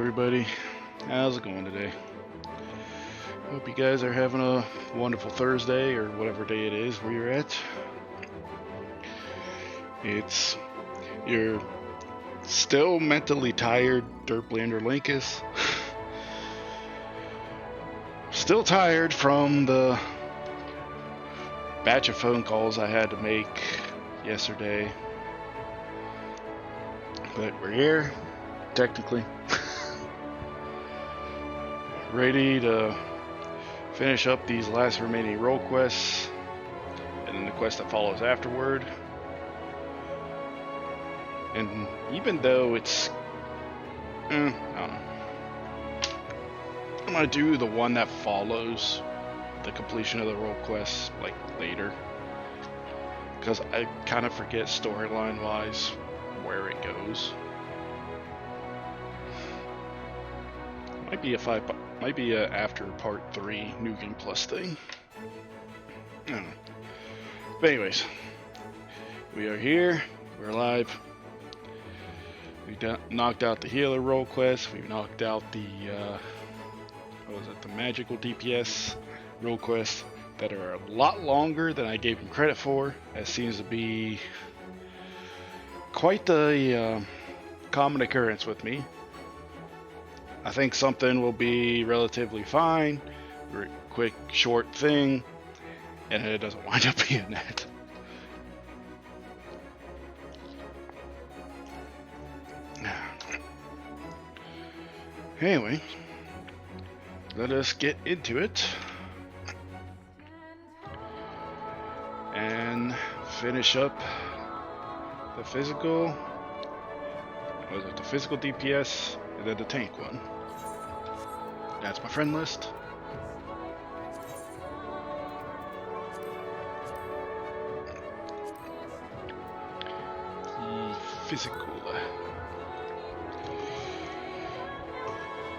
everybody. How's it going today? Hope you guys are having a wonderful Thursday or whatever day it is where you're at. You're still mentally tired, Dirtblander Linkus. Still tired from the batch of phone calls I had to make yesterday. But we're here, technically. Ready to finish up these last remaining role quests and then the quest that follows afterward. And even though it's I don't know, I'm gonna do the one that follows the completion of the role quest like later, because I kind of forget storyline wise where it goes. Might be a after part 3 New Game Plus thing. I don't know. But anyways, we are here. We're alive. We knocked out the healer role quest. We knocked out the the magical DPS role quests that are a lot longer than I gave them credit for. That seems to be quite the common occurrence with me. I think something will be relatively fine, quick, short thing, and it doesn't wind up being that. Anyway, let us get into it and finish up the physical. Was it the physical DPS and then the tank one? That's my friend list. The physical.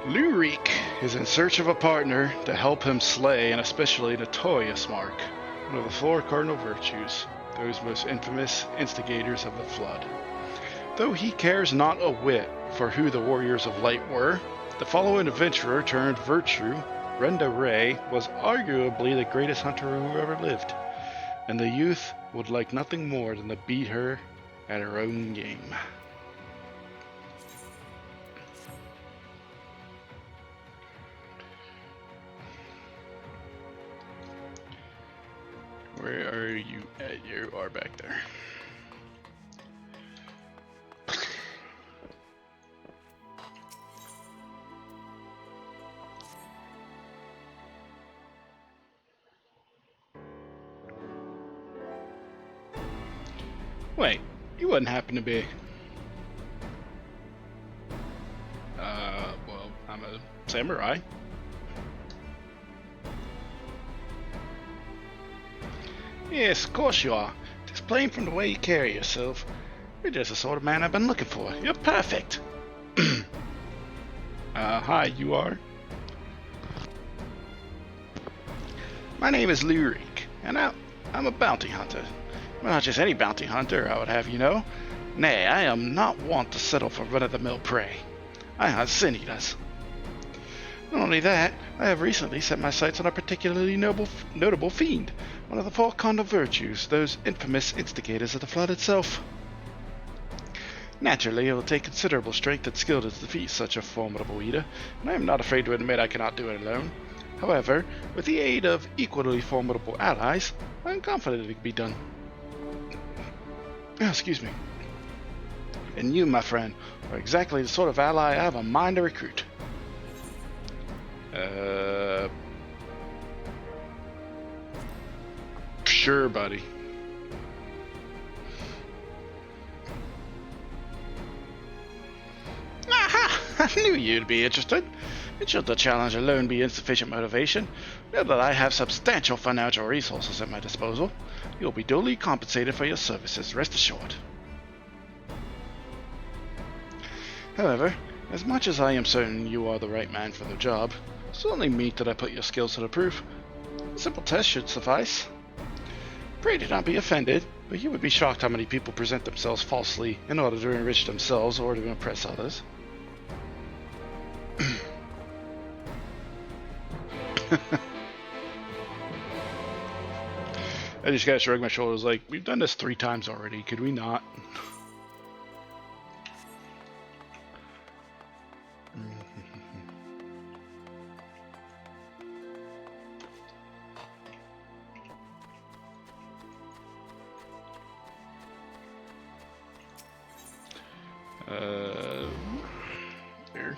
Lurik is in search of a partner to help him slay an especially notorious mark, one of the 4 cardinal virtues, those most infamous instigators of the flood. Though he cares not a whit for who the warriors of light were, the following adventurer turned virtue, Renda Ray, was arguably the greatest hunter who ever lived, and the youth would like nothing more than to beat her at her own game. Where are you at? You are back there. Wait, you wouldn't happen to be... well, I'm a samurai. Yes, of course you are. It's plain from the way you carry yourself. You're just the sort of man I've been looking for. You're perfect. Hi, you are? My name is Lurik, and I'm a bounty hunter. Well, not just any bounty hunter, I would have you know. Nay, I am not wont to settle for run-of-the-mill prey. I hunt sin eaters. Not only that, I have recently set my sights on a particularly notable fiend, one of the 4 cardinal virtues, those infamous instigators of the flood itself. Naturally, it will take considerable strength and skill to defeat such a formidable eater, and I am not afraid to admit I cannot do it alone. However, with the aid of equally formidable allies, I am confident it can be done. Excuse me. And you, my friend, are exactly the sort of ally I have a mind to recruit. Sure, buddy. Aha! I knew you'd be interested. And should the challenge alone be insufficient motivation, know that I have substantial financial resources at my disposal. You'll be duly compensated for your services, rest assured. However, as much as I am certain you are the right man for the job, it's only meet that I put your skills to the proof. A simple test should suffice. Pray do not be offended, but you would be shocked how many people present themselves falsely in order to enrich themselves or to impress others. I just gotta shrug my shoulders like, we've done this 3 times already, could we not? There.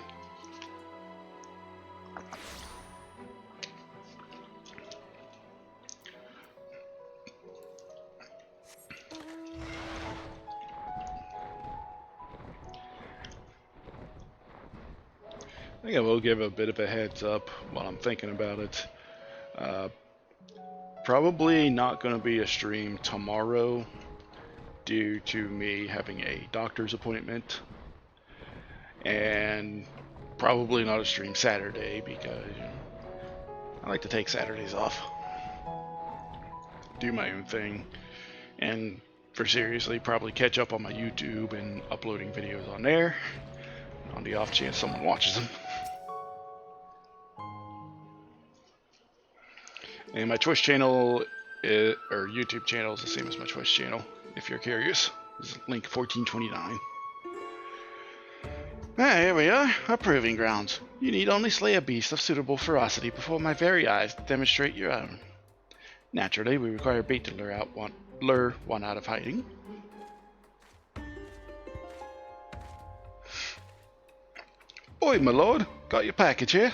I think I will give a bit of a heads up while I'm thinking about it. Probably not going to be a stream tomorrow due to me having a doctor's appointment. And probably not a stream Saturday because I like to take Saturdays off. Do my own thing. And for seriously, probably catch up on my YouTube and uploading videos on there. On the off chance someone watches them. And my Twitch channel, or YouTube channel, is the same as my Twitch channel, if you're curious. It's link 1429. Ah, here we are, our proving grounds. You need only slay a beast of suitable ferocity before my very eyes to demonstrate your own. Naturally, we require bait to lure one out of hiding. Oi, my lord, got your package here.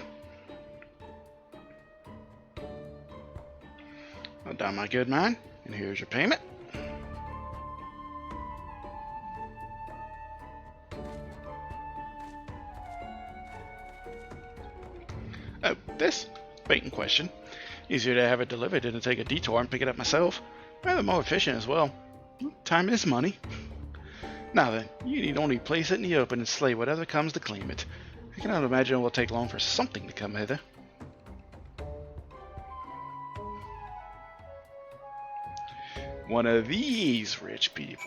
Well done, my good man, and here's your payment. Oh, this bait in question. Easier to have it delivered than to take a detour and pick it up myself. Rather more efficient as well. Time is money. Now then, you need only place it in the open and slay whatever comes to claim it. I cannot imagine it will take long for something to come hither. One of these rich people.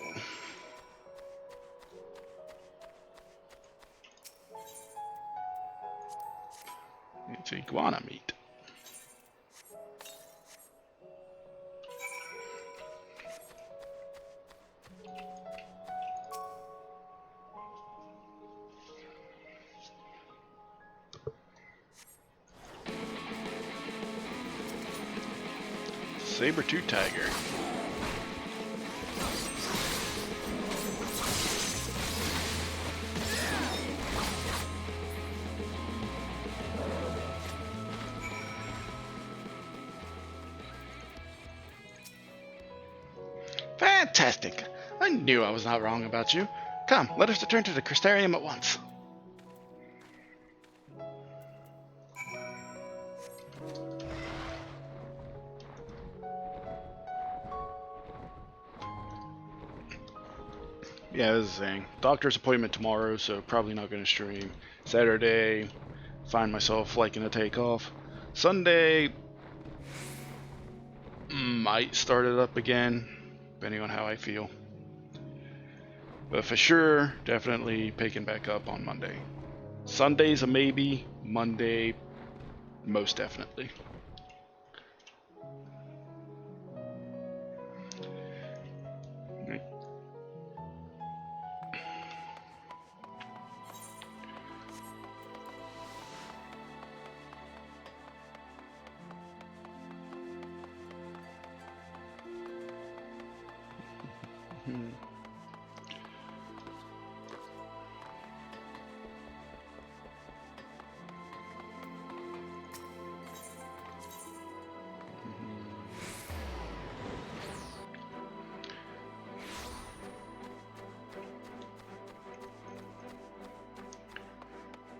It's iguana meat. Saber-tooth tiger. Fantastic! I knew I was not wrong about you. Come, let us return to the Crystarium at once. Yeah, this is the thing. Doctor's appointment tomorrow, so probably not going to stream. Saturday, find myself liking to take off. Sunday, might start it up again, depending on how I feel. But for sure, definitely picking back up on Monday. Sunday's a maybe, Monday, most definitely.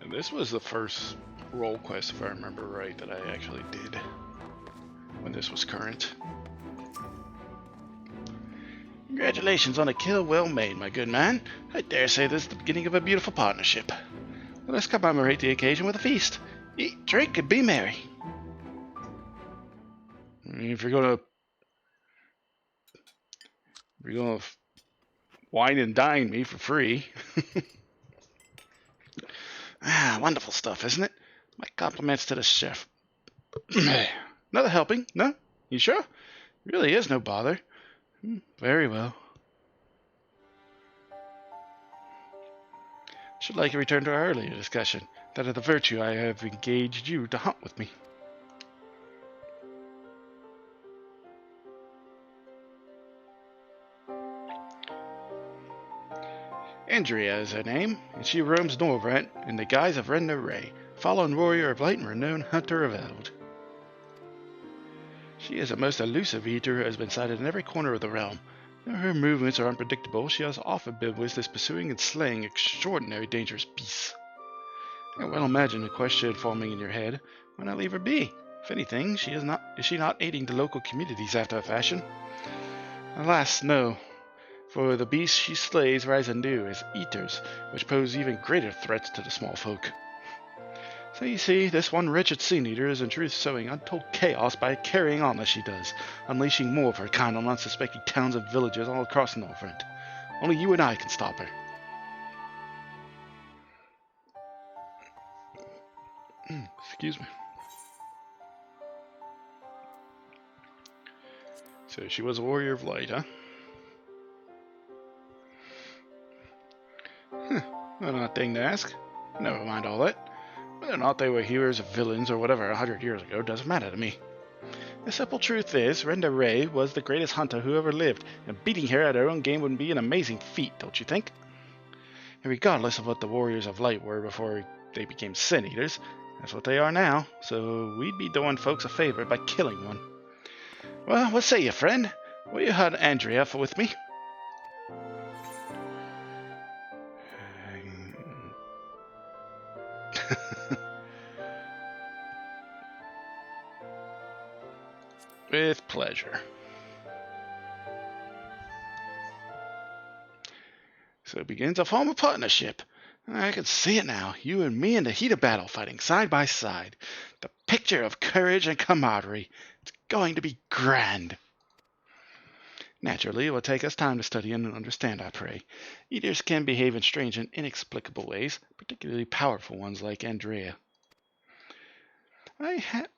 And this was the first role quest, if I remember right, that I actually did when this was current. Congratulations on a kill well made, my good man. I dare say this is the beginning of a beautiful partnership. Let us commemorate the occasion with a feast. Eat, drink, and be merry. I mean, if you're gonna wine and dine me for free. Ah, wonderful stuff, isn't it? My compliments to the chef. Another helping? No? You sure? Really is no bother. Very well. Should like to return to our earlier discussion, that of the virtue I have engaged you to hunt with me. Andrea is her name, and she roams Norvrent in the guise of Renda Ray, fallen warrior of light and renowned hunter of Eld. She is a most elusive eater who has been sighted in every corner of the realm. Though her movements are unpredictable, she has often been witnessed pursuing and slaying extraordinary dangerous beasts. I can well imagine the question forming in your head, why not leave her be? If anything, is she not aiding the local communities after a fashion? Alas, no. For the beasts she slays rise anew as eaters, which pose even greater threats to the small folk. So you see, this one wretched sin-eater is in truth sowing untold chaos by carrying on as she does, unleashing more of her kind on unsuspecting towns and villages all across Northrend. Only you and I can stop her. Excuse me. So she was a warrior of light, huh? Well, not a thing to ask. Never mind all that. Whether or not they were heroes or villains or whatever 100 years ago doesn't matter to me. The simple truth is, Renda Ray was the greatest hunter who ever lived, and beating her at her own game would be an amazing feat, don't you think? And regardless of what the warriors of light were before they became sin eaters, that's what they are now, so we'd be doing folks a favor by killing one. Well, what say you, friend? Will you hunt Andrea with me? With pleasure. So it begins a form of partnership. I can see it now, you and me in the heat of battle, fighting side by side. The picture of courage and camaraderie. It's going to be grand. Naturally, it will take us time to study and understand our prey. Eaters can behave in strange and inexplicable ways, particularly powerful ones like Andrea.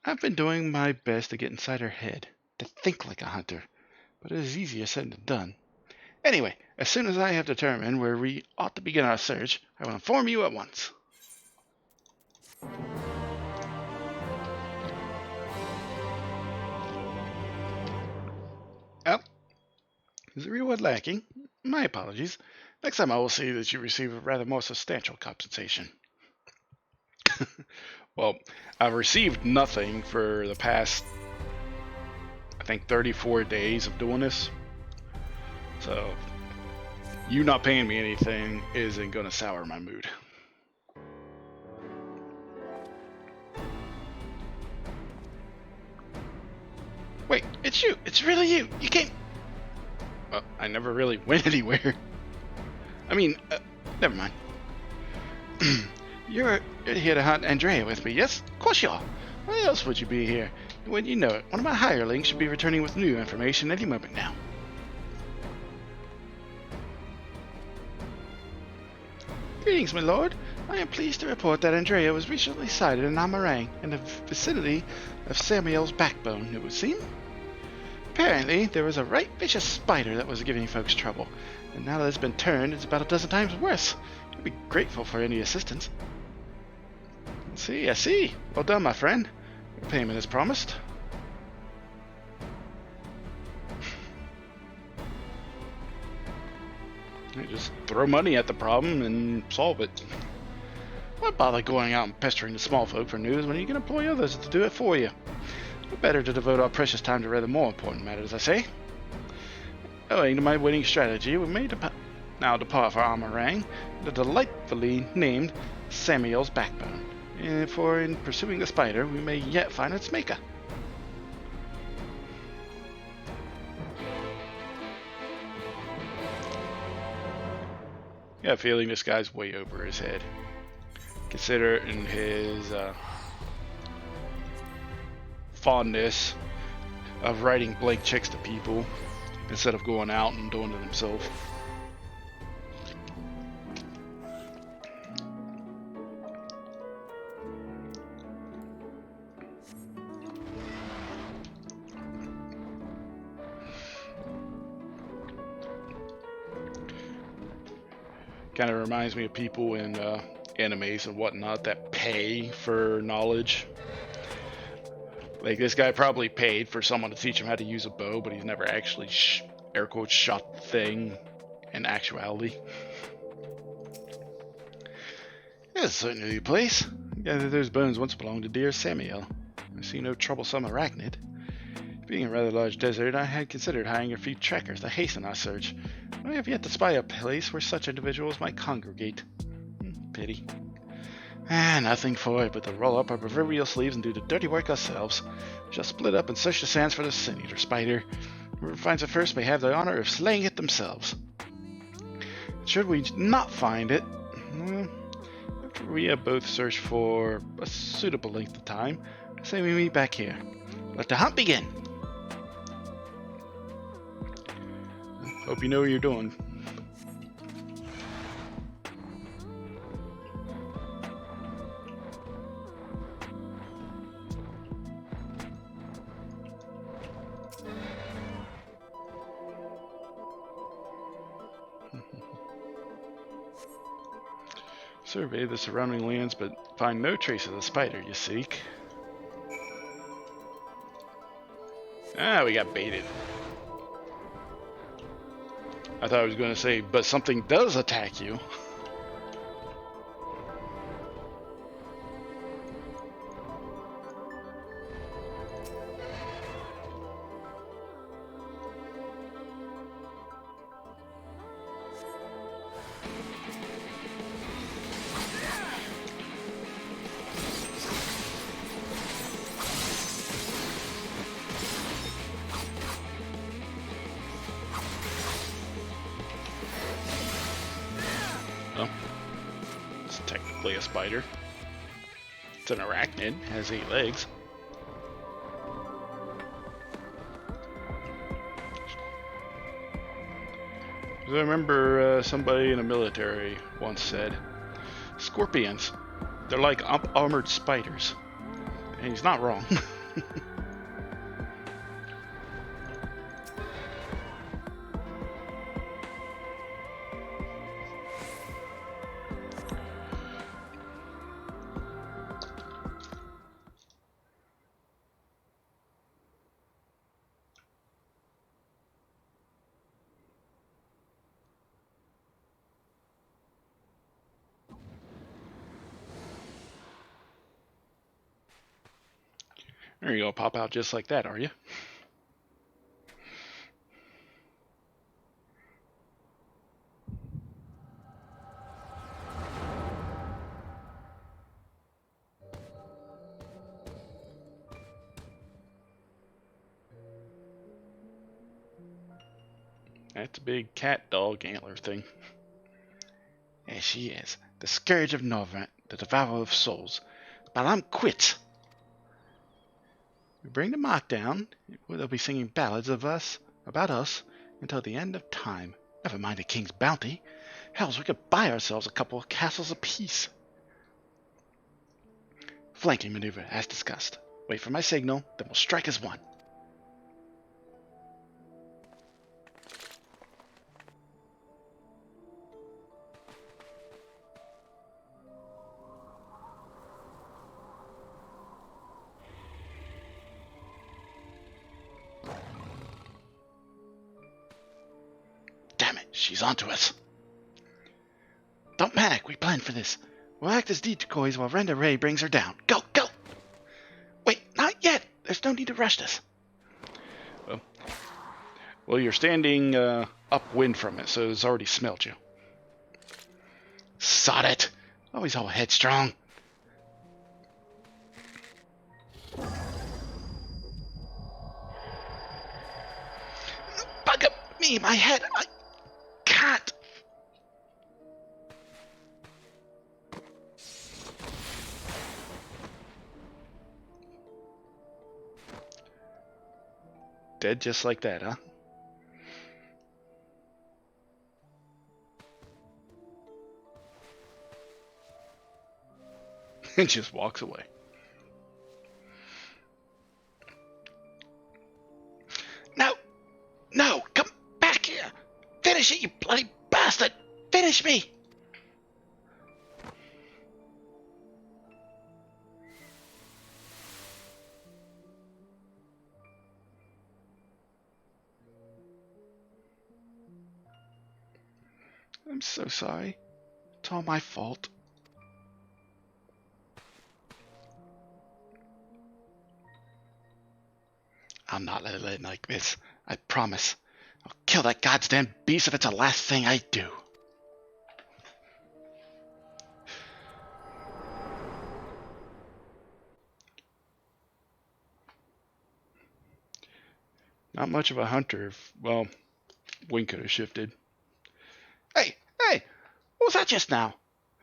I've been doing my best to get inside her head, to think like a hunter, but it is easier said than done. Anyway, as soon as I have determined where we ought to begin our search, I will inform you at once. Oh, is the reward lacking? My apologies. Next time I will see that you receive a rather more substantial compensation. Well, I've received nothing for the past, I think, 34 days of doing this. So, you not paying me anything isn't going to sour my mood. Wait, it's you! It's really you! You came... Well, I never really went anywhere. I mean, never mind. You're here to hunt Andrea with me, yes? Of course you are. Why else would you be here? When you know it, one of my hirelings should be returning with new information any moment now. Greetings, my lord. I am pleased to report that Andrea was recently sighted in Amarang, in the vicinity of Samuel's backbone, it would seem. Apparently, there was a right vicious spider that was giving folks trouble, and now that it's been turned, it's about a dozen times worse. I'd be grateful for any assistance. I see. Well done, my friend. Your payment is promised. You just throw money at the problem and solve it. Why bother going out and pestering the small folk for news when you can employ others to do it for you? We're better to devote our precious time to rather more important matters, I say. Owing to my winning strategy, we may now depart for Amarang, the delightfully named Samuel's backbone. For in pursuing the spider, we may yet find its maker. I got a feeling this guy's way over his head. Considering his fondness of writing blank checks to people instead of going out and doing it himself. Kind of reminds me of people in animes and whatnot that pay for knowledge. Like, this guy probably paid for someone to teach him how to use a bow, but he's never actually, air quotes, shot the thing in actuality. This is certainly a new place. Gathered those bones once belonged to dear Samuel. I see no troublesome arachnid. Being a rather large desert, I had considered hiring a few trackers to hasten our search. I have yet to spy a place where such individuals might congregate. Pity. Nothing for it but to roll up our proverbial sleeves and do the dirty work ourselves. We shall split up and search the sands for the sin-eater spider. Whoever finds it first may have the honor of slaying it themselves. Should we not find it, after we have both searched for a suitable length of time, I say we meet back here. Let the hunt begin! Hope you know what you're doing. Survey the surrounding lands, but find no trace of the spider you seek. We got baited. I thought I was going to say, but something does attack you. A spider. It's an arachnid, has 8 legs. I remember somebody in the military once said, scorpions, they're like armored spiders. And he's not wrong. There you go, pop out just like that, are you? That's a big cat dog antler thing. There she is, the scourge of Norvrent, the devourer of souls. But I'm quit. We bring the mock down, they'll be singing ballads of us, about us, until the end of time. Never mind the king's bounty. Hells, we could buy ourselves a couple of castles apiece. Flanking maneuver, as discussed. Wait for my signal, then we'll strike as one. She's onto us. Don't panic, we planned for this. We'll act as decoys while Renda Ray brings her down. Go, go! Wait, not yet! There's no need to rush this. Well, you're standing upwind from it, so it's already smelled you. Sod it! Always all headstrong. Bug up me, my head! I can't! Dead just like that, huh? And just walks away. No! No! Come back here! Finish it, you bloody bastard! Finish me! I'm so sorry. It's all my fault. I'll not let it end like this. I promise. I'll kill that goddamn beast if it's the last thing I do. Not much of a hunter. Well, Wing could have shifted. Hey! What was that just now?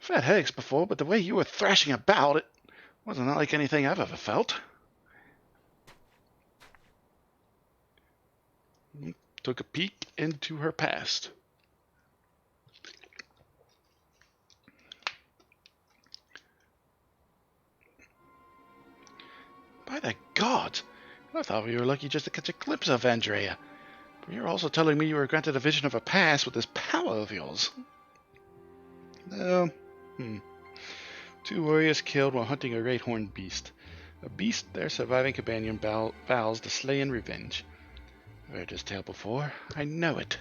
I've had headaches before, but the way you were thrashing about, it wasn't like anything I've ever felt. Took a peek into her past. By the gods! I thought we were lucky just to catch a glimpse of Andrea. But you're also telling me you were granted a vision of a past with this power of yours. Two warriors killed while hunting a great horned beast. A beast their surviving companion vows to slay in revenge. I've heard this tale before. I know it.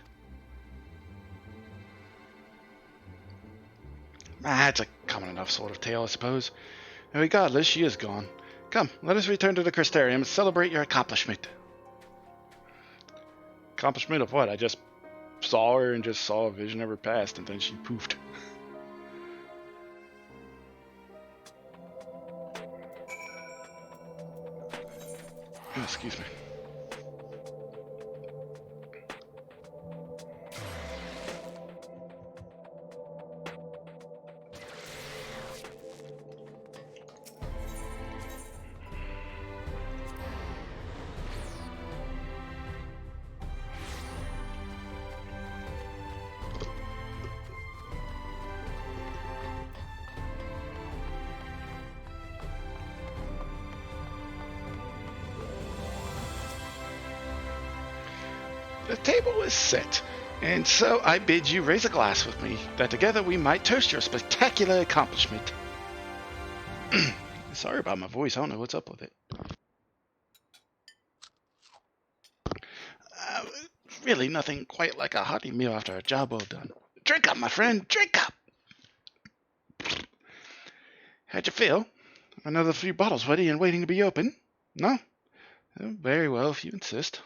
It's a common enough sort of tale, I suppose. And regardless, she is gone. Come, let us return to the Crystarium and celebrate your accomplishment. Accomplishment of what? I just saw her and just saw a vision of her past, and then she poofed. Oh, excuse me. The table is set, and so I bid you raise a glass with me, that together we might toast your spectacular accomplishment. Sorry about my voice, I don't know what's up with it. Really nothing quite like a hearty meal after a job well done. Drink up, my friend, drink up! How'd you feel? Another few bottles ready and waiting to be opened? No? Oh, very well, if you insist.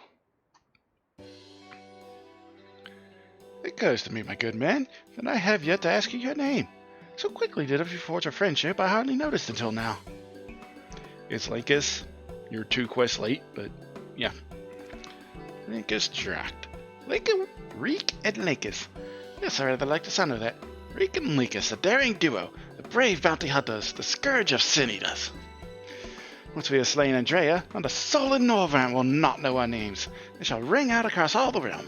It occurs to me, my good man, that I have yet to ask you your name. So quickly did we forge a friendship, I hardly noticed until now. It's Linkus. You're 2 quests late, but yeah. Linkus Dract. Reek and Linkus. Yes, I rather like the sound of that. Reek and Linkus, a daring duo, the brave bounty hunters, the scourge of sin eaters. Once we have slain Andrea, not a soul in Norvran will not know our names. They shall ring out across all the realm.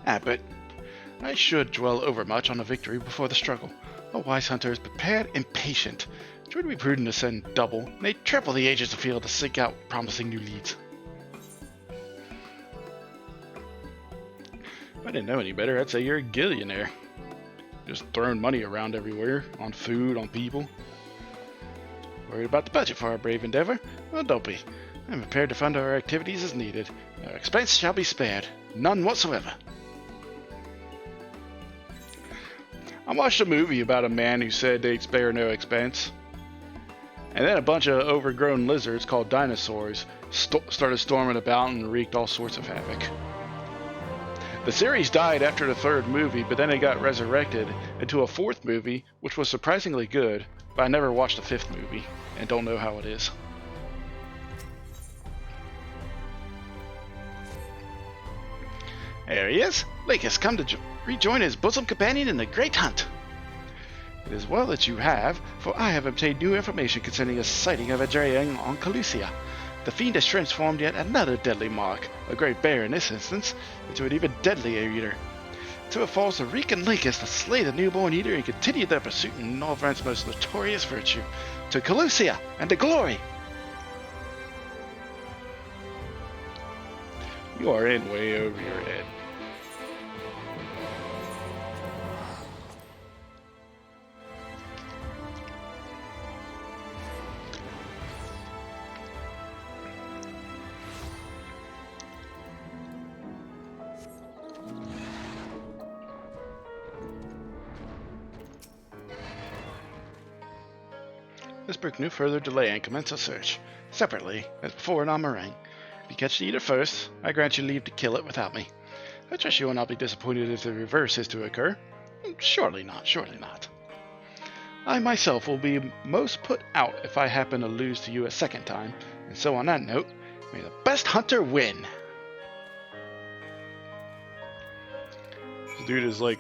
But I should dwell overmuch on the victory before the struggle. A wise hunter is prepared and patient. It would be prudent to send double, nay triple the agents afield to seek out promising new leads. If I didn't know any better, I'd say you're a gillionaire. Just throwing money around everywhere, on food, on people. Worried about the budget for our brave endeavor? Well, don't be. I'm prepared to fund our activities as needed. No expense shall be spared. None whatsoever. I watched a movie about a man who said they'd spare no expense. And then a bunch of overgrown lizards called dinosaurs started storming about and wreaked all sorts of havoc. The series died after the 3rd movie, but then it got resurrected into a 4th movie, which was surprisingly good, but I never watched the 5th movie, and don't know how it is. There he is! Lake has come to rejoin his bosom companion in the great hunt. It is well that you have, for I have obtained new information concerning a sighting of Andrea on Calusia. The fiend has transformed yet another deadly mark, a great bear in this instance, into an even deadlier eater. So it falls to Reek and Linkus to slay the newborn eater and continue their pursuit in Norvran's most notorious virtue, to Calusia and to glory. You are in way over your head. let's brook no further delay and commence a search. Separately, as before in Amarang. If you catch the eater first, I grant you leave to kill it without me. I trust you will not be disappointed if the reverse is to occur. Surely not, surely not. I myself will be most put out if I happen to lose to you a second time, and so on that note, may the best hunter win! This dude is like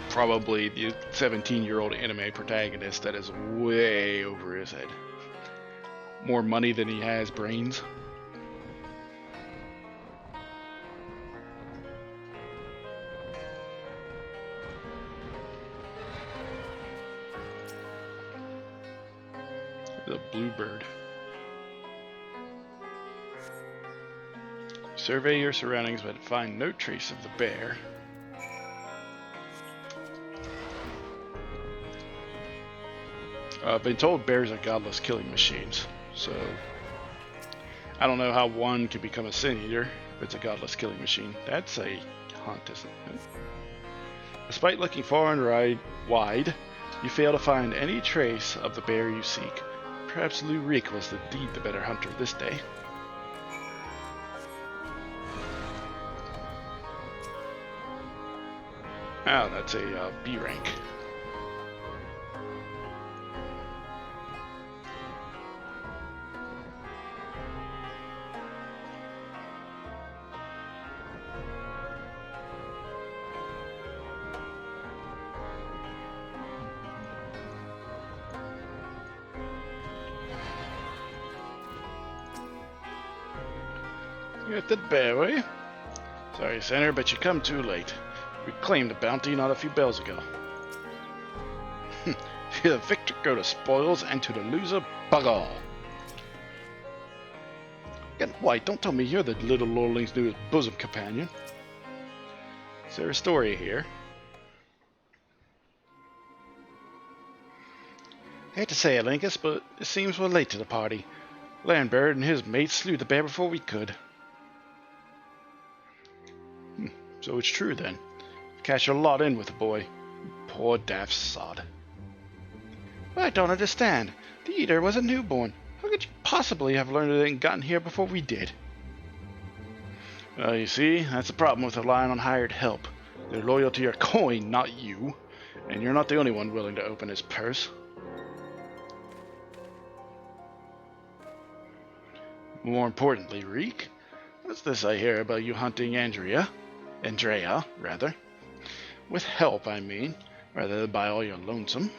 probably the 17-year-old anime protagonist that is way over his head. More money than he has brains. The bluebird. Survey your surroundings but find no trace of the bear. I've been told bears are godless killing machines, so I don't know how one can become a sin eater if it's a godless killing machine. That's a hunt, isn't it? Despite looking far and wide, you fail to find any trace of the bear you seek. Perhaps Lou Reek was indeed the better hunter this day. Ah, that's a B rank. You got that bear, were you? Sorry, Senator, but you come too late. We claimed the bounty not a few bells ago. To the victor go the spoils, and to the loser, bug all. Get white, don't tell me you're the little lordling's newest bosom companion. Is there a story here? Hate to say it, Linkus, but it seems we're late to the party. Landbird and his mates slew the bear before we could. So it's true then. Cash a lot in with the boy. Poor daft sod. I don't understand. The eater was a newborn. How could you possibly have learned it and gotten here before we did? Well, you see, that's the problem with relying on hired help. They're loyal to your coin, not you. And you're not the only one willing to open his purse. More importantly, Reek, what's this I hear about you hunting Andrea, rather. With help, I mean, rather than by all your lonesome.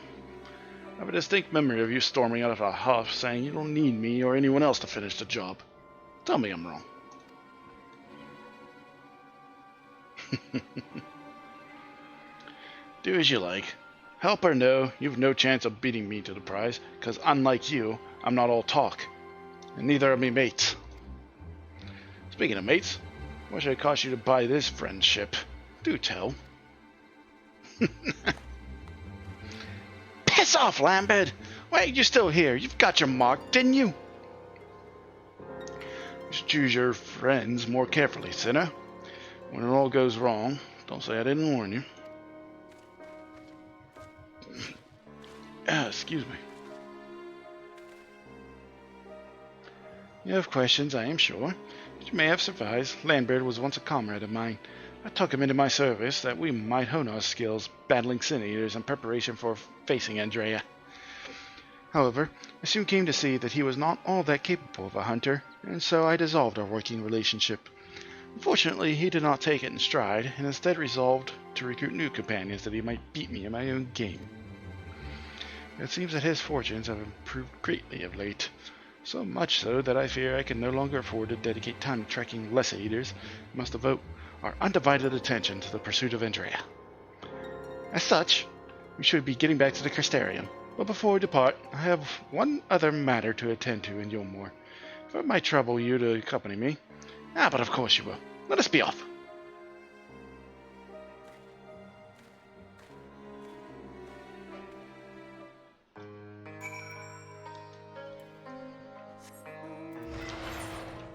I have a distinct memory of you storming out of a huff saying you don't need me or anyone else to finish the job. Tell me I'm wrong. Do as you like. Help or no, you've no chance of beating me to the prize, because unlike you, I'm not all talk. And neither are me mates. Speaking of mates, what should it cost you to buy this friendship? Do tell. Piss off, Lambert! Wait, you're still here. You've got your mark, didn't you? You should choose your friends more carefully, sinner. When it all goes wrong, don't say I didn't warn you. Excuse me. You have questions, I am sure. But you may have surprised. Lambert was once a comrade of mine. I took him into my service that we might hone our skills battling sin eaters in preparation for facing Andrea. However, I soon came to see that he was not all that capable of a hunter, and so I dissolved our working relationship. Unfortunately, he did not take it in stride, and instead resolved to recruit new companions that he might beat me in my own game. It seems that his fortunes have improved greatly of late. So much so that I fear I can no longer afford to dedicate time to tracking lesser eaters and must devote our undivided attention to the pursuit of Andrea. As such, we should be getting back to the Crystarium. But before we depart, I have one other matter to attend to in Yulmore. If it might trouble you to accompany me. But of course you will. Let us be off.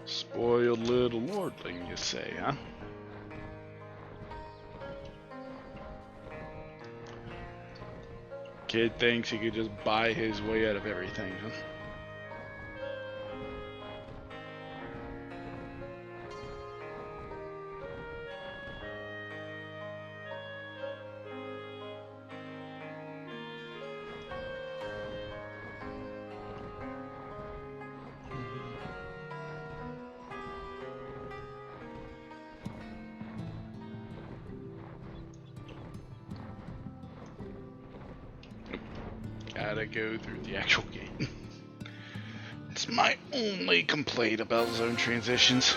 Spoiled little lordling, you say, huh? Kid thinks he could just buy his way out of everything, huh? Gotta go through the actual gate. It's my only complaint about zone transitions.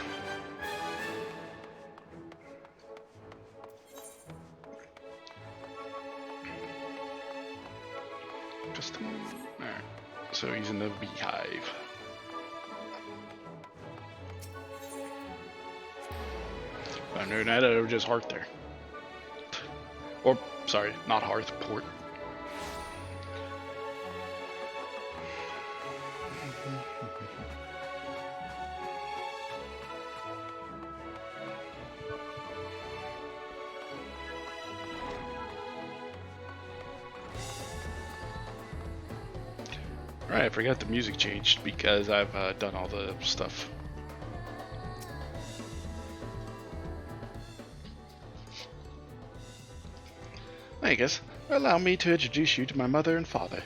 Alright, so he's in the beehive. I know that or just hearth there. Or, sorry, not hearth, port. Right, I forgot the music changed because I've done all the stuff. Vegas, allow me to introduce you to my mother and father.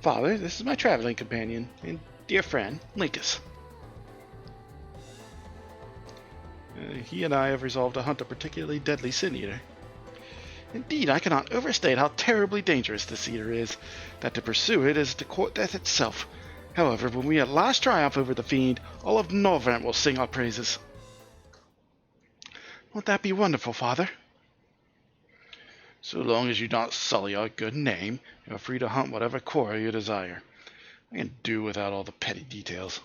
Father, this is my traveling companion and dear friend, Linkus. He and I have resolved to hunt a particularly deadly sin eater. Indeed, I cannot overstate how terribly dangerous this eater is, that to pursue it is to court death itself. However, when we at last triumph over the fiend, all of Norvrent will sing our praises. Won't that be wonderful, Father? So long as you don't sully our good name, you are free to hunt whatever quarry you desire. I can do without all the petty details.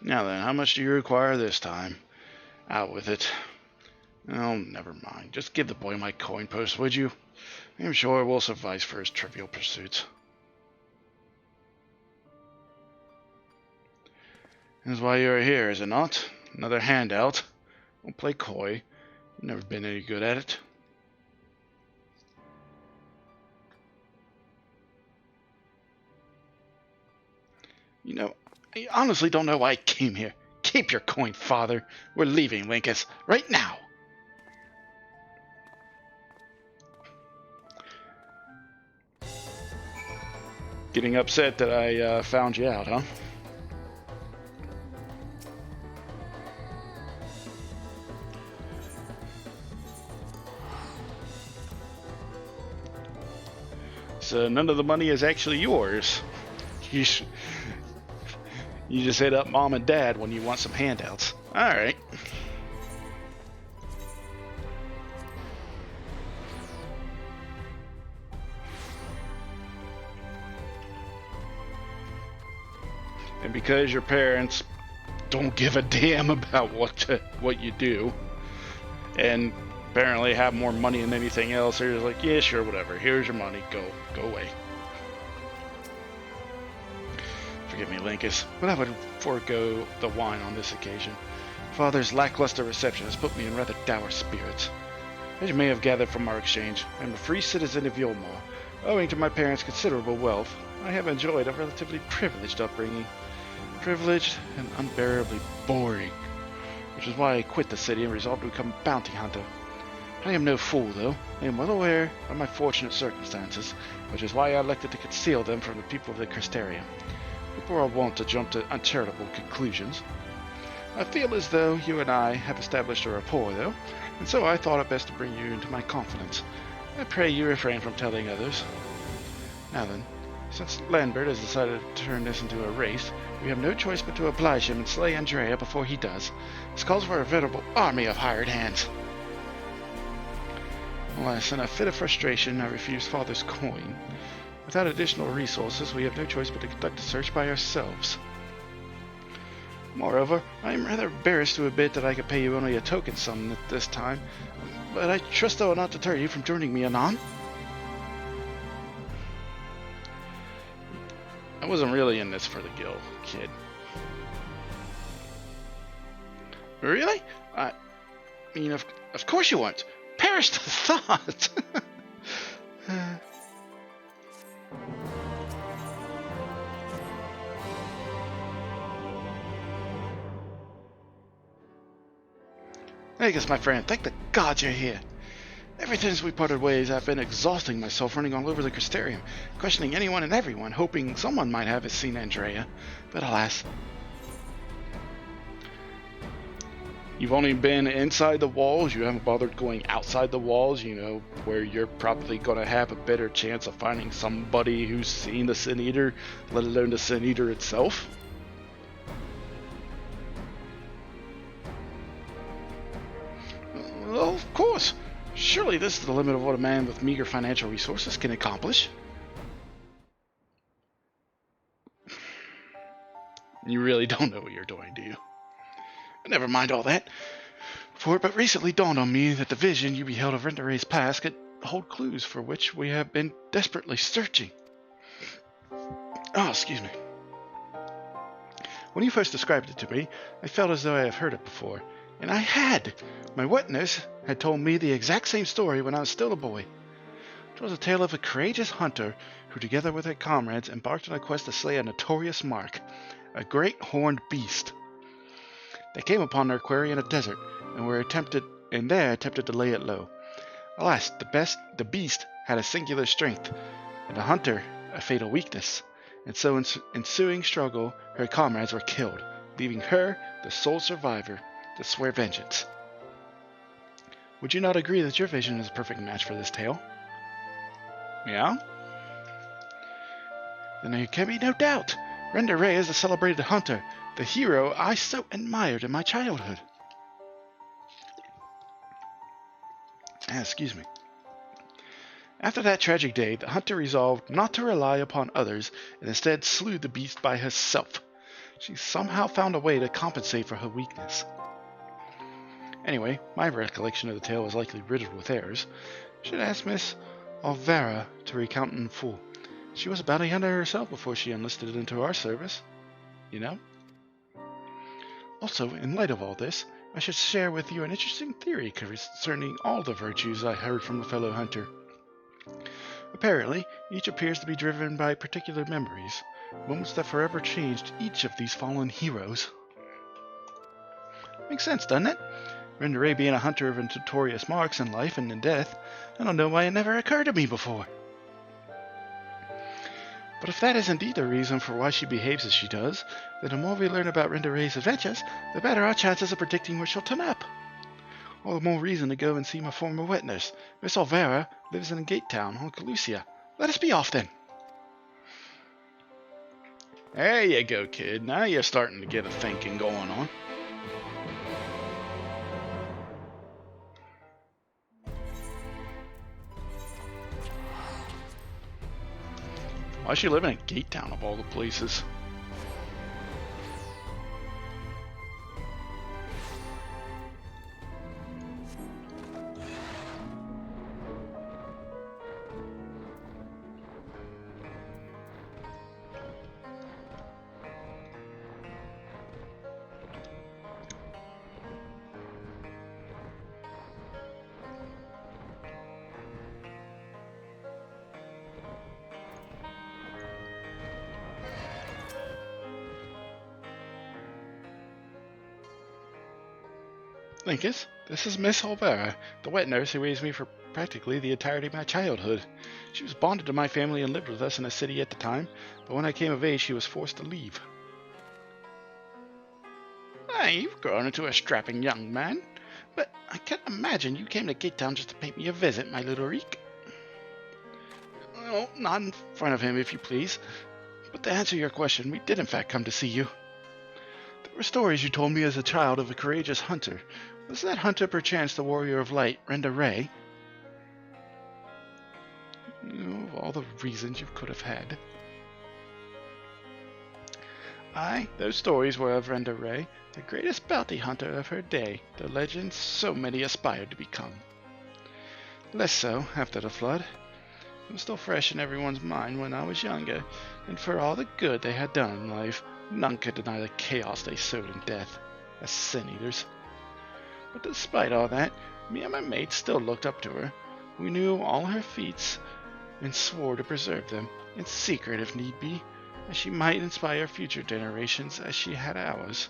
Now then, how much do you require this time? Out with it. Oh, never mind. Just give the boy my coin post, would you? I'm sure it will suffice for his trivial pursuits. That's why you're here, is it not? Another handout. Don't play coy. You've never been any good at it. You know, I honestly don't know why I came here. Keep your coin, Father. We're leaving, Linkus, right now. Getting upset that I found you out, huh? So none of the money is actually yours. You just hit up Mom and Dad when you want some handouts. Alright. And because your parents don't give a damn about what you do, and apparently have more money than anything else, they're just like, yeah, sure, whatever. Here's your money. Go away. Forgive me, Linkus, but I would forego the wine on this occasion. Father's lackluster reception has put me in rather dour spirits. As you may have gathered from our exchange, I am a free citizen of Yolmar. Owing to my parents' considerable wealth, I have enjoyed a relatively privileged upbringing. Privileged and unbearably boring, which is why I quit the city and resolved to become a bounty hunter. I am no fool, though. I am well aware of my fortunate circumstances, which is why I elected to conceal them from the people of the Crystarium. People are wont to jump to uncharitable conclusions. I feel as though you and I have established a rapport, though, and so I thought it best to bring you into my confidence. I pray you refrain from telling others. Now then, since Lambert has decided to turn this into a race, we have no choice but to oblige him and slay Andrea before he does. This calls for a veritable army of hired hands. Alas, in a fit of frustration, I refused Father's coin. Without additional resources, we have no choice but to conduct a search by ourselves. Moreover, I am rather embarrassed to admit that I could pay you only a token sum at this time, but I trust that will not deter you from joining me anon. I wasn't really in this for the guild, kid. Really? mean, of course you won't. Perish the thought! Vegas, my friend, thank the gods you're here. Ever since we parted ways, I've been exhausting myself running all over the Crystarium, questioning anyone and everyone, hoping someone might have seen Andrea. But alas. You've only been inside the walls, you haven't bothered going outside the walls, you know, where you're probably going to have a better chance of finding somebody who's seen the Sin Eater, let alone the Sin Eater itself? Well, of course. Surely this is the limit of what a man with meager financial resources can accomplish. You really don't know what you're doing, do you? Never mind all that. For it but recently dawned on me that the vision you beheld of Rendere's past could hold clues for which we have been desperately searching. Oh, excuse me. When you first described it to me, I felt as though I have heard it before. And I had. My wet nurse had told me the exact same story when I was still a boy. It was a tale of a courageous hunter who, together with her comrades, embarked on a quest to slay a notorious mark, a great horned beast. They came upon their quarry in a desert, and attempted to lay it low. Alas, the beast had a singular strength, and the hunter a fatal weakness, and so in ensuing struggle, her comrades were killed, leaving her, the sole survivor, to swear vengeance. Would you not agree that your vision is a perfect match for this tale? Yeah? Then there can be no doubt. Rendere is a celebrated hunter, the hero I so admired in my childhood. Excuse me. After that tragic day, the hunter resolved not to rely upon others and instead slew the beast by herself. She somehow found a way to compensate for her weakness. Anyway, my recollection of the tale was likely riddled with errors. I should ask Miss Alvera to recount in full. She was a bounty hunter herself before she enlisted into our service. You know? Also, in light of all this, I should share with you an interesting theory concerning all the virtues I heard from a fellow hunter. Apparently, each appears to be driven by particular memories, moments that forever changed each of these fallen heroes. Makes sense, doesn't it? Rendere being a hunter of notorious marks in life and in death, I don't know why it never occurred to me before. But if that is indeed the reason for why she behaves as she does, then the more we learn about Rendere's adventures, the better our chances of predicting where she'll turn up. All the more reason to go and see my former wet nurse. Miss Alvera lives in Gate Town on Calusia. Let us be off then. There you go, kid. Now you're starting to get a thinking going on. Why is she living in Gate Town of all the places? Linkus, this is Miss Alvera, the wet nurse who raised me for practically the entirety of my childhood. She was bonded to my family and lived with us in the city at the time, but when I came of age she was forced to leave. You've grown into a strapping young man, but I can't imagine you came to Gate Town just to pay me a visit, my little reek. Oh, not in front of him, if you please. But to answer your question, we did in fact come to see you. There were stories you told me as a child of a courageous hunter. Was that hunter perchance the warrior of light, Rendere? Of all the reasons you could have had. Aye, those stories were of Rendere, the greatest bounty hunter of her day, the legend so many aspired to become. Less so after the flood. It was still fresh in everyone's mind when I was younger, and for all the good they had done in life, none could deny the chaos they sowed in death, as sin eaters. But despite all that, me and my mates still looked up to her. We knew all her feats and swore to preserve them, in secret if need be, as she might inspire future generations as she had ours.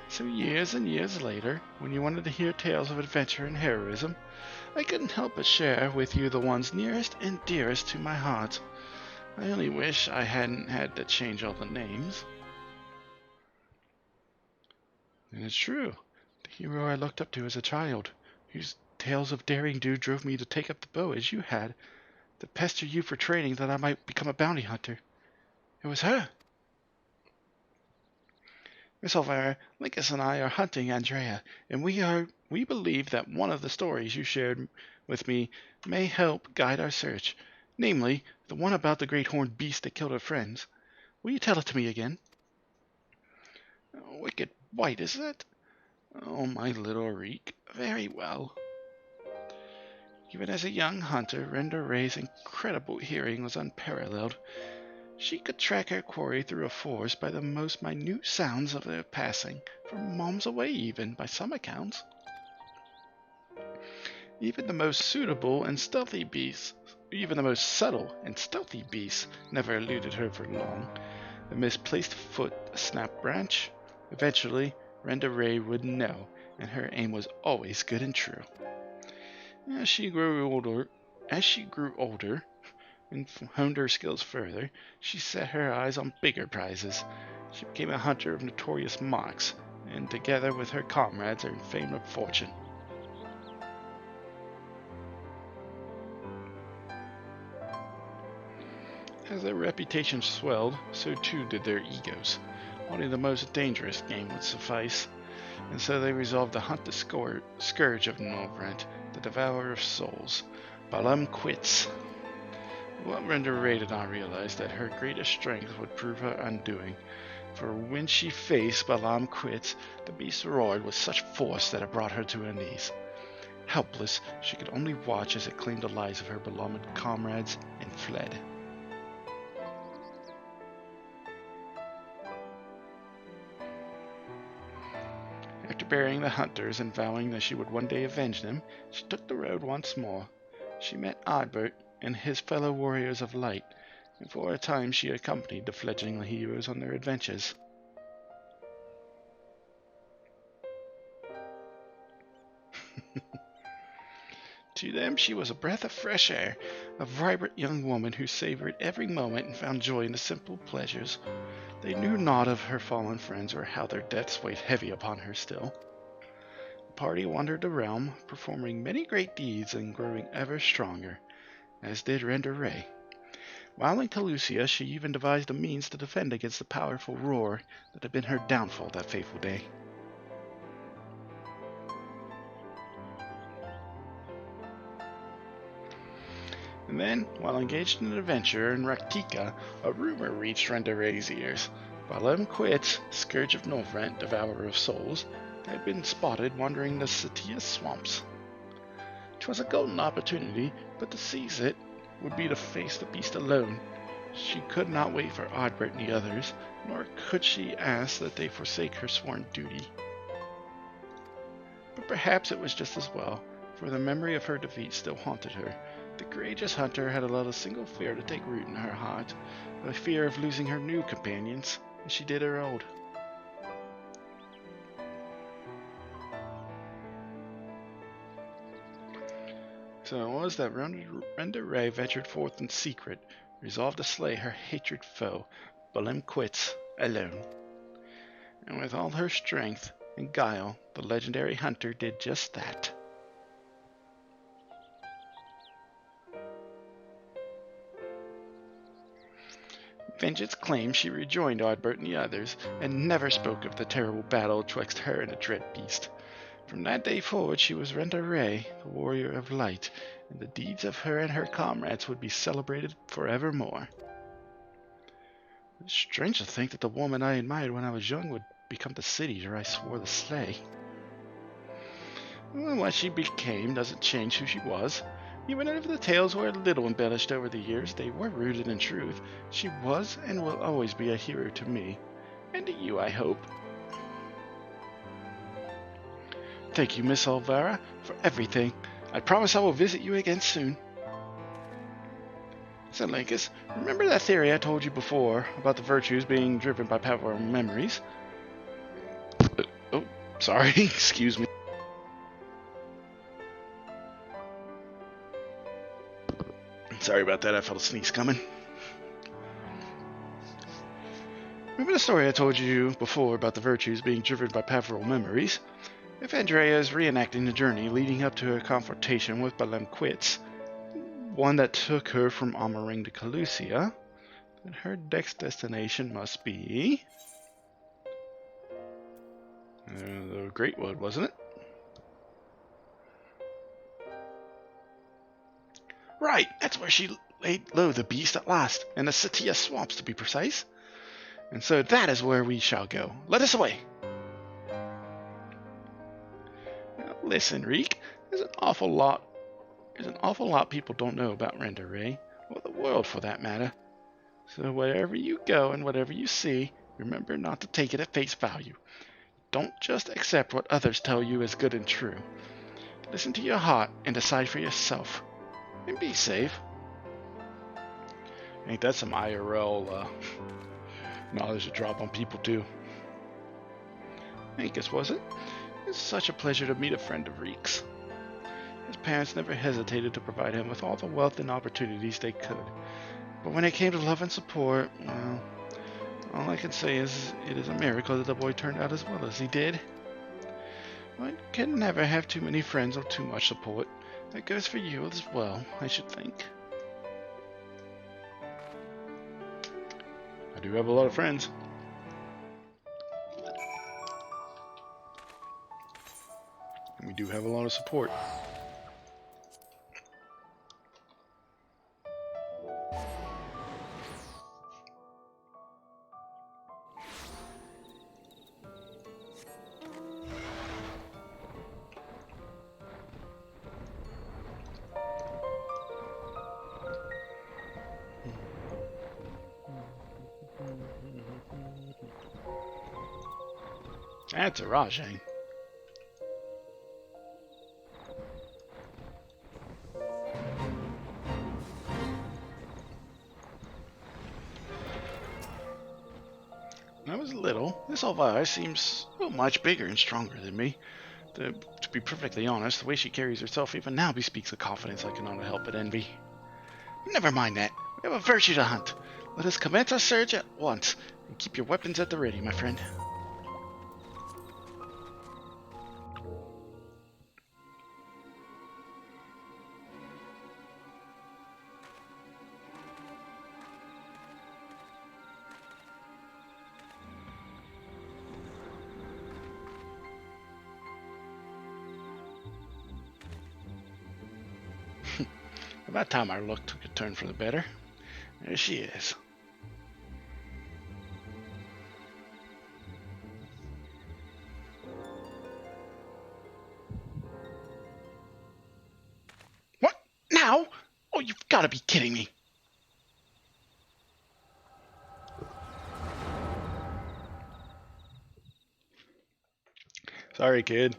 So years and years later, when you wanted to hear tales of adventure and heroism, I couldn't help but share with you the ones nearest and dearest to my heart. I only wish I hadn't had to change all the names. And it's true. The hero I looked up to as a child, whose tales of daring do drove me to take up the bow as you had, to pester you for training that I might become a bounty hunter. It was her. Miss Elvira, Linkus and I are hunting Andrea, and we believe that one of the stories you shared with me may help guide our search, namely, the one about the great horned beast that killed her friends. Will you tell it to me again? Wicked white, is it? Oh, my little Reek. Very well. Even as a young hunter, Renda Ray's incredible hearing was unparalleled. She could track her quarry through a forest by the most minute sounds of their passing, from miles away even, by some accounts. Even the most subtle and stealthy beasts never eluded her for long. A misplaced foot, a snapped branch. Eventually, Renda Ray would know, and her aim was always good and true. As she grew older and honed her skills further, she set her eyes on bigger prizes. She became a hunter of notorious marks, and together with her comrades earned fame and fortune. As their reputation swelled, so too did their egos. Only the most dangerous game would suffice, and so they resolved to hunt the scourge of Norvrent, the devourer of souls, Balam Quits. What Renda Ray did not realize that her greatest strength would prove her undoing, for when she faced Balam Quits, the beast roared with such force that it brought her to her knees. Helpless, she could only watch as it claimed the lives of her beloved comrades and fled. After burying the hunters and vowing that she would one day avenge them, she took the road once more. She met Adbert and his fellow warriors of light, and for a time she accompanied the fledgling heroes on their adventures. To them she was a breath of fresh air, a vibrant young woman who savored every moment and found joy in the simple pleasures. They knew naught of her fallen friends or how their deaths weighed heavy upon her still. The party wandered the realm, performing many great deeds and growing ever stronger, as did Renda Ray. While in Calusia, she even devised a means to defend against the powerful roar that had been her downfall that fateful day. And then, while engaged in an adventure in Raktika, a rumor reached Renda Ray's ears. Balam Quits, Scourge of Norvrent, Devourer of Souls, had been spotted wandering the Satia swamps. 'Twas a golden opportunity, but to seize it would be to face the beast alone. She could not wait for Adbert and the others, nor could she ask that they forsake her sworn duty. But perhaps it was just as well, for the memory of her defeat still haunted her. The courageous hunter had allowed a single fear to take root in her heart, the fear of losing her new companions, as she did her old. So it was that Renda Ray ventured forth in secret, resolved to slay her hatred foe, Balam Quits, alone. And with all her strength and guile, the legendary hunter did just that. Vengeance claimed she rejoined Adbert and the others, and never spoke of the terrible battle twixt her and the dread beast. From that day forward she was Renda Ray, the warrior of light, and the deeds of her and her comrades would be celebrated forevermore. It's strange to think that the woman I admired when I was young would become the city eater I swore to slay. Well, what she became doesn't change who she was. Even if the tales were a little embellished over the years, they were rooted in truth. She was and will always be a hero to me, and to you, I hope. Thank you, Miss Olvera, for everything. I promise I will visit you again soon. Said Linkus, remember that theory I told you before about the virtues being driven by powerful memories? Oh, sorry, excuse me. Sorry about that, I felt a sneeze coming. Remember the story I told you before about the virtues being driven by powerful memories? If Andrea is reenacting the journey leading up to her confrontation with Belemquits, one that took her from Amaring to Calusia, then her next destination must be the Greatwood, wasn't it? Right, that's where she laid low the beast at last, in the Satia swamps to be precise. And so that is where we shall go. Let us away. Now, listen, Reek, there's an awful lot people don't know about Renderay, or the world for that matter. So wherever you go and whatever you see, remember not to take it at face value. Don't just accept what others tell you is good and true. Listen to your heart and decide for yourself. And be safe. Ain't that some IRL knowledge to drop on people too? Angus, was it? It's such a pleasure to meet a friend of Reek's. His parents never hesitated to provide him with all the wealth and opportunities they could. But when it came to love and support, well, all I can say is it is a miracle that the boy turned out as well as he did. One can never have too many friends or too much support. That goes for you as well, I should think. I do have a lot of friends. And we do have a lot of support. That's a Rajang. When I was little, this Elvira seems so much bigger and stronger than me. To be perfectly honest, the way she carries herself even now bespeaks a confidence I cannot help but envy. Never mind that. We have a virtue to hunt. Let us commence our search at once, and keep your weapons at the ready, my friend. About time our luck took a turn for the better. There she is. What? Now? Oh, you've got to be kidding me. Sorry, kid.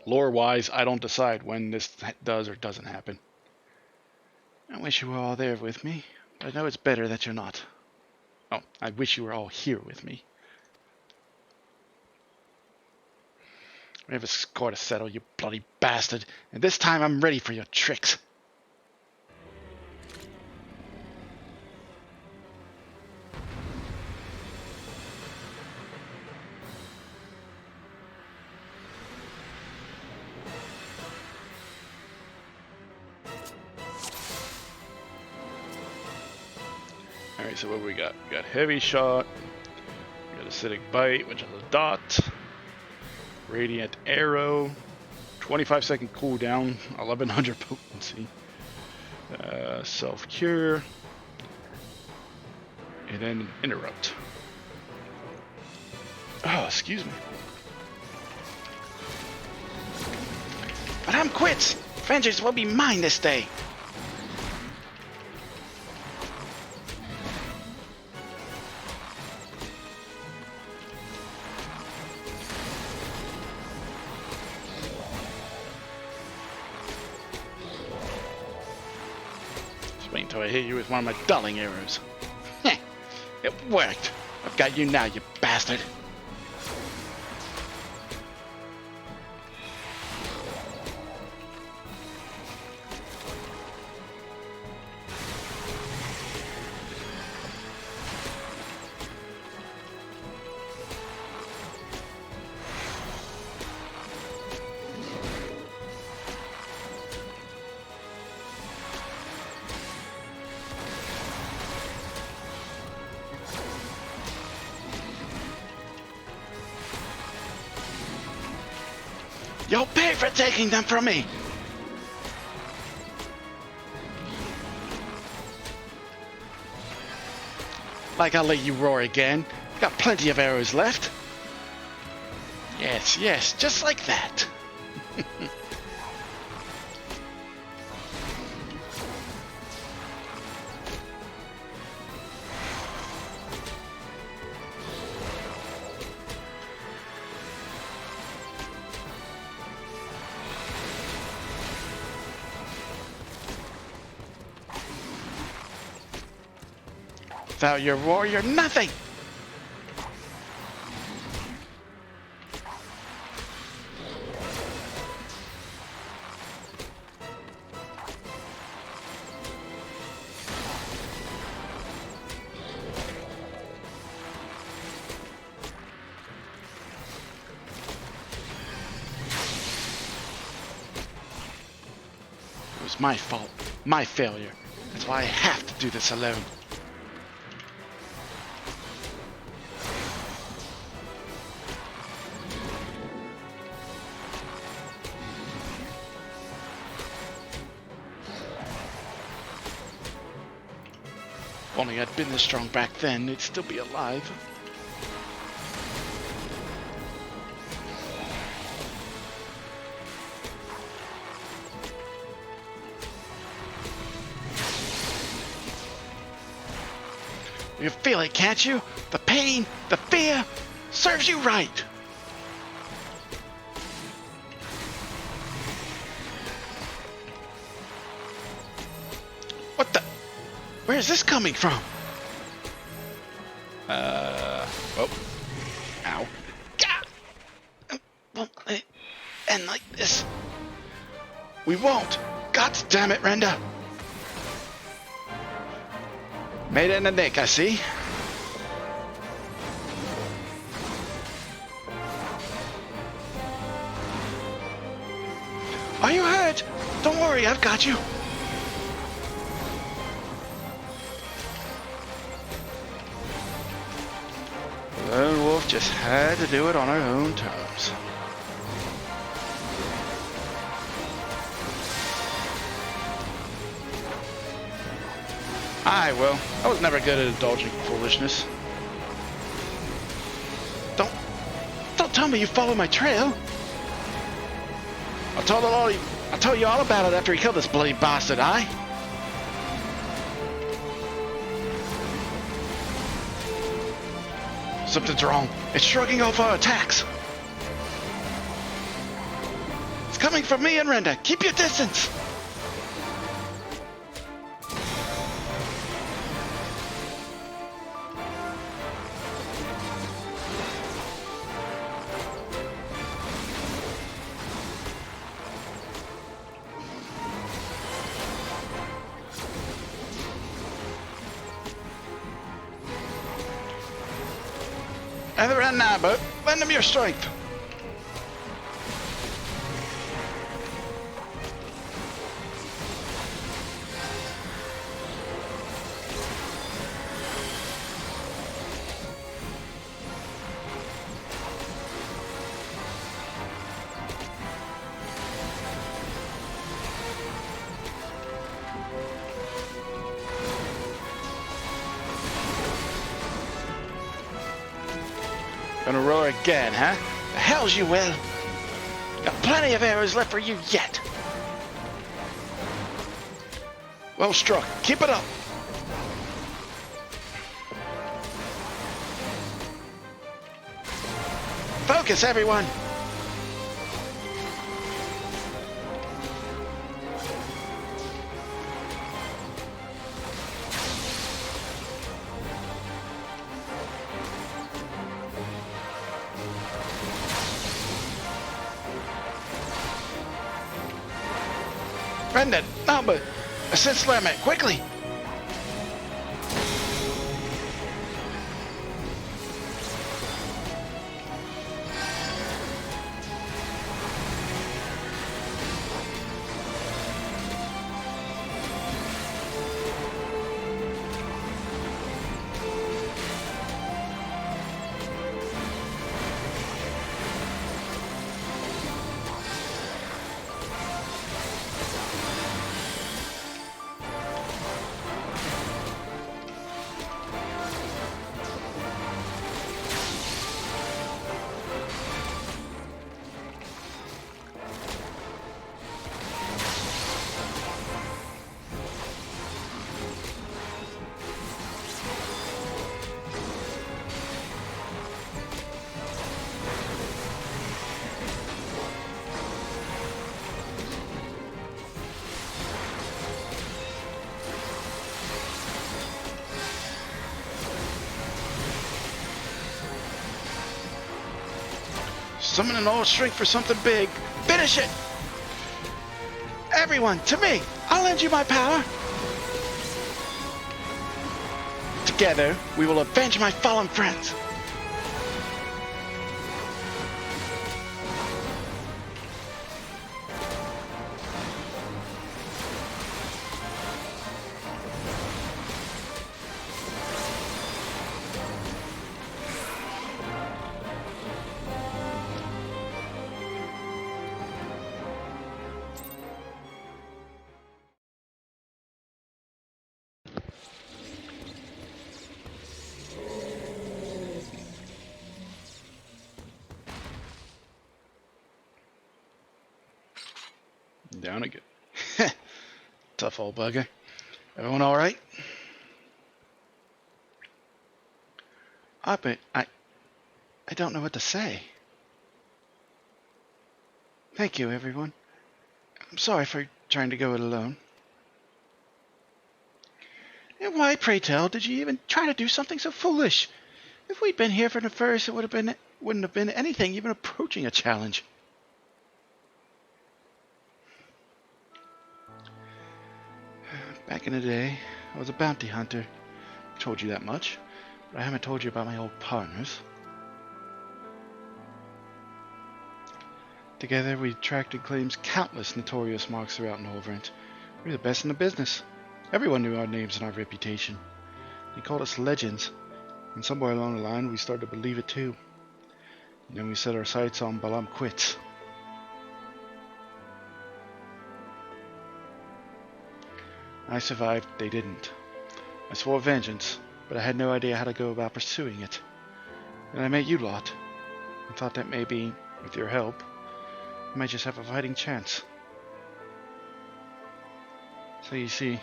Lore-wise, I don't decide when this does or doesn't happen. I wish you were all there with me, but I know it's better that you're not. Oh, I wish you were all here with me. We have a score to settle, you bloody bastard, and this time I'm ready for your tricks. Alright, so what do we got? We got heavy shot, we got acidic bite, which is a dot, radiant arrow, 25-second cooldown, 1100 potency, self cure, and then interrupt. Oh, excuse me. But I'm quits! Vengeance will be mine this day! Wait until I hit you with one of my dulling arrows. Heh, it worked. I've got you now, you bastard. You'll pay for taking them from me! Like I'll let you roar again. Got plenty of arrows left. Yes, yes, just like that. Without your roar, you're nothing! It was my fault, my failure. That's why I have to do this alone. If only I'd been this strong back then, they'd still be alive. You feel it, can't you? The pain, the fear, serves you right. What the? Where's this coming from? Oh. Ow. God! Won't let it end like this. We won't. God damn it, Renda. Made it in the nick, I see. Are you hurt? Don't worry, I've got you. Lone Wolf just had to do it on her own terms. I will. I was never good at indulging foolishness. Don't tell me you follow my trail. I'll tell you all about it after he killed this bloody bastard, aye? Something's wrong. It's shrugging off our attacks. It's coming from me and Renda. Keep your distance. Either end now, but lend them your strength. Gonna roar again, huh? The hells you will. Got plenty of arrows left for you yet. Well struck. Keep it up. Focus, everyone. Defend it! No, but assist slam it, quickly! Summoning all strength for something big. Finish it! Everyone, to me! I'll lend you my power! Together, we will avenge my fallen friends! Down again. Tough old bugger. Everyone all right? I don't know what to say. Thank you, everyone. I'm sorry for trying to go it alone. And why, pray tell, did you even try to do something so foolish? If we'd been here from the first, it wouldn't have been anything even approaching a challenge. Back in the day, I was a bounty hunter. I told you that much, but I haven't told you about my old partners. Together, we tracked and claimed countless notorious marks throughout Norvrent. We were the best in the business. Everyone knew our names and our reputation. They called us legends, and somewhere along the line, we started to believe it too. And then we set our sights on Balam Quits. I survived, they didn't. I swore vengeance, but I had no idea how to go about pursuing it. And I met you lot, and thought that maybe, with your help, I might just have a fighting chance. So you see,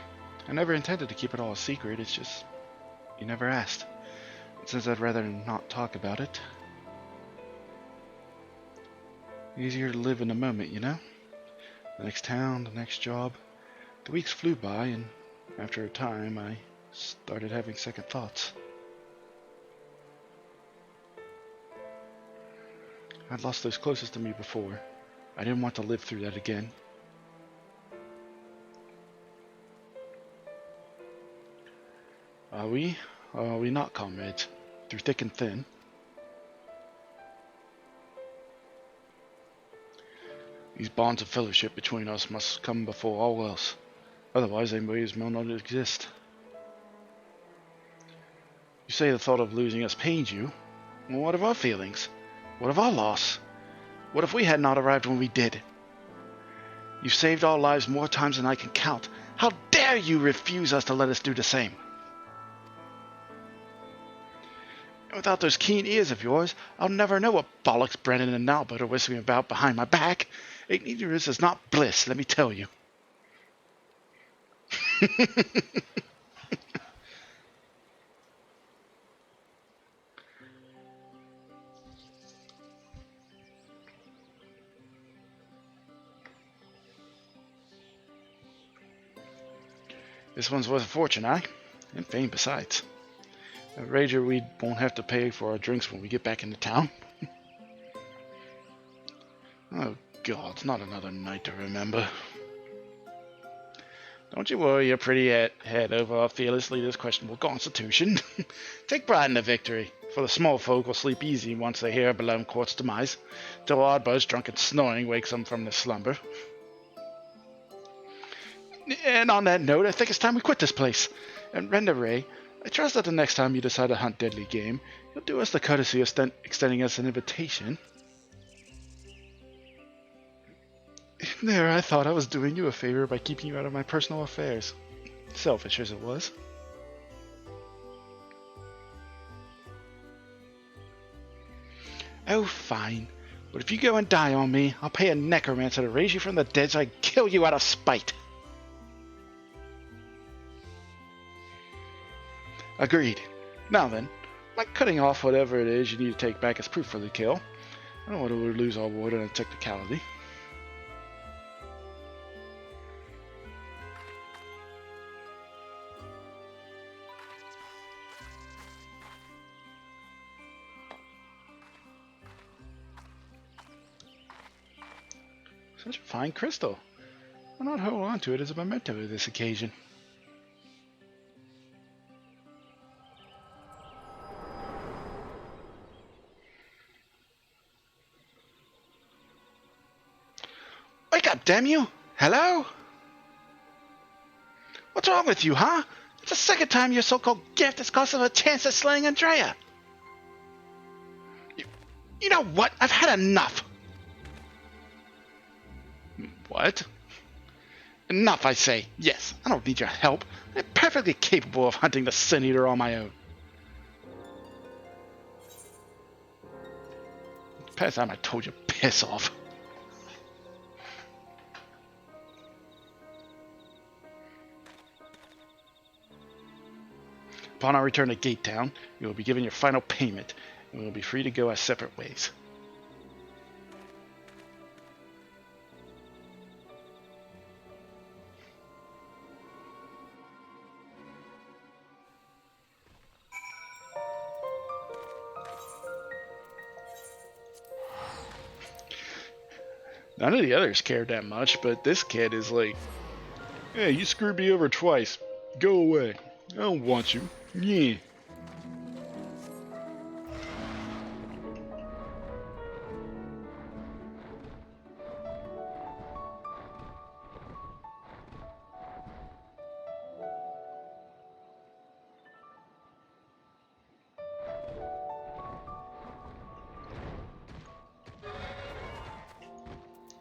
I never intended to keep it all a secret, it's just, you never asked. And since I'd rather not talk about it, easier to live in the moment, you know? The next town, the next job. The weeks flew by, and after a time, I started having second thoughts. I'd lost those closest to me before. I didn't want to live through that again. Are we? Or are we not, comrades? Through thick and thin. These bonds of fellowship between us must come before all else. Otherwise, they may as well not exist. You say the thought of losing us pains you. Well, what of our feelings? What of our loss? What if we had not arrived when we did? You saved our lives more times than I can count. How dare you refuse us to let us do the same? And without those keen ears of yours, I'll never know what bollocks Brennan and Albert are whispering about behind my back. Ignorance is not bliss, let me tell you. This one's worth a fortune, eh? And fame besides. I wager we won't have to pay for our drinks when we get back into town. Oh God, not another night to remember. Don't you worry your pretty head over our fearless leader's questionable constitution. Take pride in the victory, for the small folk will sleep easy once they hear beloved court's demise, till Ardbuzz, drunk and snoring, wakes them from their slumber. And on that note, I think it's time we quit this place. And Renderay, I trust that the next time you decide to hunt deadly game, you'll do us the courtesy of extending us an invitation. There, I thought I was doing you a favor by keeping you out of my personal affairs. Selfish as it was. Oh, fine. But if you go and die on me, I'll pay a necromancer to raise you from the dead so I kill you out of spite. Agreed. Now then, like cutting off whatever it is you need to take back as proof for the kill. I don't want to lose our ward on a technicality. Such a fine crystal. Why not hold on to it as a memento of this occasion? Wake up, damn you! Hello? What's wrong with you, huh? It's the second time your so-called gift has cost us a chance at slaying Andrea. You know what? I've had enough. What? Enough, I say. Yes, I don't need your help. I'm perfectly capable of hunting the Sin Eater on my own. Past time I told you, piss off. Upon our return to Gate Town, you will be given your final payment, and we will be free to go our separate ways. None of the others cared that much, but this kid is like, hey, you screwed me over twice. Go away. I don't want you. Yeah.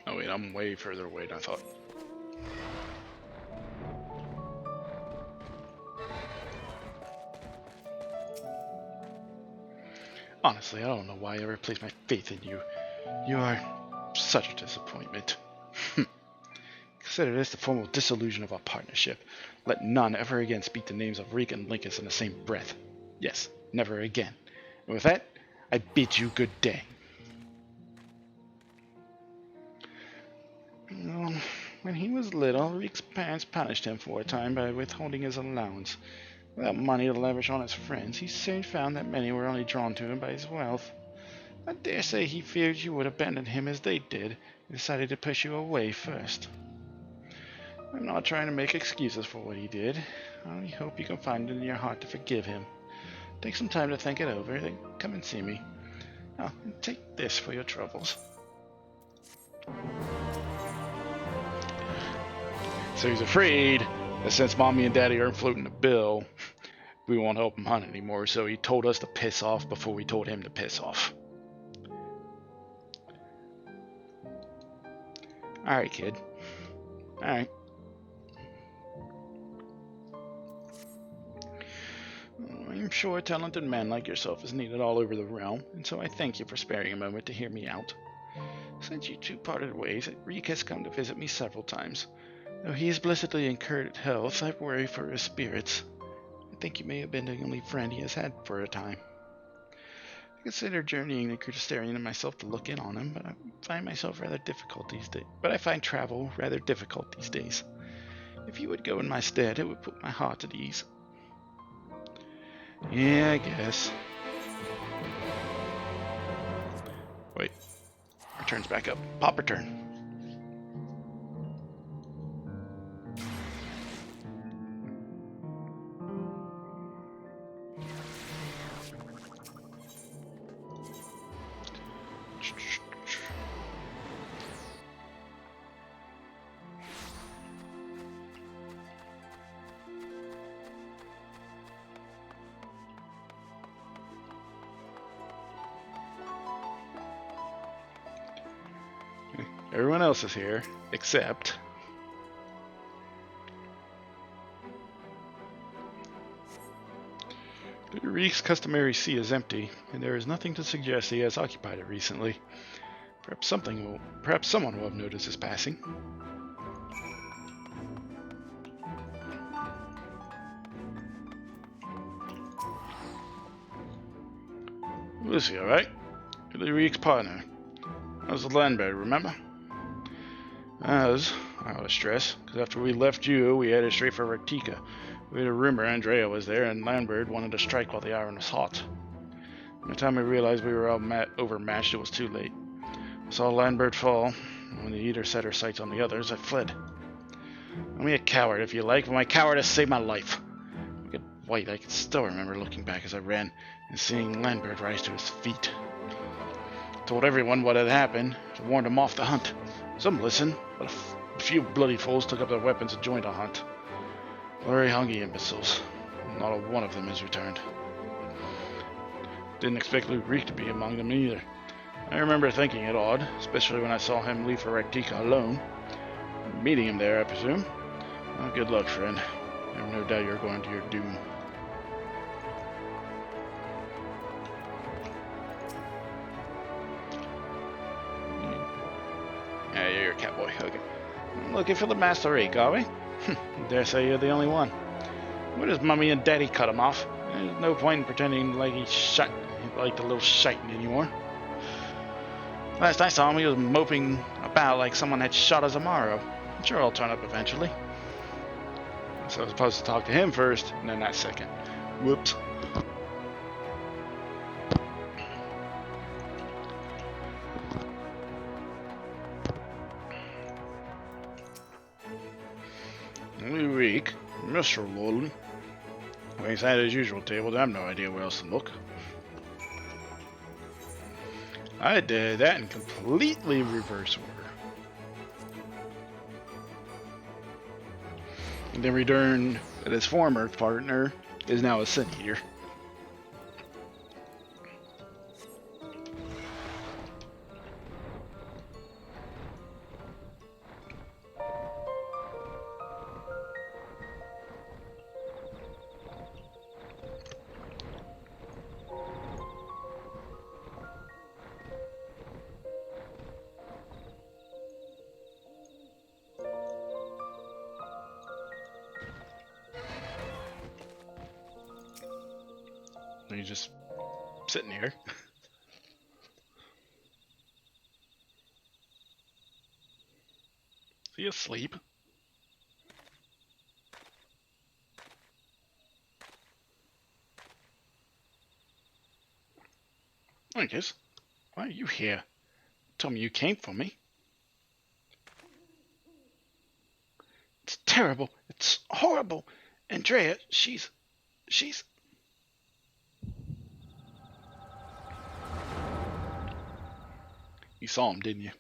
Oh wait, I'm way further away than I thought. Honestly, I don't know why I ever placed my faith in you. You are such a disappointment. Consider this the formal dissolution of our partnership. Let none ever again speak the names of Reek and Linkus in the same breath. Yes, never again. And with that, I bid you good day. When he was little, Reek's parents punished him for a time by withholding his allowance. Without money to lavish on his friends, he soon found that many were only drawn to him by his wealth. I dare say he feared you would abandon him as they did, and decided to push you away first. I'm not trying to make excuses for what he did. I only hope you can find it in your heart to forgive him. Take some time to think it over, then come and see me. Oh, and take this for your troubles. So he's afraid that since Mommy and Daddy aren't floating the bill, we won't help him hunt anymore, so he told us to piss off before we told him to piss off. Alright, kid. Alright. I'm sure a talented man like yourself is needed all over the realm, and so I thank you for sparing a moment to hear me out. Since you two parted ways, Reek has come to visit me several times. Though he is blessedly in good health, I worry for his spirits. I think you may have been the only friend he has had for a time. I consider journeying to Kurdistarian and myself to look in on him, but I find travel rather difficult these days. If you would go in my stead, it would put my heart at ease. Yeah, I guess. Wait. Returns back up. Pop return. Everyone else is here, except... Reek's customary seat is empty, and there is nothing to suggest he has occupied it recently. Perhaps someone will have noticed his passing. Lucy, alright? You're Reek's partner. That was the landbird, remember? I was out of stress, because after we left you, we headed straight for Rectica. We had a rumor Andrea was there, and Landbird wanted to strike while the iron was hot. By the time we realized we were all overmatched, it was too late. I saw Landbird fall, and when the Eater set her sights on the others, I fled. I'm a coward, if you like, but my cowardice saved my life. Like a white, I can still remember looking back as I ran, and seeing Landbird rise to his feet. I told everyone what had happened, to warn them off the hunt. Some listened, but a few bloody fools took up their weapons and joined the hunt. Very hungry imbeciles. Not a one of them has returned. Didn't expect Luke Reek to be among them either. I remember thinking it odd, especially when I saw him leave for Rectica alone. Meeting him there, I presume. Well, good luck, friend. I have no doubt you're going to your doom. Yeah, you're a catboy. Okay. Looking for the Master Reek, are we? Dare say you're the only one. Where does Mummy and Daddy cut him off? There's no point in pretending like he's like the little shite anymore. Last I saw him, he was moping about like someone had shot a Zamaro. I'm sure I'll turn up eventually. So I was supposed to talk to him first, and then that second. Whoops. Reek, Mr. Lowland. Well, he's at his usual table. I have no idea where else to look. I did that in completely reverse order. And then returned that his former partner is now a Sin Eater. He's just sitting here. Is he asleep? I guess. Why are you here? Tell me you came for me. It's terrible. It's horrible. Andrea, she's... You saw him, didn't you?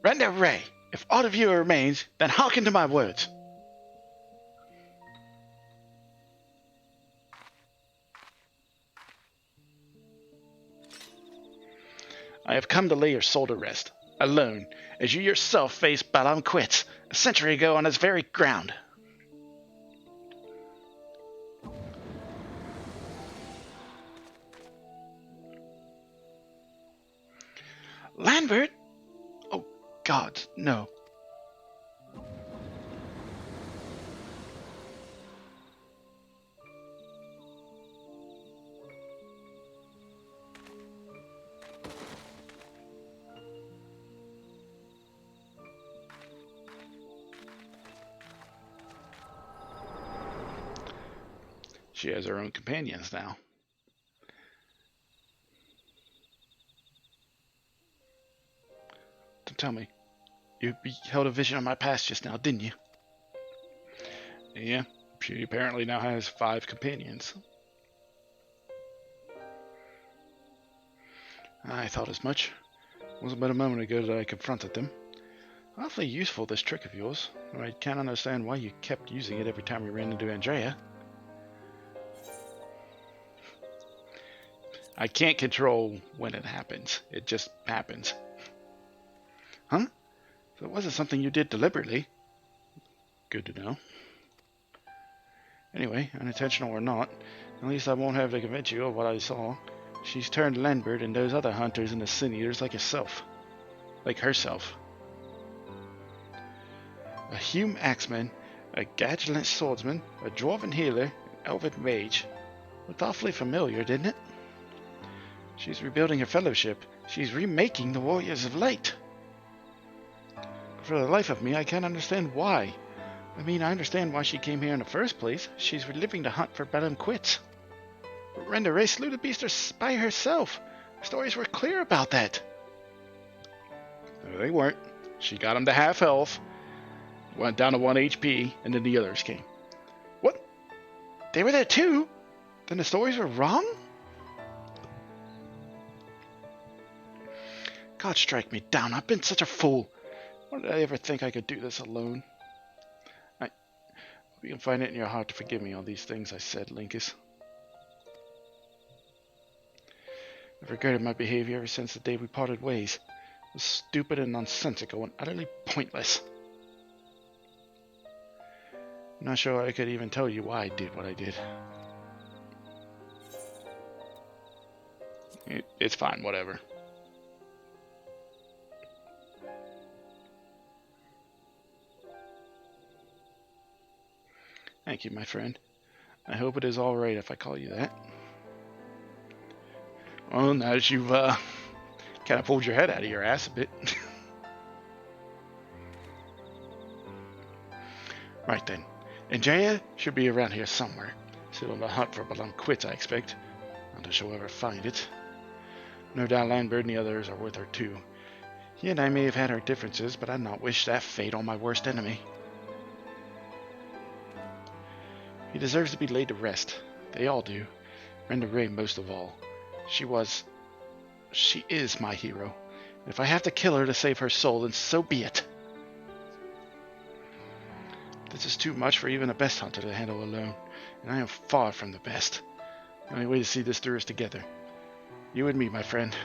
Render Ray, if aught of you remains, then hearken to my words. I have come to lay your soul to rest, alone, as you yourself faced Balam Quits a century ago on this very ground. Lambert? Oh, God, no. She has her own companions now. Don't tell me. You beheld a vision of my past just now, didn't you? Yeah, she apparently now has 5 companions. I thought as much. It wasn't but a moment ago that I confronted them. Awfully useful, this trick of yours. I can't understand why you kept using it every time we ran into Andrea. I can't control when it happens. It just happens. Huh? So it wasn't something you did deliberately. Good to know. Anyway, unintentional or not, at least I won't have to convince you of what I saw. She's turned Lambert and those other hunters into sin eaters like yourself. Like herself. A Hume axeman, a Gagelant swordsman, a dwarven healer, an elven mage. Looked awfully familiar, didn't it? She's rebuilding her fellowship. She's remaking the Warriors of Light. For the life of me, I can't understand why. I mean, I understand why she came here in the first place. She's reliving the hunt for Bellum Quits. But Renderay slew the beast by herself. The stories were clear about that. No, they weren't. She got him to half health, went down to 1 HP, and then the others came. What? They were there too? Then the stories were wrong? God strike me down. I've been such a fool. Why did I ever think I could do this alone? I hope you can find it in your heart to forgive me on these things I said, Linkus. I've regretted my behavior ever since the day we parted ways. It was stupid and nonsensical and utterly pointless. I'm not sure I could even tell you why I did what I did. It's fine, whatever. Thank you, my friend. I hope it is all right if I call you that. Well, now that you've kind of pulled your head out of your ass a bit. Right then. Andrea should be around here somewhere. Still on the hunt for Bellum Quits, I expect. Until she'll ever find it. No doubt Lambert and the others are with her too. He and I may have had our differences, but I'd not wish that fate on my worst enemy. He deserves to be laid to rest. They all do. Renderay most of all. She is my hero. And if I have to kill her to save her soul, then so be it. This is too much for even the best hunter to handle alone, and I am far from the best. The only way to see this through is together. You and me, my friend.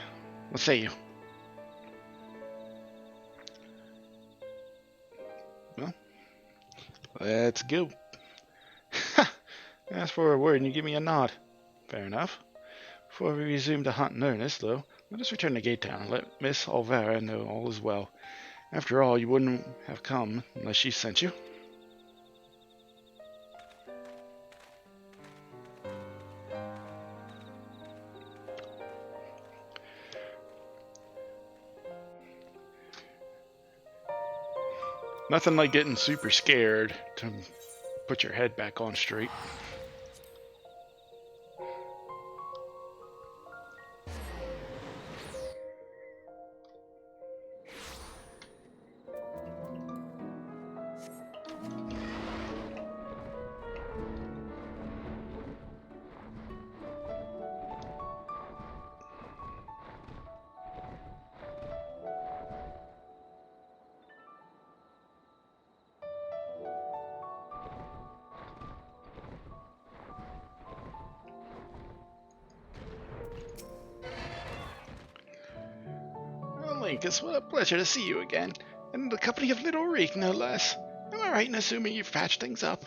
What say you? Well, let's go. Ask for a word and you give me a nod. Fair enough. Before we resume the hunt in earnest, though, let us return to Gate Town and let Miss Olvera know all is well. After all, you wouldn't have come unless she sent you. Nothing like getting super scared to put your head back on straight. Linkus, what a pleasure to see you again, and in the company of little Reek, no less. Am I right in assuming you've patched things up?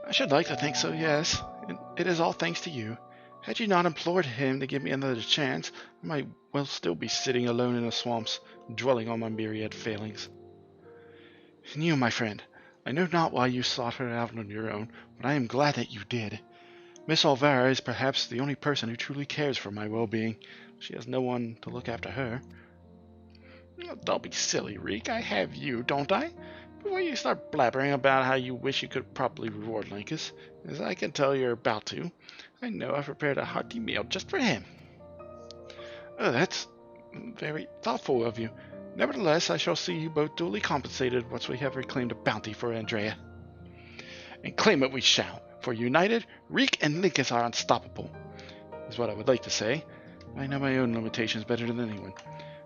I should like to think so, yes. And it is all thanks to you. Had you not implored him to give me another chance, I might well still be sitting alone in the swamps, dwelling on my myriad failings. And you, my friend, I know not why you sought her out on your own, but I am glad that you did. Miss Olvera is perhaps the only person who truly cares for my well-being. She has no one to look after her. Don't be silly, Reek. I have you, don't I? Before you start blabbering about how you wish you could properly reward Linkus, as I can tell you're about to, I know I've prepared a hearty meal just for him. Oh, that's very thoughtful of you. Nevertheless, I shall see you both duly compensated once we have reclaimed a bounty for Andrea. And claim it we shall, for united, Reek and Linkus are unstoppable, is what I would like to say. I know my own limitations better than anyone.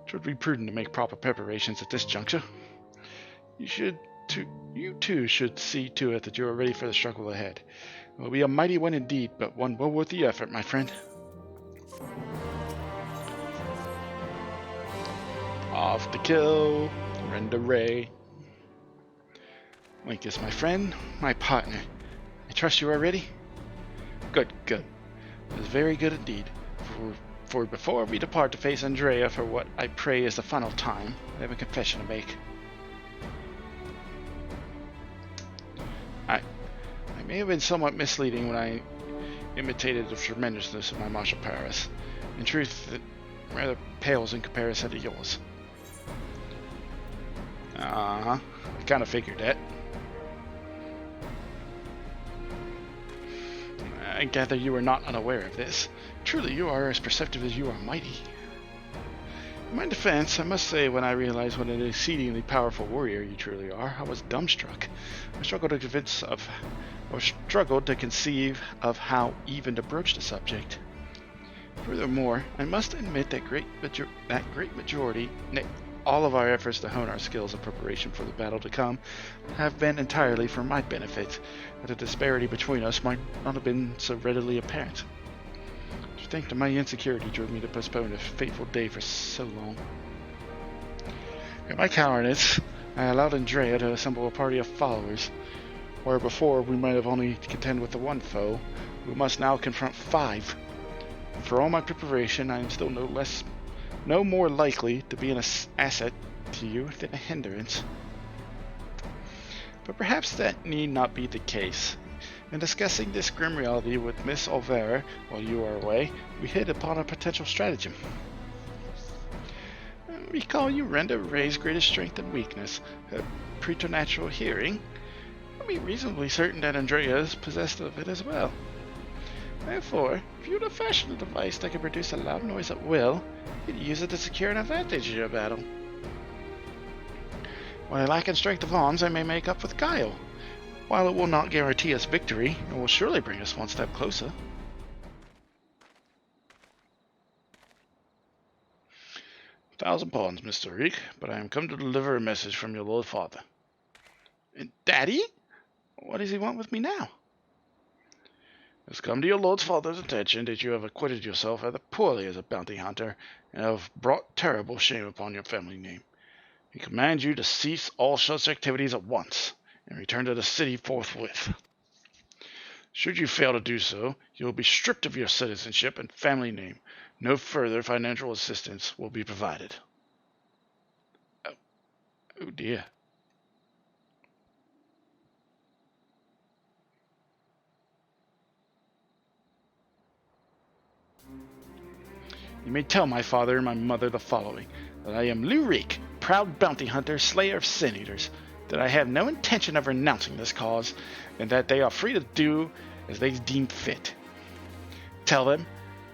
It would be prudent to make proper preparations at this juncture. You too should see to it that you are ready for the struggle ahead. It will be a mighty one indeed, but one well worth the effort, my friend. Off the kill, render ray. Linkus, my friend, my partner. I trust you are ready? Good, good. It is very good indeed. For before we depart to face Andrea for what I pray is the final time, I have a confession to make. I may have been somewhat misleading when I imitated the tremendousness of my martial prowess. In truth, it rather pales in comparison to yours. I kind of figured that. I gather you are not unaware of this. Truly, you are as perceptive as you are mighty. In my defense, I must say when I realized what an exceedingly powerful warrior you truly are, I was dumbstruck. I struggled to conceive of how even to broach the subject. Furthermore, I must admit that great majority, all of our efforts to hone our skills in preparation for the battle to come, have been entirely for my benefit, but the disparity between us might not have been so readily apparent. To think that my insecurity drove me to postpone a fateful day for so long. In my cowardice, I allowed Andrea to assemble a party of followers, where before we might have only to contend with the one foe, we must now confront 5. For all my preparation, I am still no more likely to be an asset to you than a hindrance. But perhaps that need not be the case. In discussing this grim reality with Miss Olvera while you are away, we hit upon a potential stratagem. Recall you render Ray's greatest strength and weakness, her preternatural hearing. I'll be reasonably certain that Andrea is possessed of it as well. Therefore, if you were to fashion a device that could produce a loud noise at will, you'd use it to secure an advantage in your battle. What I lack in strength of arms, I may make up with guile. While it will not guarantee us victory, it will surely bring us one step closer. £1,000, Mr. Reek, but I am come to deliver a message from your Lord Father. Daddy? What does he want with me now? It has come to your Lord's Father's attention that you have acquitted yourself rather poorly as a bounty hunter, and have brought terrible shame upon your family name. He commands you to cease all such activities at once, and return to the city forthwith. Should you fail to do so, you will be stripped of your citizenship and family name. No further financial assistance will be provided. Oh dear. You may tell my father and my mother the following, that I am Lurik, proud bounty hunter, slayer of sin-eaters, that I have no intention of renouncing this cause, and that they are free to do as they deem fit. Tell them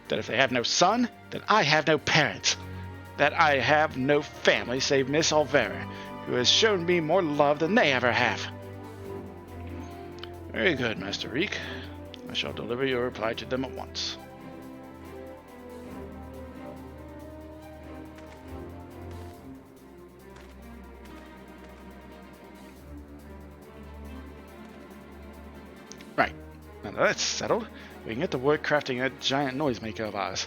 that if they have no son, then I have no parents, that I have no family save Miss Olvera, who has shown me more love than they ever have. Very good, Master Reek. I shall deliver your reply to them at once. Right, now that that's settled, we can get to work crafting that giant noisemaker of ours.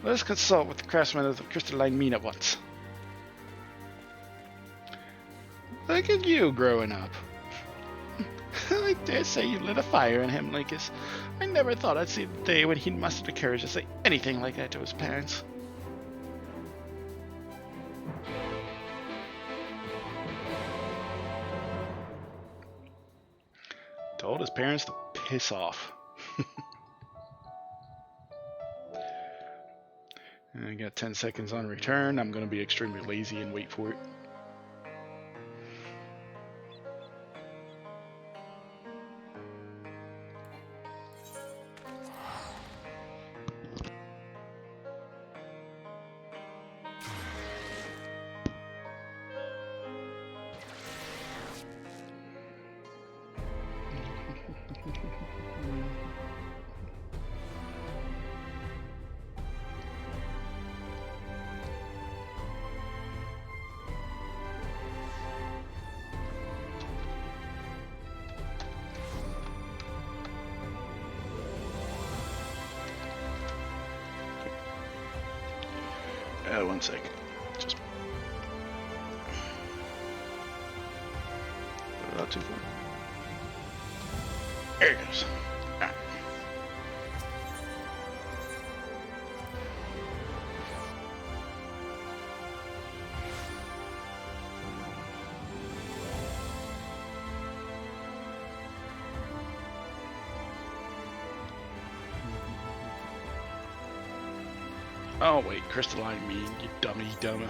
Let us consult with the craftsman of the crystalline mean at once. Look at you growing up. I dare say you lit a fire in him, Linkus. I never thought I'd see the day when he'd muster the courage to say anything like that to his parents. Told his parents to piss off. And I got 10 seconds on return. I'm going to be extremely lazy and wait for it. One sec. Just put it out too far. There it goes. Alright. Oh wait, crystalline mean, you dummy dumma.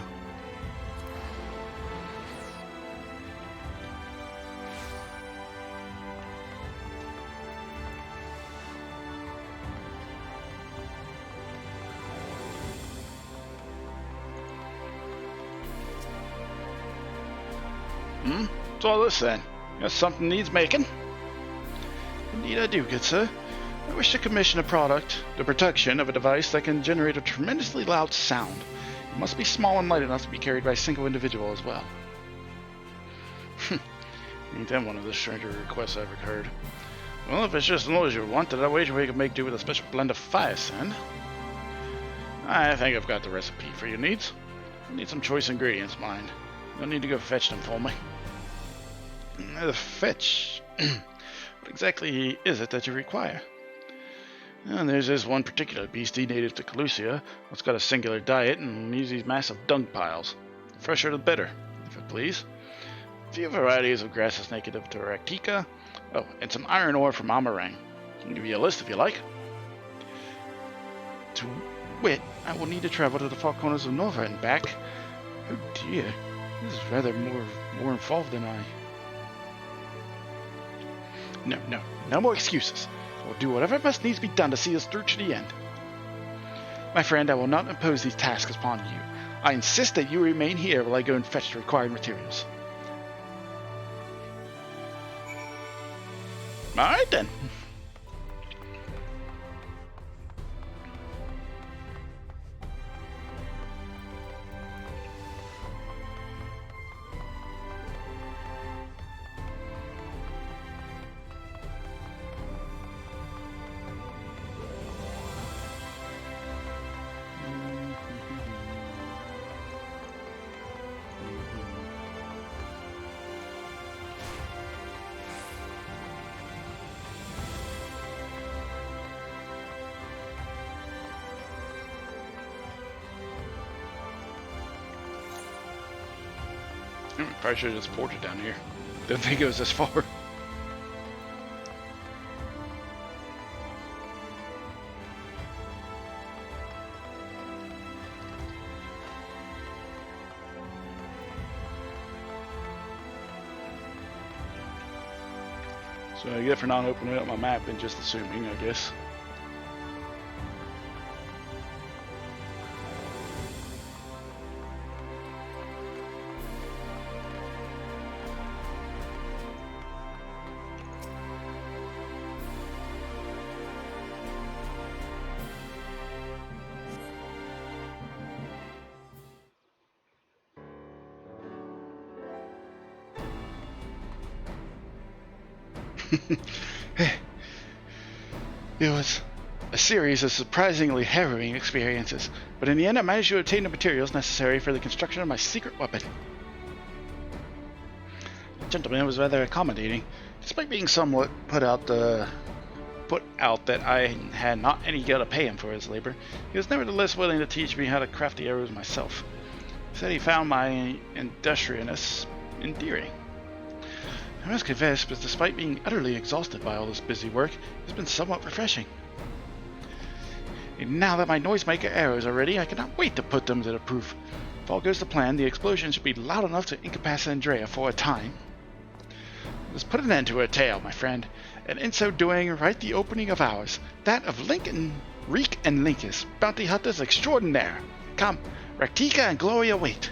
What's all this then? Guess something needs making. Indeed I do, good sir. I wish to commission a product, the production of a device that can generate a tremendously loud sound. It must be small and light enough to be carried by a single individual as well. Ain't that one of the stranger requests I've ever heard. Well, if it's just as low as you want, then I wager we can make do with a special blend of fire sand. I think I've got the recipe for your needs. I need some choice ingredients, mind. You'll need to go fetch them for me. Fetch? What exactly is it that you require? And there's this one particular beastie native to Calusia, what's got a singular diet and needs these massive dung piles. Fresher the better, if it please. A few varieties of grasses native to Raktika. Oh, and some iron ore from Amarang. I can give you a list if you like. To wit, I will need to travel to the far corners of Nova and back. Oh dear, this is rather more involved than I... No more excuses. I will do whatever must needs be done to see us through to the end. My friend, I will not impose these tasks upon you. I insist that you remain here while I go and fetch the required materials. Alright then. Probably should have just ported down here. Didn't think it goes this far. So I get for not opening up my map and just assuming, I guess. It was a series of surprisingly harrowing experiences, but in the end I managed to obtain the materials necessary for the construction of my secret weapon. The gentleman was rather accommodating, despite being somewhat put out that I had not any guilt to pay him for his labor. He was nevertheless willing to teach me how to craft the arrows myself. He said he found my industriousness endearing. I must confess, but despite being utterly exhausted by all this busy work, it's been somewhat refreshing. And now that my noisemaker arrows are ready, I cannot wait to put them to the proof. If all goes to plan, the explosion should be loud enough to incapacitate Andrea for a time. Let's put an end to her tale, my friend, and in so doing, write the opening of ours, that of Reek and Linkus, bounty hunters extraordinaire. Come, Raktika and Gloria wait.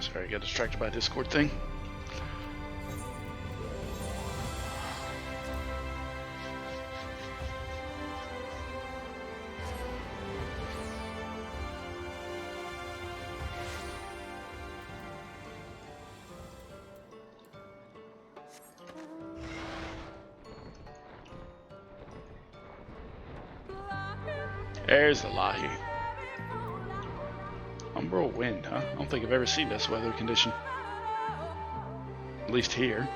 Sorry, I got distracted by the Discord thing. There's the Lahi. Umbral wind, huh? I don't think I've ever seen this weather condition. At least here.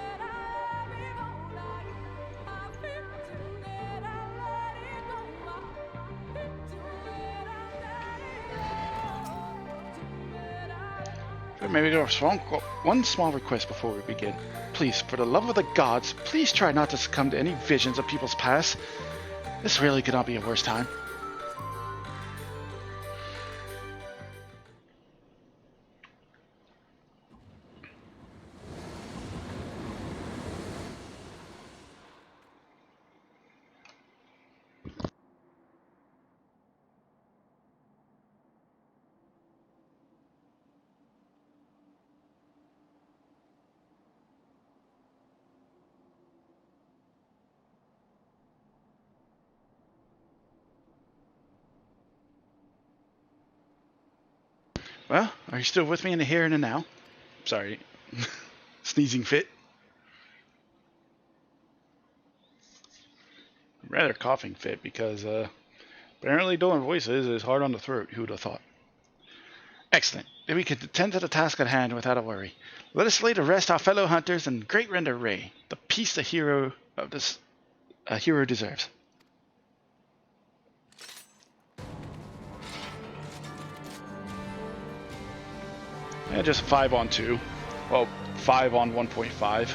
Maybe go one small request before we begin. Please, for the love of the gods, please try not to succumb to any visions of people's past. This really could not be a worse time. Well, are you still with me in the here and the now? Sorry. Sneezing fit. Rather coughing fit because apparently doing voices is hard on the throat. Who would have thought? Excellent. Then we can attend to the task at hand without a worry. Let us lay to rest our fellow hunters and great render Ray, the peace the hero of this hero deserves. Yeah, just 5 on 2. Well, 5 on 1.5.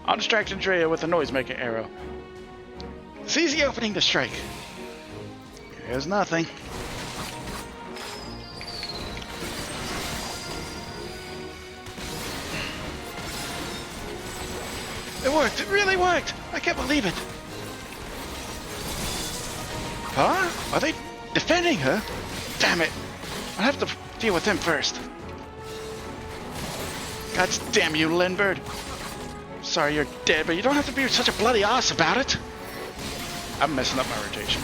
I'll distract Andrea with a noisemaker arrow. Seize the opening to strike. There's nothing. It worked! It really worked! I can't believe it! Huh? Are they defending her? Damn it! I'll have to deal with them first. God damn you, Lindbergh! Sorry you're dead, but you don't have to be such a bloody ass about it! I'm messing up my rotation.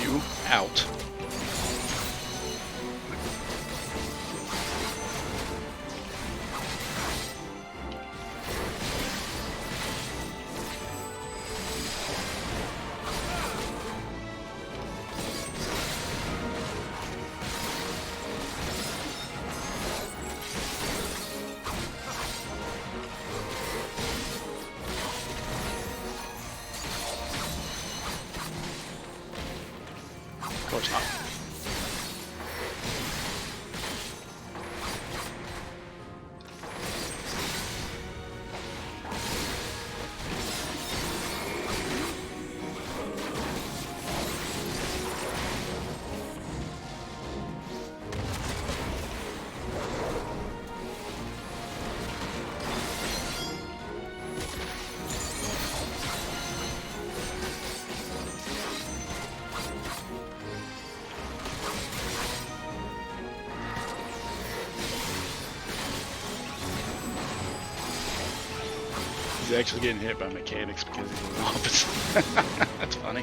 You out. Of course not. He's actually getting hit by mechanics because he's in the office. That's funny.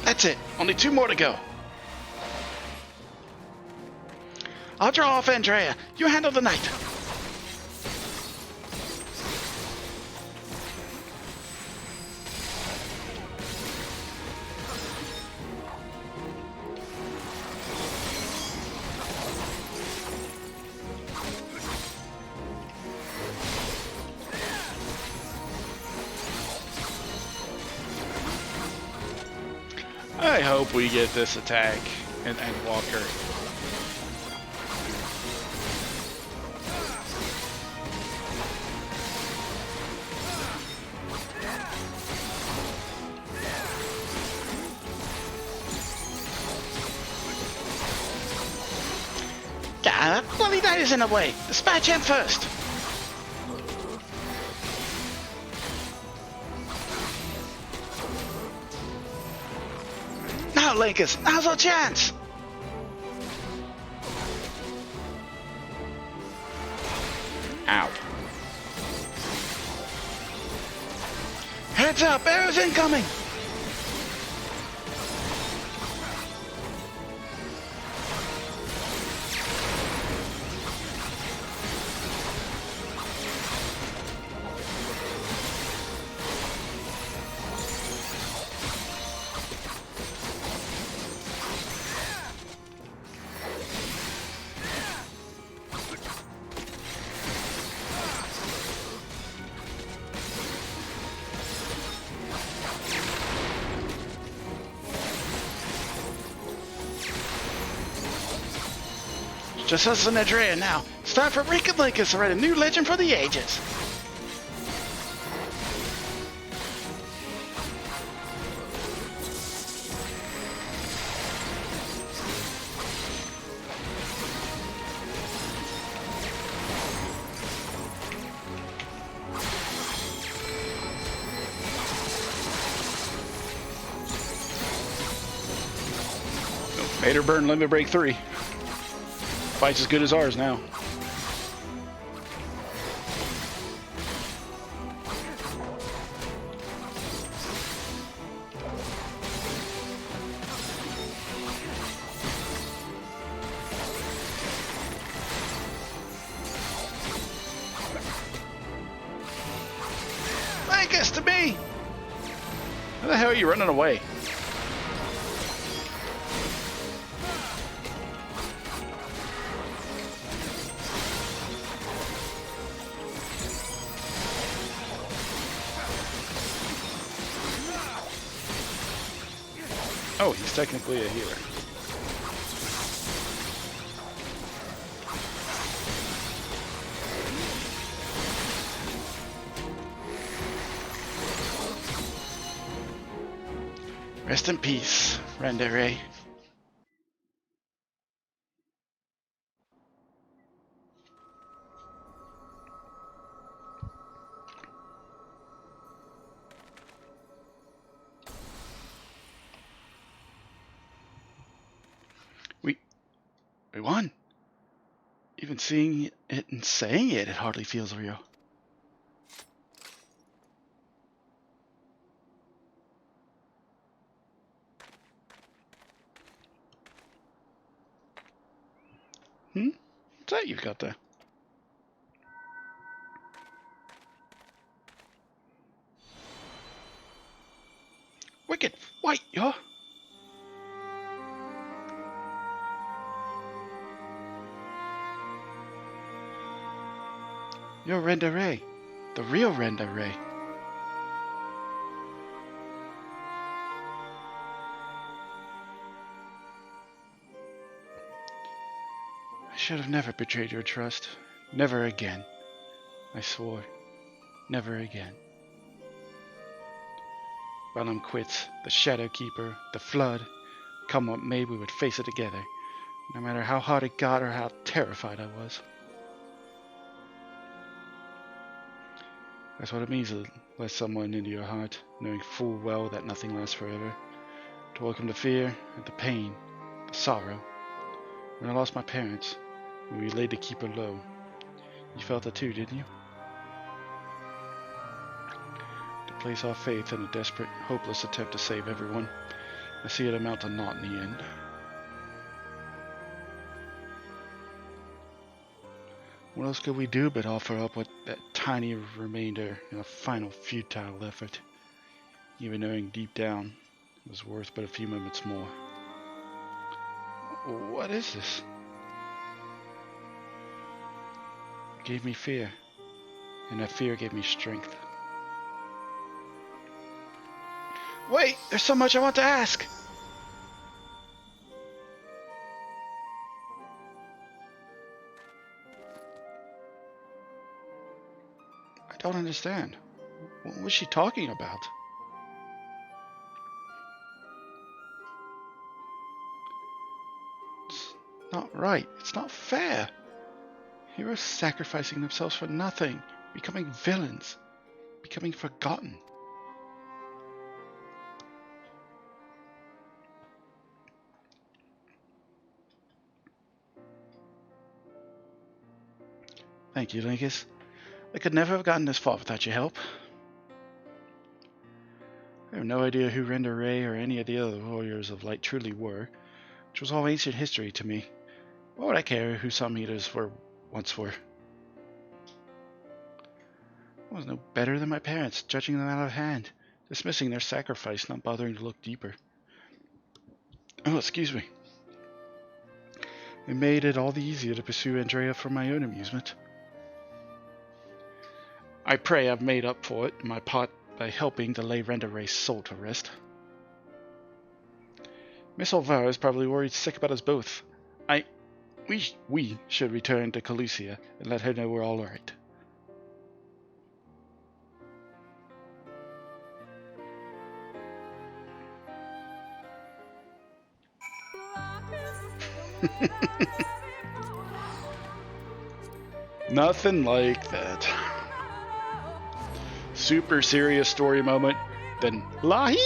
That's it. Only 2 more to go. I'll draw off Andrea. You handle the knight. I hope we get this attack and Walker. God, that bloody knight is in the way. Dispatch him first. Now, Lakers, now's our chance. Ow. Heads up, arrows incoming. Just us and Andrea now. It's time for Rick and Lakers to write a new legend for the ages. Made her burn limit break 3. Fight's as good as ours now. I guess to me. Where the hell are you running away? Oh, he's technically a healer. Rest in peace, Rendere. We won. Even seeing it and saying it, it hardly feels real. What's that you've got there? Wicked white, yo. You're Rendere, the real Rendere. I should have never betrayed your trust. Never again. I swore. Never again. Realm quits. The Shadow Keeper, the Flood. Come what may, we would face it together. No matter how hard it got or how terrified I was. That's what it means to let someone into your heart, knowing full well that nothing lasts forever. To welcome the fear, and the pain, the sorrow. When I lost my parents, when we laid the Keeper low, you felt it too, didn't you? To place our faith in a desperate, hopeless attempt to save everyone, I see it amount to naught in the end. What else could we do but offer up what that tiny remainder in a final futile effort, even knowing deep down it was worth but a few moments more? What is this? It gave me fear, and that fear gave me strength. Wait, there's so much I want to ask! I don't understand. What was she talking about? It's not right. It's not fair. Heroes sacrificing themselves for nothing, becoming villains, becoming forgotten. Thank you, Linkus. I could never have gotten this far without your help. I have no idea who Render Ray or any of the other warriors of light truly were, which was all ancient history to me. Why would I care who some eaters once were? I was no better than my parents, judging them out of hand, dismissing their sacrifice, not bothering to look deeper. Oh, excuse me. It made it all the easier to pursue Andrea for my own amusement. I pray I've made up for it in my part by helping to lay Render Ray's soul to rest. Miss Olvera is probably worried sick about us both. We should return to Calusia and let her know we're all right. Nothing like that. Super serious story moment, then Lahi?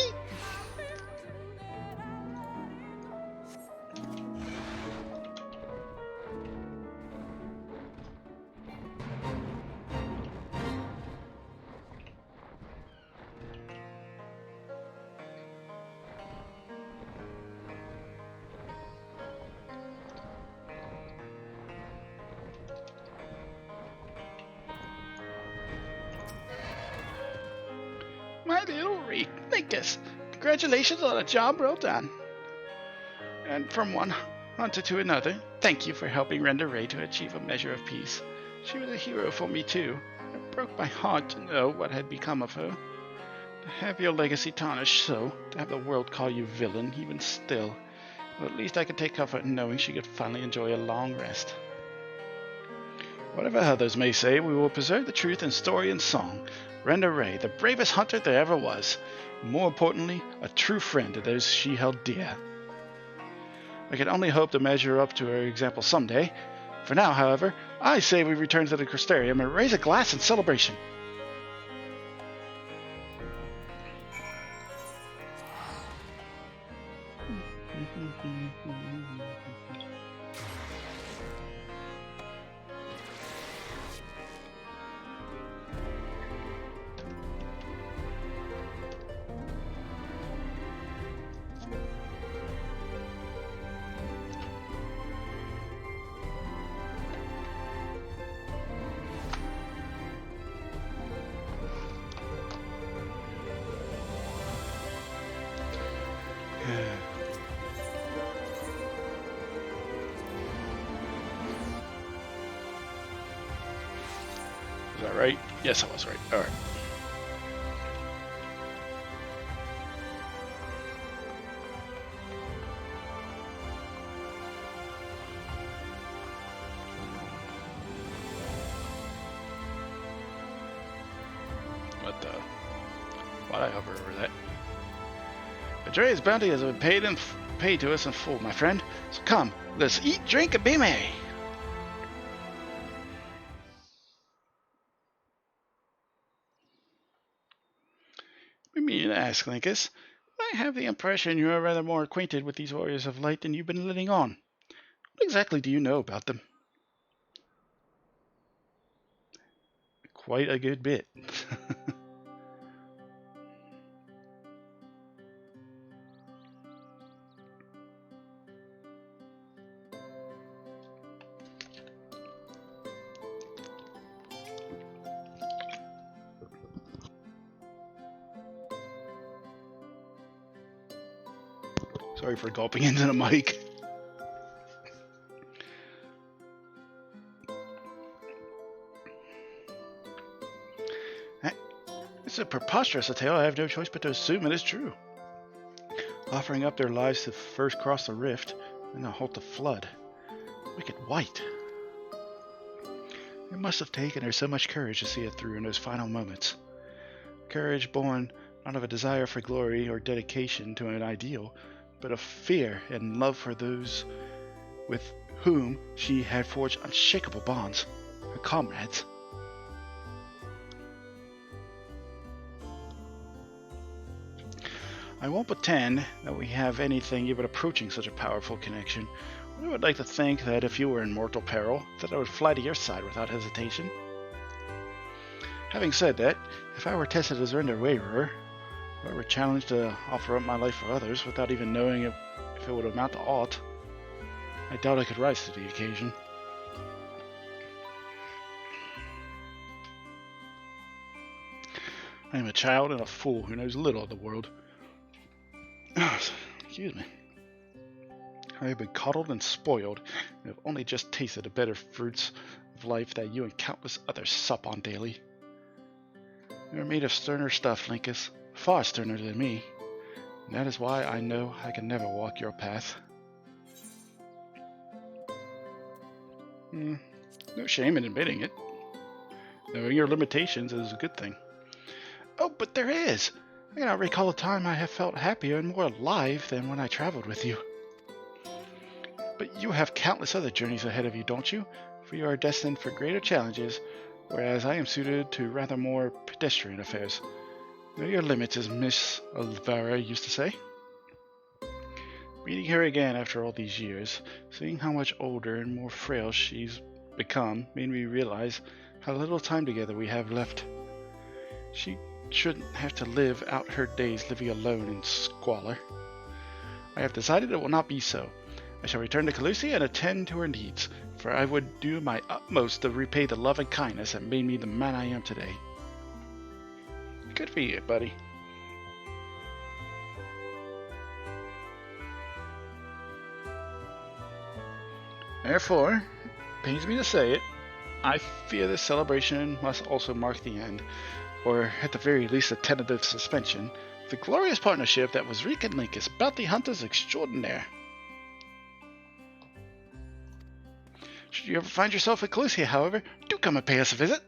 My little Linkus, congratulations on a job well done. And from one hunter to another, thank you for helping Render Ray to achieve a measure of peace. She was a hero for me too. It broke my heart to know what had become of her. To have your legacy tarnished so, to have the world call you villain, even still. Well, at least I could take comfort in knowing she could finally enjoy a long rest. Whatever others may say, we will preserve the truth in story and song. Render Ray, the bravest hunter there ever was. More importantly, a true friend to those she held dear. I can only hope to measure up to her example someday. For now, however, I say we return to the Crystarium and raise a glass in celebration. Was that right? Yes, I was right. All right. What the? Why'd I hover over that? Andrea's bounty has been paid to us in full, my friend. So come, let's eat, drink, and be merry. I mean to ask, Linkus. I have the impression you are rather more acquainted with these warriors of light than you've been letting on. What exactly do you know about them? Quite a good bit. Sorry for gulping into the mic. It's a preposterous tale. I have no choice but to assume it is true. Offering up their lives to first cross the rift and then halt the flood. Wicked white. It must have taken her so much courage to see it through in those final moments. Courage born not of a desire for glory or dedication to an ideal, but of fear and love for those with whom she had forged unshakable bonds, her comrades. I won't pretend that we have anything even approaching such a powerful connection, but I would like to think that if you were in mortal peril, that I would fly to your side without hesitation. Having said that, if I were tested as a waverer, or were challenged to offer up my life for others without even knowing if it would amount to aught, I doubt I could rise to the occasion. I am a child and a fool who knows little of the world. Excuse me. I have been coddled and spoiled, and have only just tasted the better fruits of life that you and countless others sup on daily. You are made of sterner stuff, Linkus, far sterner than me, and that is why I know I can never walk your path. No shame in admitting it. Knowing your limitations is a good thing. Oh, but there is! I cannot recall a time I have felt happier and more alive than when I traveled with you. But you have countless other journeys ahead of you, don't you? For you are destined for greater challenges, whereas I am suited to rather more pedestrian affairs. Know your limits, as Miss Alvara used to say. Meeting her again after all these years, seeing how much older and more frail she's become, made me realize how little time together we have left. She shouldn't have to live out her days living alone in squalor. I have decided it will not be so. I shall return to Calusia and attend to her needs, for I would do my utmost to repay the love and kindness that made me the man I am today. Good for you, buddy. Therefore, pains me to say it, I fear this celebration must also mark the end, or at the very least a tentative suspension, of the glorious partnership that was Reek and Linkus, bounty hunters extraordinaire. Should you ever find yourself at Calusia, however, do come and pay us a visit.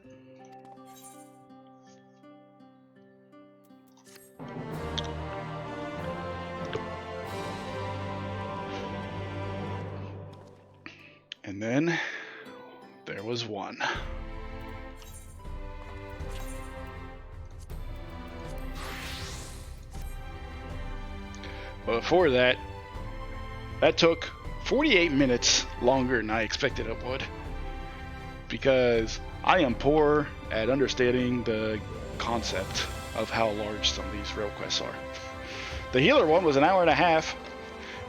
And then there was one. But before that, that took 48 minutes longer than I expected it would. Because I am poor at understanding the concept of how large some of these rail quests are. The healer one was an hour and a half,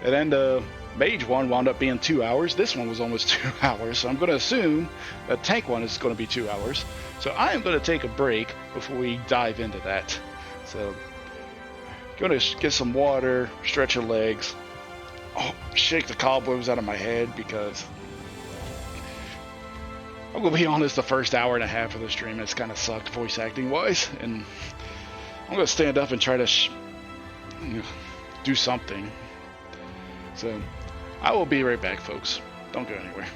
and then the mage one wound up being 2 hours. This one was almost 2 hours, so I'm going to assume the tank one is going to be 2 hours. So I am going to take a break before we dive into that. So, going to get some water, stretch your legs, shake the cobwebs out of my head, because I'm going to be honest, the first hour and a half of the stream has kind of sucked voice acting wise, and I'm going to stand up and try to do something. So I will be right back, folks. Don't go anywhere.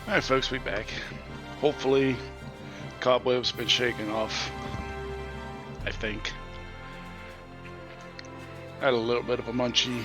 Alright folks, we back. Hopefully cobwebs been shaken off. I think. Had a little bit of a munchie.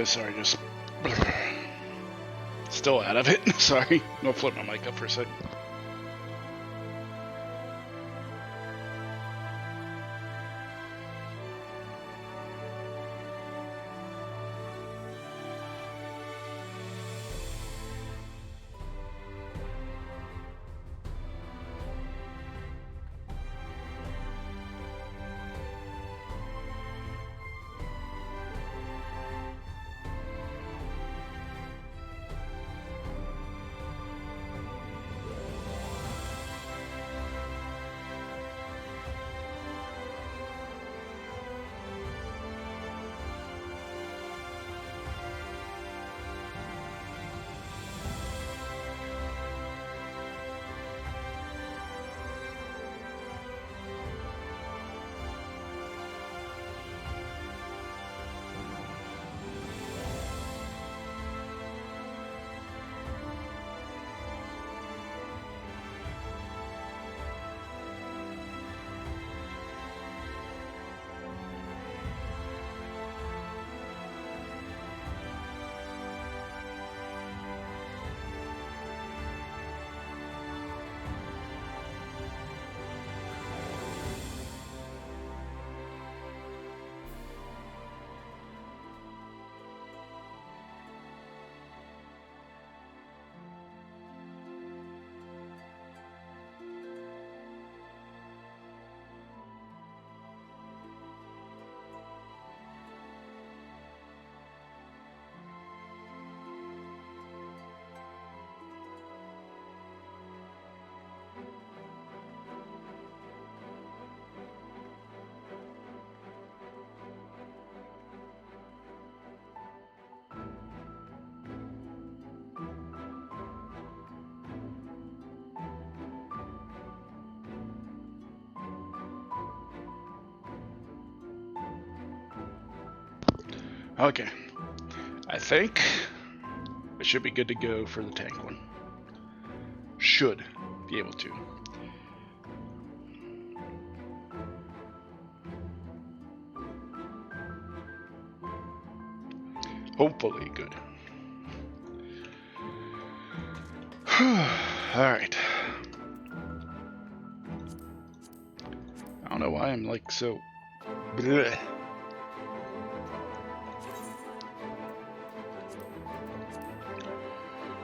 Sorry, just still out of it. Sorry, I'm gonna flip my mic up for a sec. Okay, I think it should be good to go for the tank one. Should be able to. Hopefully good. Alright. I don't know why I'm like so... bleh.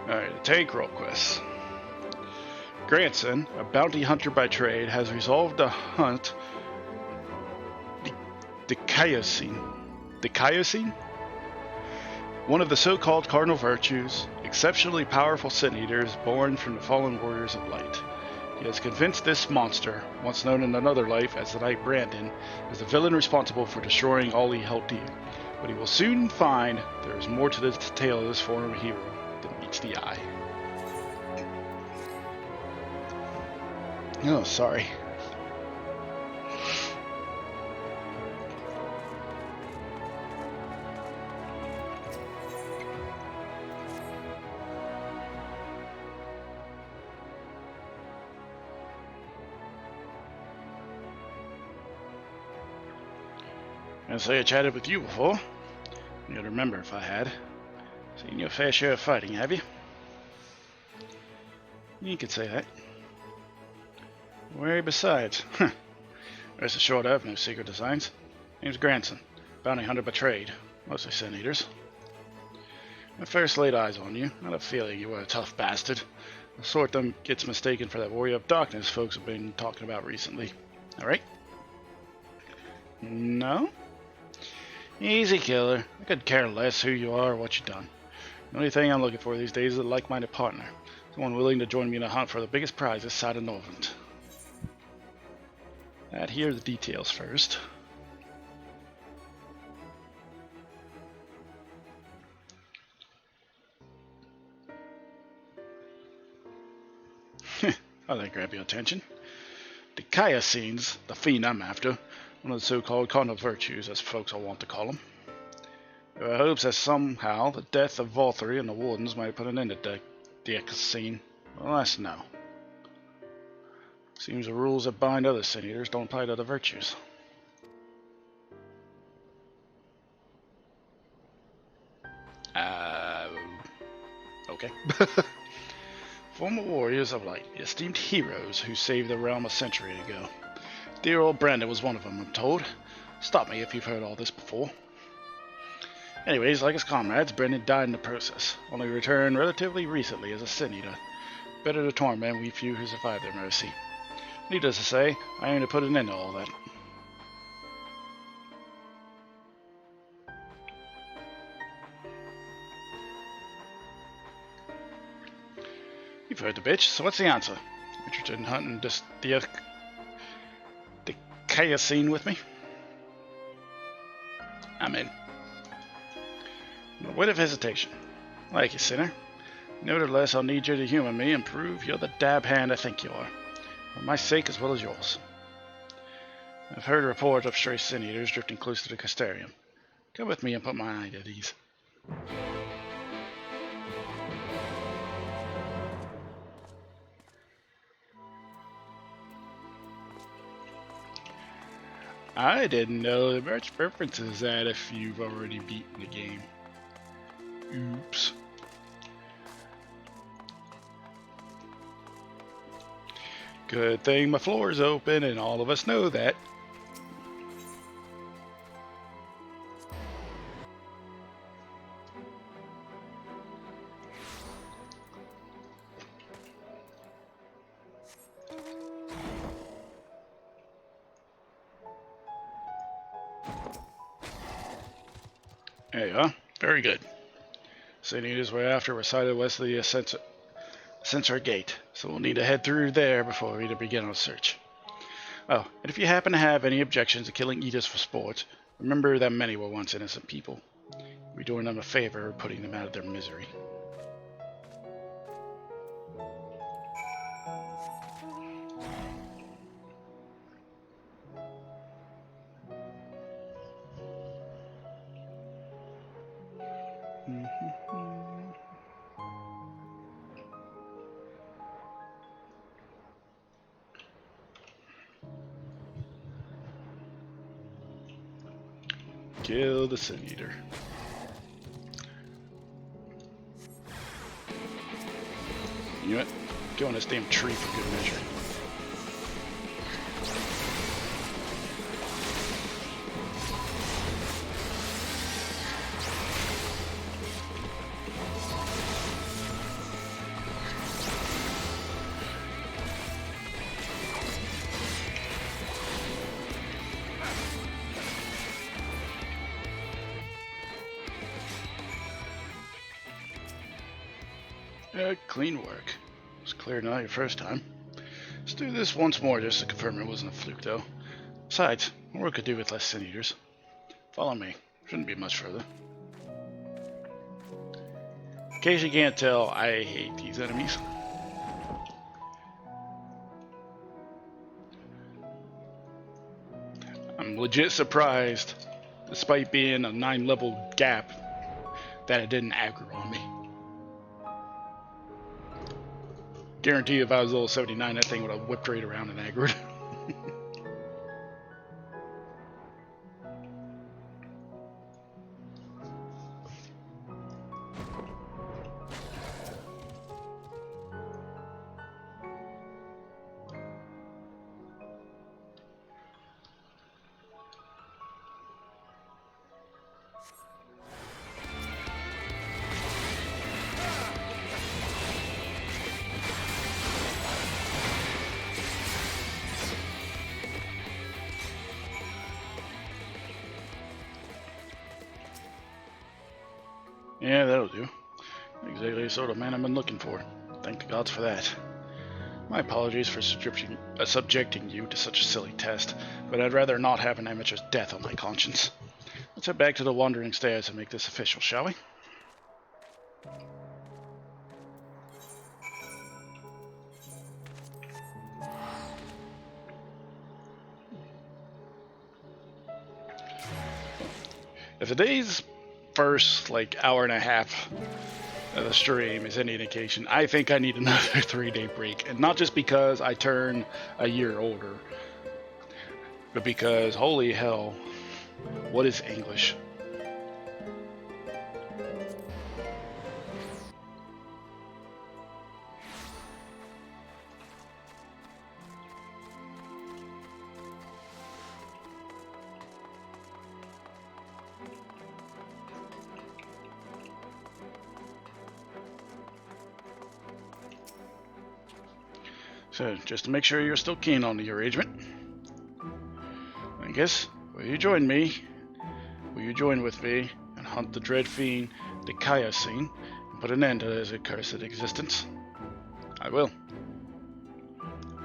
Alright, the tank role quest. Grandson, a bounty hunter by trade, has resolved to hunt the Kaiosine? One of the so-called cardinal virtues, exceptionally powerful sin eaters born from the fallen warriors of light. He has convinced this monster, once known in another life as the Knight Brandon, is the villain responsible for destroying all he helped deal. But he will soon find there is more to the tale of this former hero than meets the eye. Oh, sorry. I say I chatted with you before. You'd remember if I had. Seen your fair share of fighting, have you? You could say that. Where besides? Rest assured I have no secret designs. Name's Grandson, bounty hunter by trade, mostly sin eaters. When I first laid eyes on you, I had a feeling you were a tough bastard. The sort that gets mistaken for that warrior of darkness folks have been talking about recently. Alright? No? Easy, killer. I could care less who you are or what you've done. The only thing I'm looking for these days is a like-minded partner. Someone willing to join me in a hunt for the biggest prize this side of Norvent. I'd hear the details first. Oh, that grab your attention. The Chiasines, the fiend I'm after, one of the so-called cardinal virtues, as folks all want to call them. There are hopes that somehow the death of Valtteri and the Wardens might put an end to the Chiasine. Alas, no. Seems the rules that bind other Sin Eaters don't apply to other virtues. Okay. Former warriors of light, esteemed heroes who saved the realm a century ago. Dear old Brandon was one of them, I'm told. Stop me if you've heard all this before. Anyways, like his comrades, Brandon died in the process, only returned relatively recently as a Sin Eater. Better to torment we few who survived their mercy. Needless to say, I aim to put an end to all that. You've heard the bitch, so what's the answer? Interested in hunting the Chiasine with me? I'm in. No word of hesitation. Like you, sinner. Nevertheless, I'll need you to humor me and prove you're the dab hand I think you are. For my sake as well as yours. I've heard reports of stray Sin Eaters drifting close to the Castarium. Come with me and put my mind at ease. I didn't know the merch preferences that if you've already beaten the game. Oops. Good thing my floor is open and all of us know that. There you are. Very good. Sin Eaters we're after were sighted west of the Ascensor Gate, so we'll need to head through there before we begin our search. Oh, and if you happen to have any objections to killing Eaters for sport, remember that many were once innocent people. We're doing them a favor, putting them out of their misery. Kill the Sin Eater. You know what? Go on this damn tree for good measure. Clean work. It was clear not your first time. Let's do this once more just to confirm it wasn't a fluke, though. Besides, more could do with less Sin Eaters. Follow me. Shouldn't be much further. In case you can't tell, I hate these enemies. I'm legit surprised, despite being a 9-level gap, that it didn't aggro on me. Guarantee if I was level 79, that thing would have whipped right around and aggroed. Yeah, that'll do. Exactly the sort of man I've been looking for. Thank the gods for that. My apologies for subjecting you to such a silly test, but I'd rather not have an amateur's death on my conscience. Let's head back to the Wandering Stairs and make this official, shall we? If today's first, hour and a half of the stream is any indication, I think I need another 3-day break. And not just because I turn a year older, but because, holy hell, what is English? So, just to make sure you're still keen on the arrangement, I guess, will you join me? Will you join with me and hunt the dread fiend, the Kaiosine, and put an end to his accursed existence? I will.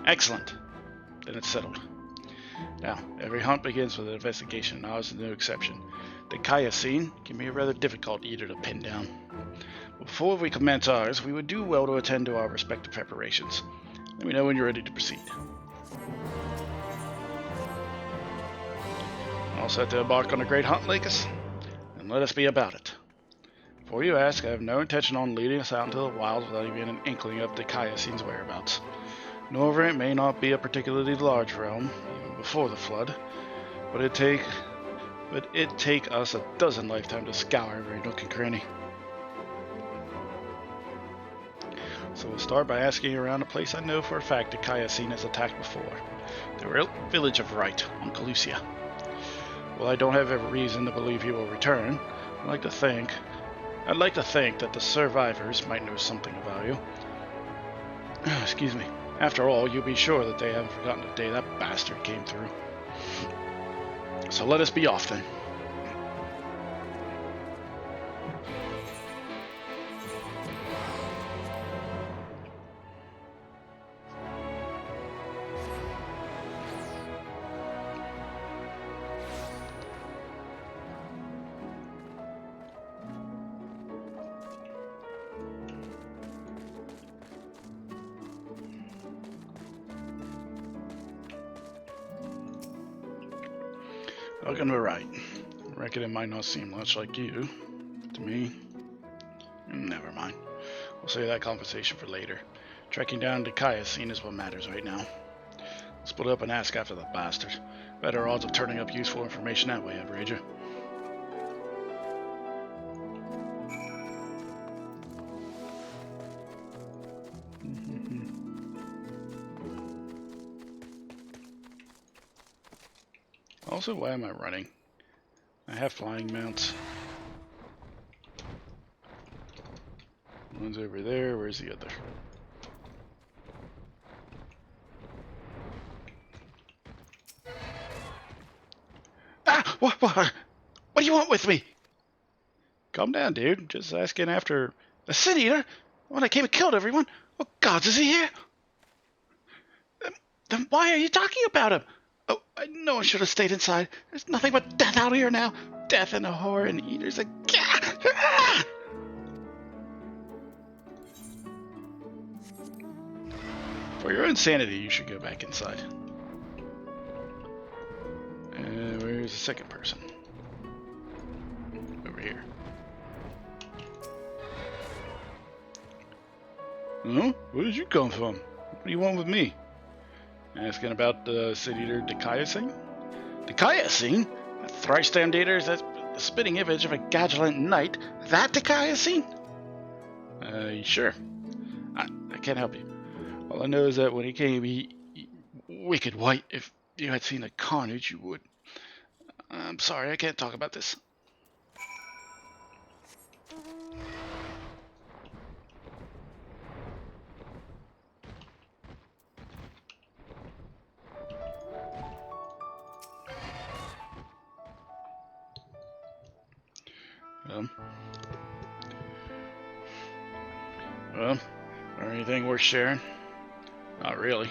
Excellent. Then it's settled. Now, every hunt begins with an investigation, and ours is no exception. The Kaiosine can be a rather difficult eater to pin down. Before we commence ours, we would do well to attend to our respective preparations. Let me know when you're ready to proceed. All set to embark on a great hunt, Lakis? And let us be about it. Before you ask, I have no intention on leading us out into the wilds without even an inkling of the Kaiosine's whereabouts. Norver may not be a particularly large realm, even before the flood, but it'd take us a dozen lifetimes to scour every nook and cranny. So we'll start by asking around a place I know for a fact the Kaiosine has attacked before. The village of Wright on Calusia. While I don't have every reason to believe he will return, I'd like to think that the survivors might know something of value. Excuse me. After all, you'll be sure that they haven't forgotten the day that bastard came through. So let us be off then. Looking to right. I reckon it might not seem much like you. To me. Never mind. We'll save that conversation for later. Trekking down to Kaiosine is what matters right now. Split up and ask after the bastard. Better odds of turning up useful information that way, I'd wager. Also, why am I running? I have flying mounts. One's over there. Where's the other? Ah! What do you want with me? Calm down, dude. Just asking after a sin eater. When I came and killed everyone. What gods is he here? Then why are you talking about him? Oh, I know I should have stayed inside. There's nothing but death out here now. Death and a horror and eaters. For your insanity, you should go back inside. Where's the second person? Over here. Huh? Where did you come from? What do you want with me? Asking about the city eater, the Kaiosine? The Kaiosine? A thrice-damned eater is the spitting image of a gadulant knight. That the Kaiosine? Sure. I can't help you. All I know is that when he came, he wicked white. If you had seen the carnage, you would. I'm sorry, I can't talk about this. Well, or anything worth sharing? Not really.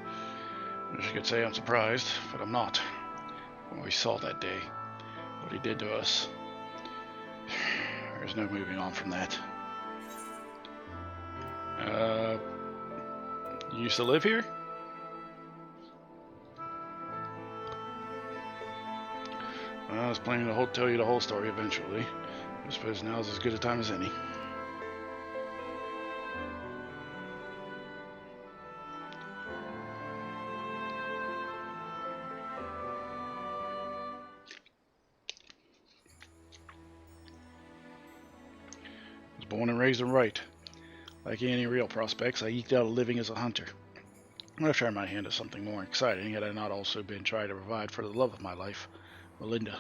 I wish I could say I'm surprised, but I'm not. When we saw that day, what he did to us, there's no moving on from that. You used to live here? Well, I was planning to tell you the whole story eventually. I suppose now's as good a time as any. I was born and raised in Wright. Like any real prospects, I eked out a living as a hunter. I've tried my hand at something more exciting, had I not also been trying to provide for the love of my life, Melinda.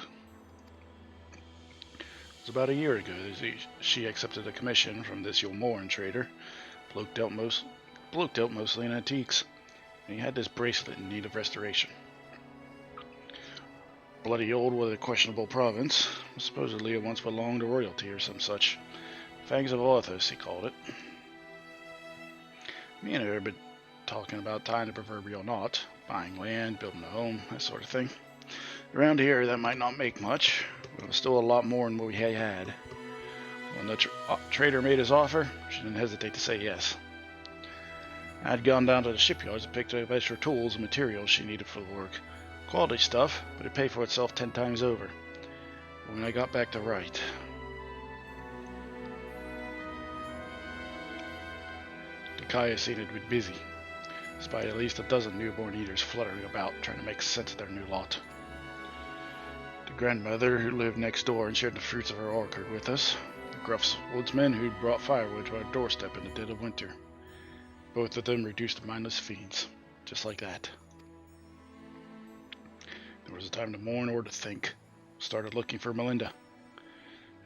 It was about a year ago that she accepted a commission from this Yulmoran trader. Bloke dealt mostly in antiques, and he had this bracelet in need of restoration. Bloody old with a questionable province. Supposedly it once belonged to royalty or some such. Fangs of Orthos, he called it. Me and her had been talking about tying the proverbial knot, buying land, building a home, that sort of thing. Around here, that might not make much, but it was still a lot more than what we had. When the trader made his offer, she didn't hesitate to say yes. I'd gone down to the shipyards and picked up extra tools and materials she needed for the work. Quality stuff, but it'd pay for itself 10 times over. But when I got back to Wright, the Kayasine had been busy, despite at least a dozen newborn eaters fluttering about trying to make sense of their new lot. The grandmother who lived next door and shared the fruits of her orchard with us, the gruff woodsman who'd brought firewood to our doorstep in the dead of winter. Both of them reduced to mindless fiends, just like that. There was a time to mourn or to think. Started looking for Melinda.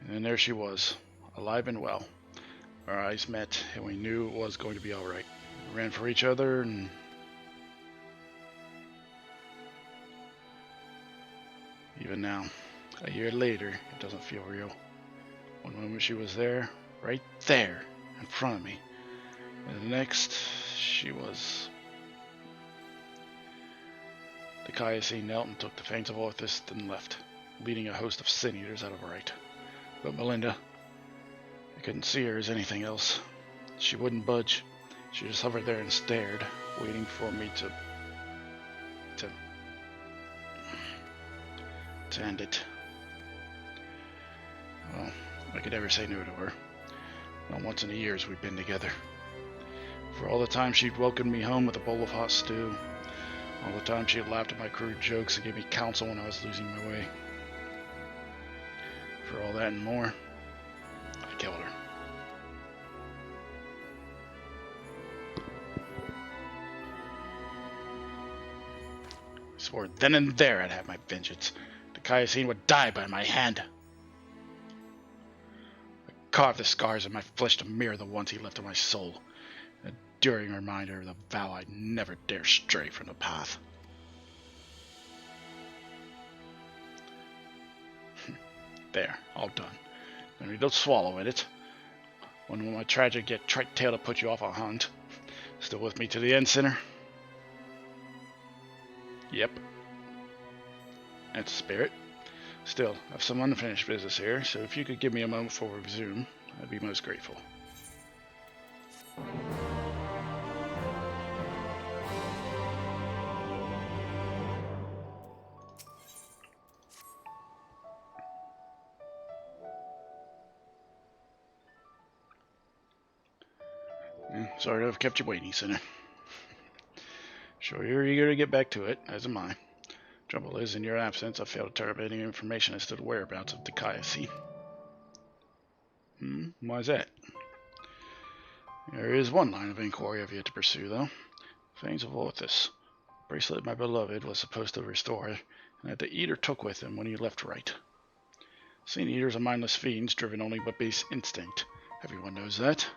And then there she was, alive and well. Our eyes met, and we knew it was going to be alright. We ran for each other, and even now, a year later, it doesn't feel real. One moment she was there, right there, in front of me. And the next, she was... The Kayasine knelt and took the fangs of Orthos and left, leading a host of sin eaters out of Wright. But Melinda, I couldn't see her as anything else. She wouldn't budge. She just hovered there and stared, waiting for me to end it. Well, I could never say no to her. Not once in the years we'd been together. For all the time she'd welcomed me home with a bowl of hot stew. All the time she had laughed at my crude jokes and gave me counsel when I was losing my way. For all that and more, I killed her. I swore then and there I'd have my vengeance. The Kayasine would die by my hand. I carved the scars in my flesh to mirror the ones he left in my soul. An enduring reminder of the vow I'd never dare stray from the path. There, all done. And we don't swallow in it. When will my tragic yet trite tale to put you off a hunt? Still with me to the end, sinner? Yep. That's the spirit. Still, I have some unfinished business here, so if you could give me a moment before we resume, I'd be most grateful. Sorry to have kept you waiting, sinner. Sure you're eager to get back to it, as am I. Trouble is, in your absence, I failed to turn up any information as to the whereabouts of the Kayasine. Why's that? There is one line of inquiry I've yet to pursue, though. Fangs of Orthos. Bracelet my beloved was supposed to restore, and that the eater took with him when he left Wright. Sin eaters are mindless fiends, driven only by base instinct. Everyone knows that.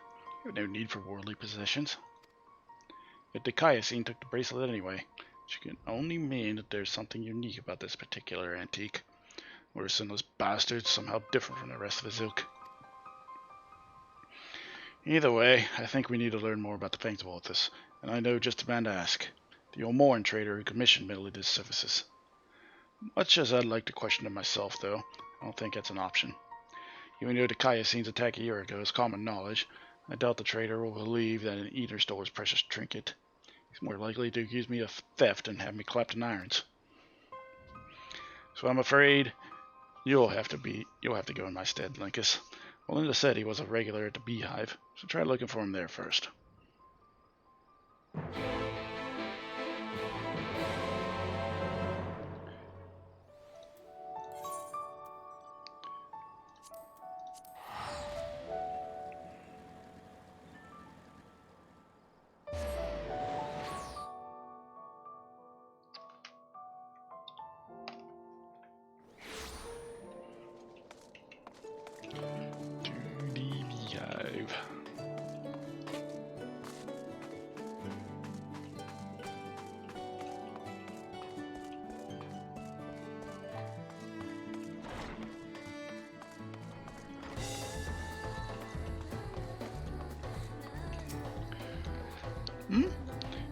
You have no need for worldly possessions. Yet the Kayasine took the bracelet anyway, which can only mean that there's something unique about this particular antique, or a sinless bastard somehow different from the rest of his ilk. Either way, I think we need to learn more about the Fangs of Orthus, and I know just a man to ask. The Olmoran trader who commissioned Melody's services. Much as I'd like to question him myself, though, I don't think that's an option. Even though the Kaiasene's attack a year ago is common knowledge, I doubt the trader will believe that an eater stole his precious trinket. He's more likely to accuse me of theft and have me clapped in irons. So I'm afraid you'll have to go in my stead, Linkus. Melinda said he was a regular at the Beehive, so try looking for him there first.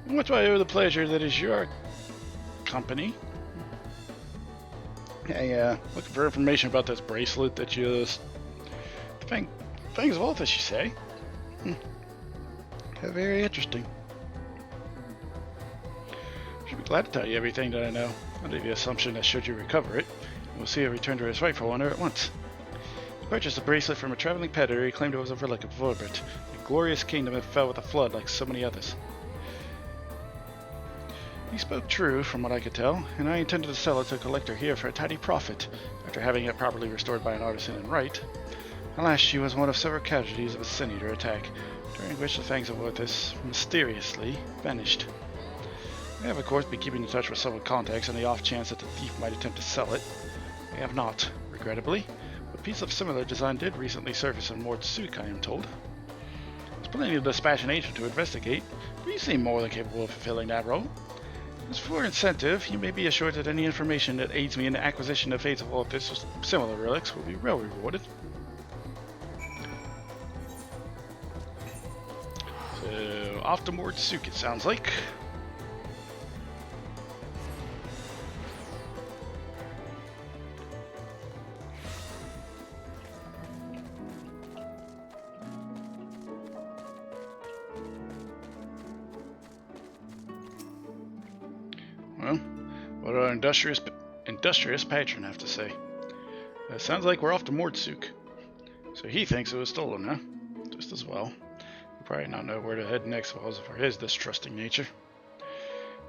What do I owe the pleasure that is your company? Hey, looking for information about this bracelet that you... Fangs of Orthus, you say? Very interesting. Should be glad to tell you everything that I know, under the assumption that should you recover it, you'll see it return to its rightful owner at once. He purchased a bracelet from a traveling peddler. He claimed it was a relic of Vorbert, a glorious kingdom that fell with a flood like so many others. He spoke true, from what I could tell, and I intended to sell it to a collector here for a tidy profit, after having it properly restored by an artisan in right. Alas, she was one of several casualties of a Sin Eater attack, during which the Fangs of Orthus mysteriously vanished. I have, of course, been keeping in touch with several contacts on the off chance that the thief might attempt to sell it. I have not, regrettably. A piece of similar design did recently surface in Mordsuk, I am told. There's plenty of dispatch an agent to investigate, but you seem more than capable of fulfilling that role. As for incentive, you may be assured that any information that aids me in the acquisition of Fangs of Orthus or similar relics will be well rewarded. So, off to Mordsuk, it sounds like. Well, what our industrious patron have to say? Sounds like we're off to Mordsuk. So he thinks it was stolen, huh? Just as well. He'll probably not know where to head next for his distrusting nature.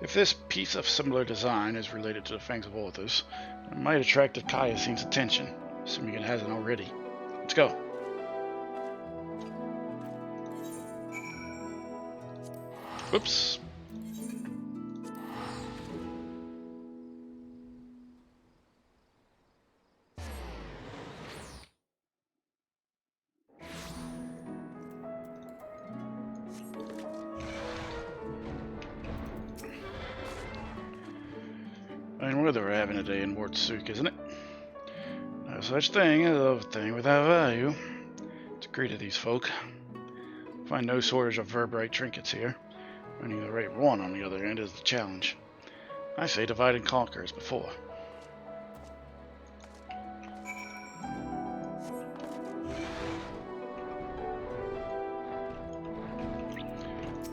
If this piece of similar design is related to the Fangs of Orthus, it might attract the Kaiasene's attention, assuming it hasn't already. Let's go. Whoops. Fine weather we're having today in Mordsuk, isn't it? No such thing as a thing without value. It's great of these folk. Find no shortage of Verberite trinkets here. Finding the right one, on the other hand, is the challenge. I say divide and conquer as before.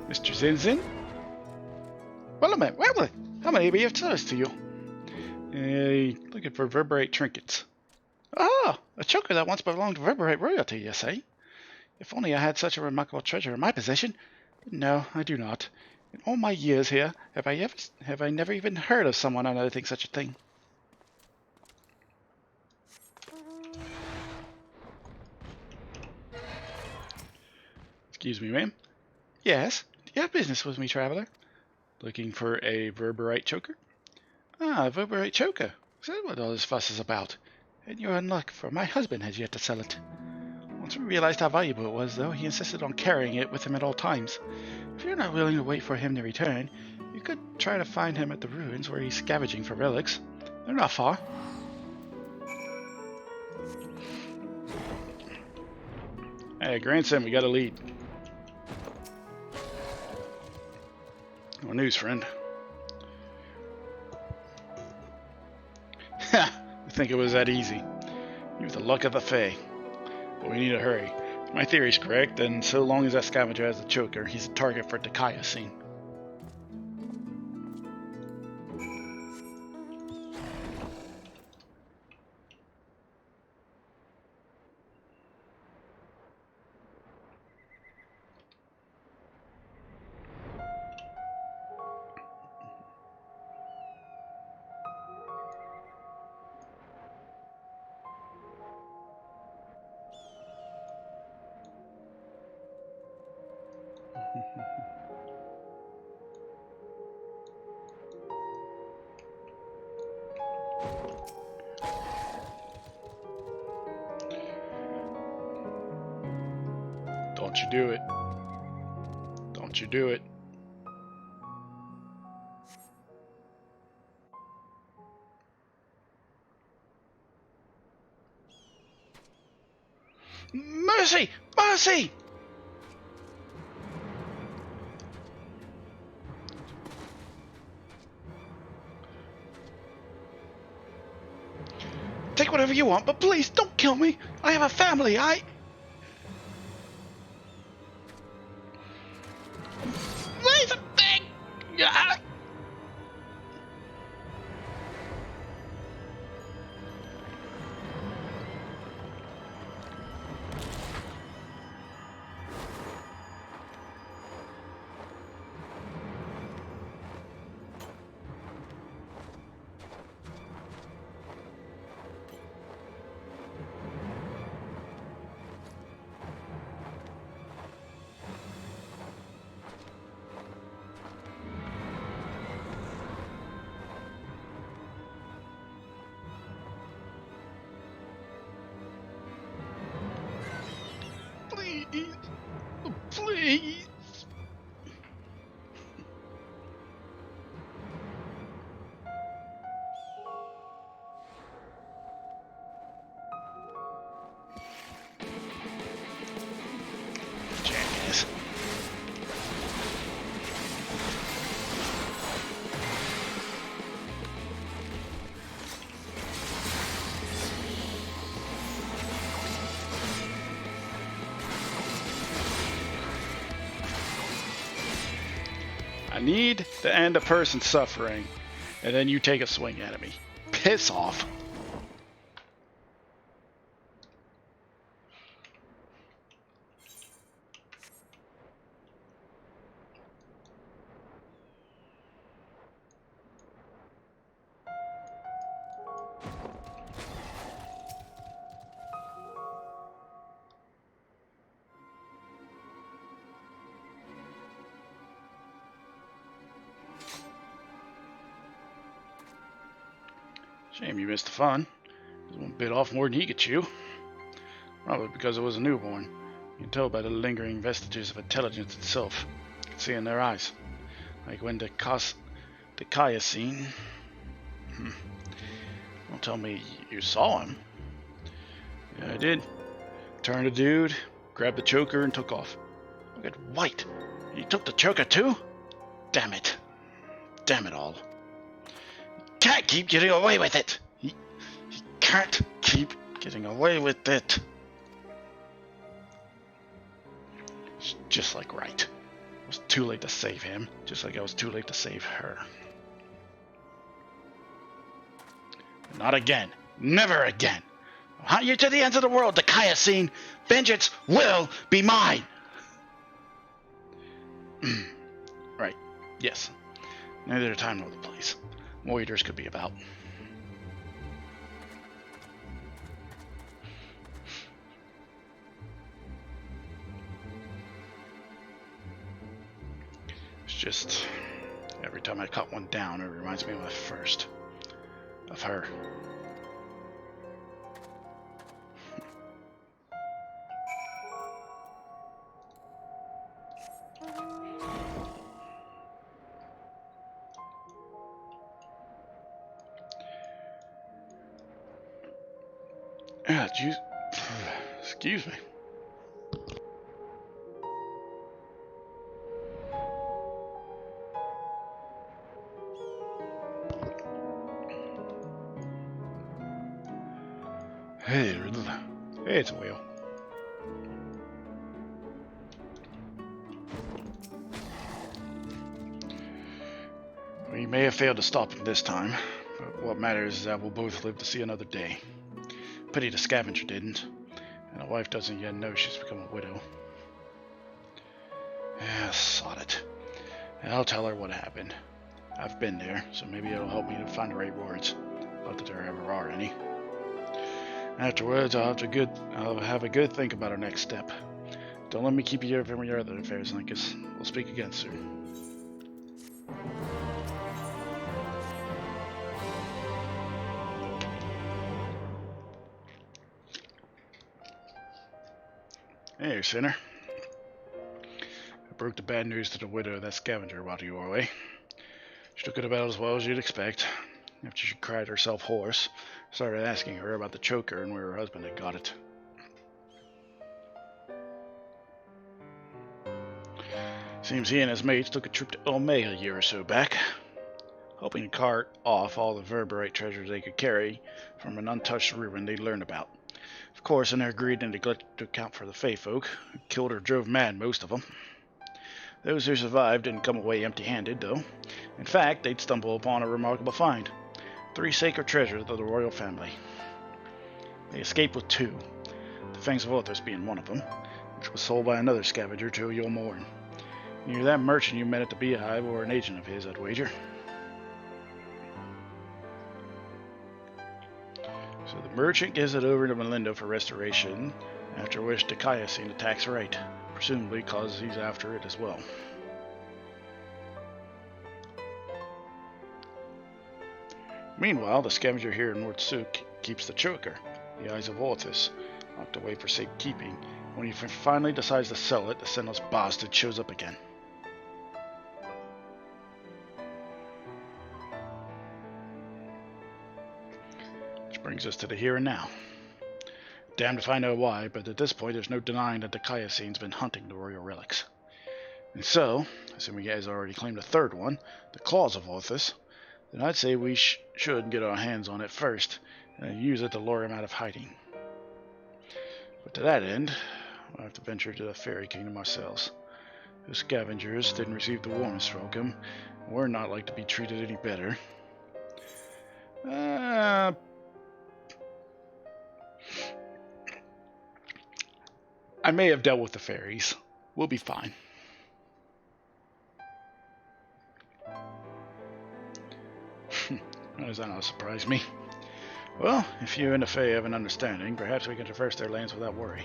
Mr. Zinzin? Well, how may I be of service to you? Looking for Verberite trinkets. Ah, a choker that once belonged to Verberite royalty, you say? If only I had such a remarkable treasure in my possession. But no, I do not. In all my years here, have I never even heard of someone unearthing such a thing. Excuse me, ma'am? Yes? Do you have business with me, traveler? Looking for a Verberite choker? Ah, a Verberite choker. Is that what all this fuss is about? And you're in luck, for my husband has yet to sell it. Once we realized how valuable it was, though, he insisted on carrying it with him at all times. If you're not willing to wait for him to return, you could try to find him at the ruins where he's scavenging for relics. They're not far. Hey, grandson, we got a lead. No news, friend. Ha! I think it was that easy. You have the luck of the Fae. But we need to hurry. If my theory's correct, then so long as that scavenger has the choker, he's a target for Dikaiosine. Don't you do it. Don't you do it. Mercy! Mercy! Take whatever you want, but please don't kill me. I have a family. Laser thing! Ah! Please. Please. Jackass. I need to end a person's suffering, and then you take a swing at me. Piss off. Shame you missed the fun. This one bit off more than he could chew. Probably because it was a newborn. You can tell by the lingering vestiges of intelligence itself. You can see in their eyes. Like when Dikaiosine. Don't tell me you saw him. Yeah, I did. Turned a dude, grabbed the choker, and took off. Look at White. He took the choker too? Damn it. Damn it all. Can't keep getting away with it. He can't keep getting away with it. It's just like right. It was too late to save him, just like I was too late to save her. Not again. Never again. I'll hunt you to the ends of the world, Dikaiosine. Vengeance will be mine. Right. Yes. Neither the time nor the place. Warriors could be about. It's just every time I cut one down, it reminds me of my first. Of her. Yeah, geez. Excuse me. Hey, it's a whale. We may have failed to stop him this time, but what matters is that we'll both live to see another day. Pity the scavenger didn't, and the wife doesn't yet know she's become a widow. Sod it. I'll tell her what happened. I've been there, so maybe it'll help me to find the right words. Not that there ever are any. Afterwards, I'll have a good think about our next step. Don't let me keep you from your other affairs, and I guess we'll speak again soon. Hey, sinner. I broke the bad news to the widow of that scavenger while you were away. She took it about as well as you'd expect. After she cried herself hoarse, started asking her about the choker and where her husband had got it. Seems he and his mates took a trip to Omega a year or so back, hoping to cart off all the verberite treasures they could carry from an untouched ruin they'd learned about. Of course, in their greed and neglect to account for the Fey folk, who killed or drove mad most of them. Those who survived didn't come away empty-handed, though. In fact, they'd stumble upon a remarkable find. 3 sacred treasures of the royal family. They escaped with 2, the Fangs of Others being one of them, which was sold by another scavenger to Yulmorn. Near that merchant you met at the Beehive or an agent of his, I'd wager. So the merchant gives it over to Melinda for restoration, after which the Kaiosine attacks right, presumably because he's after it as well. Meanwhile, the scavenger here in North Suk keeps the choker, the Eyes of Orthus, locked away for safekeeping. When he finally decides to sell it, the Sentinel's bastard shows up again. Which brings us to the here and now. Damned if I know why, but at this point there's no denying that the Kaiosine's been hunting the royal relics. And so, assuming he has already claimed a third one, the Claws of Orthus, then I'd say we should get our hands on it first, and use it to lure him out of hiding. But to that end, we'll have to venture to the Fairy Kingdom ourselves. The scavengers didn't receive the warmest welcome, and we're not like to be treated any better. I may have dealt with the fairies. We'll be fine. How does that not surprise me? Well, if you and the Fae have an understanding, perhaps we can traverse their lands without worry.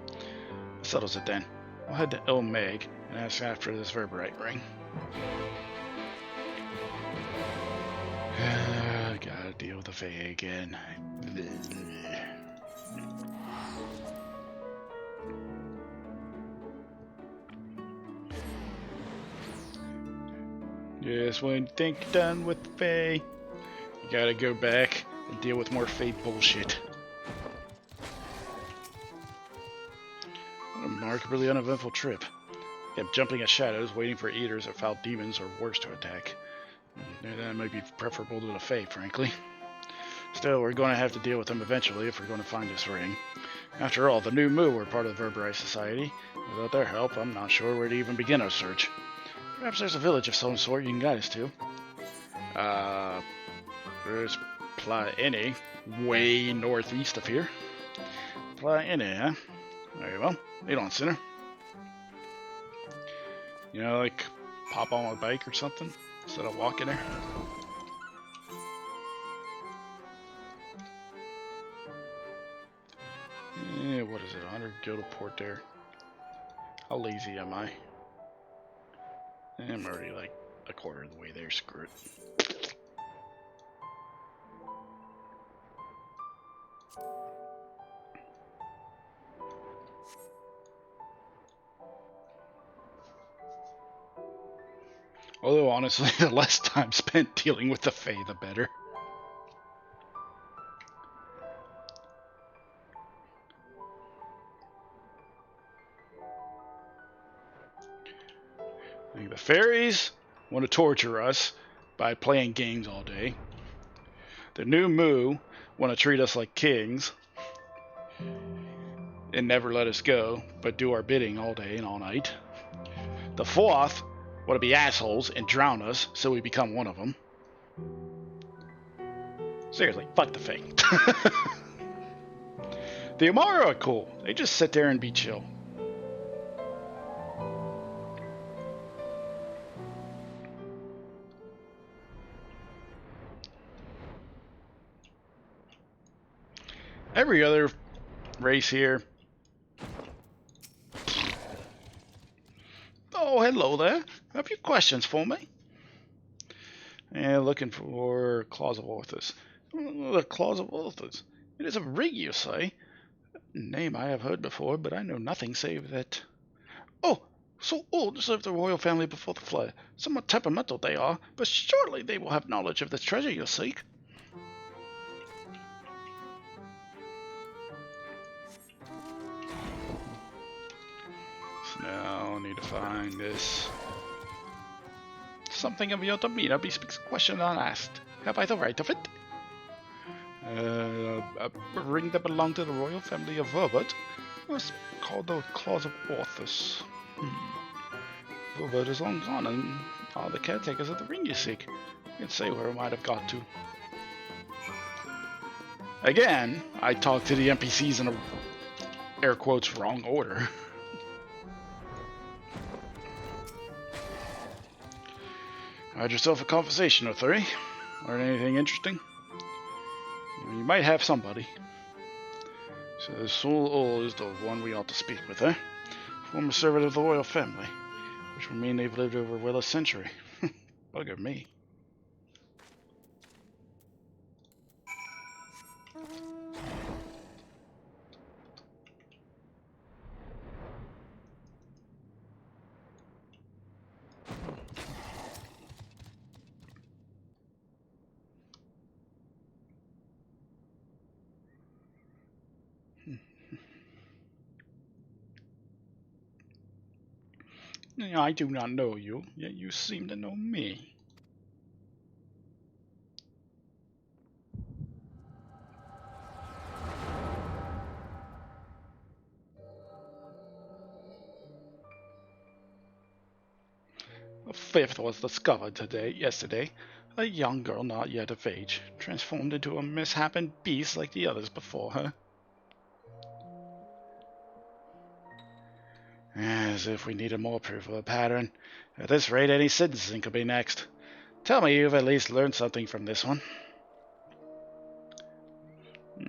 That settles it then. We'll head to El Meg and ask after this verberite ring. Gotta deal with the Fae again. Just when you think you're done with the Fae, you gotta go back and deal with more Fae bullshit. What a remarkably uneventful trip. Kept jumping at shadows, waiting for eaters or foul demons or worse to attack. That might be preferable to the Fae, frankly. Still, we're going to have to deal with them eventually if we're going to find this ring. After all, the New Moo were part of the Verberite Society. Without their help, I'm not sure where to even begin our search. Perhaps there's a village of some sort you can guide us to. There's Plaine, way northeast of here. Plaine, huh? Very well. Lead on, sinner. You know, like, pop on a bike or something, instead of walking there. Yeah, what is it, 100 Guild Port there? How lazy am I? I'm already like a quarter of the way there, screw it. Although honestly, the less time spent dealing with the Fae, the better. The fairies want to torture us by playing games all day. The New Moo want to treat us like kings. and never let us go, but do our bidding all day and all night. The fourth want to be assholes and drown us so we become one of them. Seriously, fuck the fake. The Amara are cool. They just sit there and be chill. Every other race here. Oh, hello there. Have you questions for me? Yeah, looking for Claws of Orthus. The Claws of Orthus. It is a rig, you say? Name I have heard before, but I know nothing save that. Oh, so old served the royal family before the flood. Somewhat temperamental they are, but surely they will have knowledge of the treasure you seek. So now I need to find this. Something of your demeanor bespeaks a question unasked. Have I the right of it? A ring that belonged to the royal family of Verbert was called the Claws of Orthus. Verbert is long gone and are the caretakers of the ring you seek. You can say where it might have got to. Again, I talked to the NPCs in a air quotes wrong order. Had yourself a conversation or three? Learn anything interesting? You might have somebody. So this Soul is the one we ought to speak with, eh? Former servant of the royal family, which would mean they've lived over well a century. Bugger me. I do not know you, yet you seem to know me. The fifth was discovered yesterday. A young girl not yet of age, transformed into a misshapen beast like the others before her. As if we needed more proof of a pattern. At this rate, any citizen could be next. Tell me you've at least learned something from this one.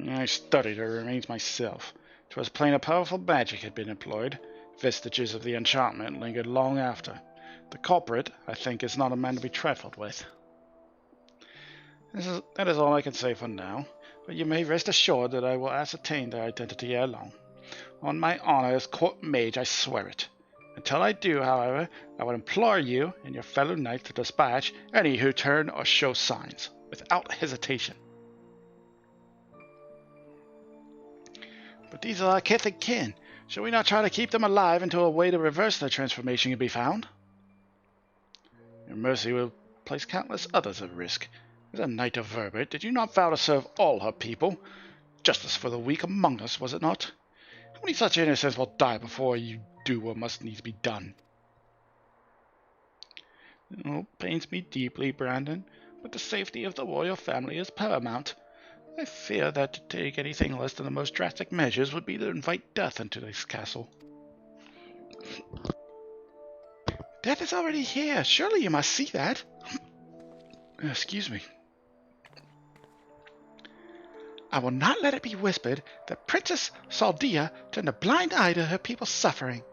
I studied her remains myself. 'Twas plain a powerful magic had been employed. Vestiges of the enchantment lingered long after. The culprit, I think, is not a man to be trifled with. That is all I can say for now, but you may rest assured that I will ascertain their identity ere long. On my honor as court mage, I swear it. Until I do, however, I would implore you and your fellow knights to dispatch any who turn or show signs, without hesitation. But these are our kith and kin. Shall we not try to keep them alive until a way to reverse their transformation can be found? Your mercy will place countless others at risk. As a knight of Verbert, did you not vow to serve all her people? Justice for the weak among us, was it not? How many such innocents will die before you do what must needs be done? It pains me deeply, Brandon, but the safety of the royal family is paramount. I fear that to take anything less than the most drastic measures would be to invite death into this castle. Death is already here. Surely you must see that. Excuse me. I will not let it be whispered that Princess Saldia turned a blind eye to her people's suffering.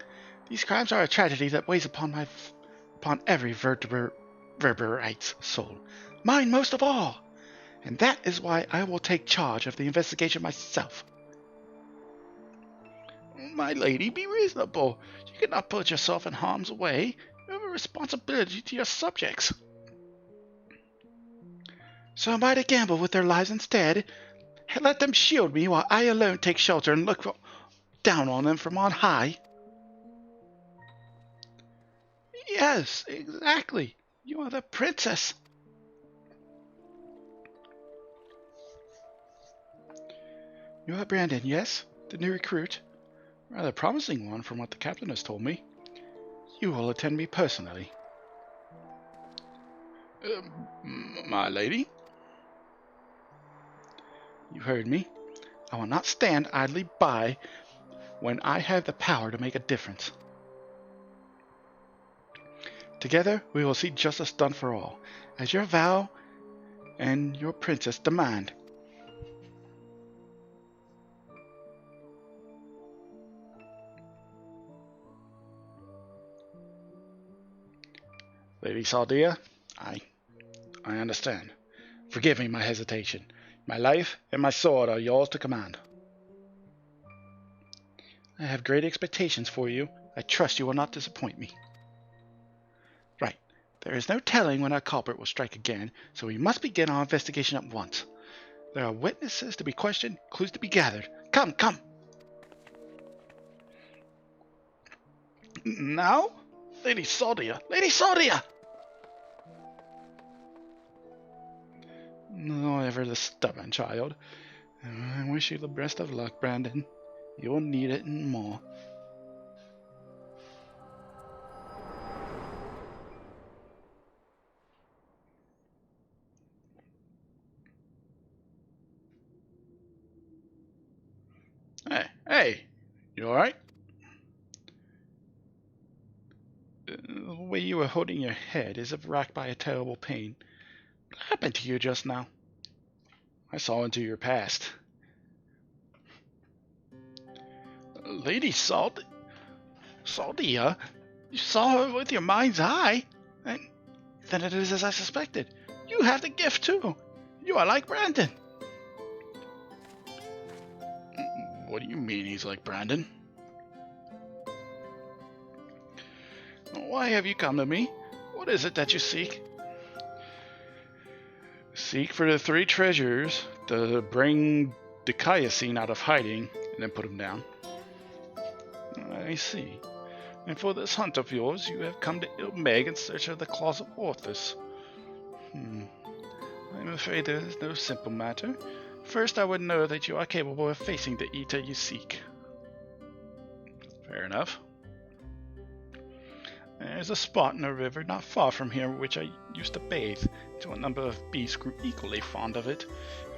These crimes are a tragedy that weighs upon every Verberite's soul, mine most of all. And that is why I will take charge of the investigation myself. My lady, be reasonable. You cannot put yourself in harm's way. You have a responsibility to your subjects. So am I to gamble with their lives instead? Let them shield me while I alone take shelter and look down on them from on high? Yes, exactly. You are the princess. You are Brandon, yes? The new recruit? Rather promising one from what the captain has told me. You will attend me personally. My lady? You heard me. I will not stand idly by when I have the power to make a difference. Together we will see justice done for all, as your vow and your princess demand. Lady Saldia, I understand. Forgive me my hesitation. My life and my sword are yours to command. I have great expectations for you. I trust you will not disappoint me. Right. There is no telling when our culprit will strike again, so we must begin our investigation at once. There are witnesses to be questioned, clues to be gathered. Come, come! Now? Lady Saldia! Lady Saldia! No, ever the stubborn child. I wish you the best of luck, Brandon. You'll need it and more. Hey, you alright? The way you were holding your head is racked by a terrible pain. What happened to you just now? I saw into your past. Lady Saldia? You saw her with your mind's eye? And then it is as I suspected. You have the gift too. You are like Brandon. What do you mean he's like Brandon? Why have you come to me? What is it that you seek? Seek for the 3 treasures to bring the Dicayacine out of hiding and then put him down. I see. And for this hunt of yours, you have come to Ilmeg in search of the claws of Orthus. I'm afraid there is no simple matter. First, I would know that you are capable of facing the Eater you seek. Fair enough. There's a spot in a river not far from here which I used to bathe, till a number of beasts grew equally fond of it.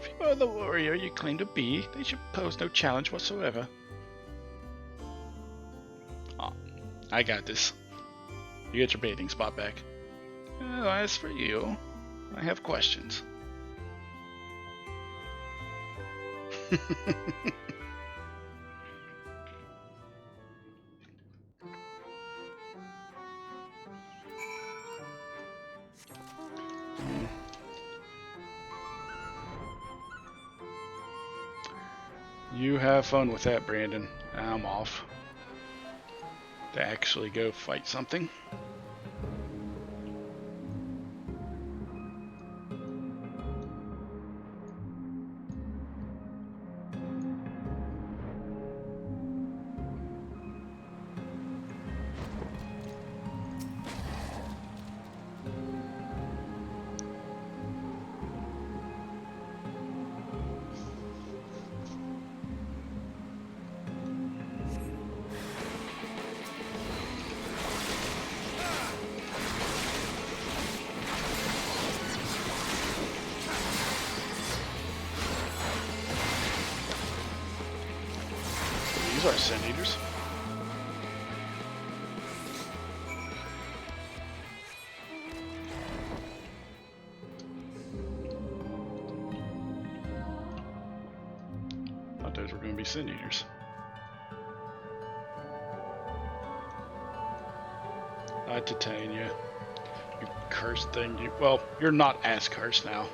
If you are the warrior you claim to be, they should pose no challenge whatsoever. Oh, I got this. You get your bathing spot back. Well, as for you, I have questions. You have fun with that, Brandon. I'm off to actually go fight something. These are Sin Eaters. Thought those were going to be Sin Eaters. Titania. You cursed thing. Well, you're not as cursed now.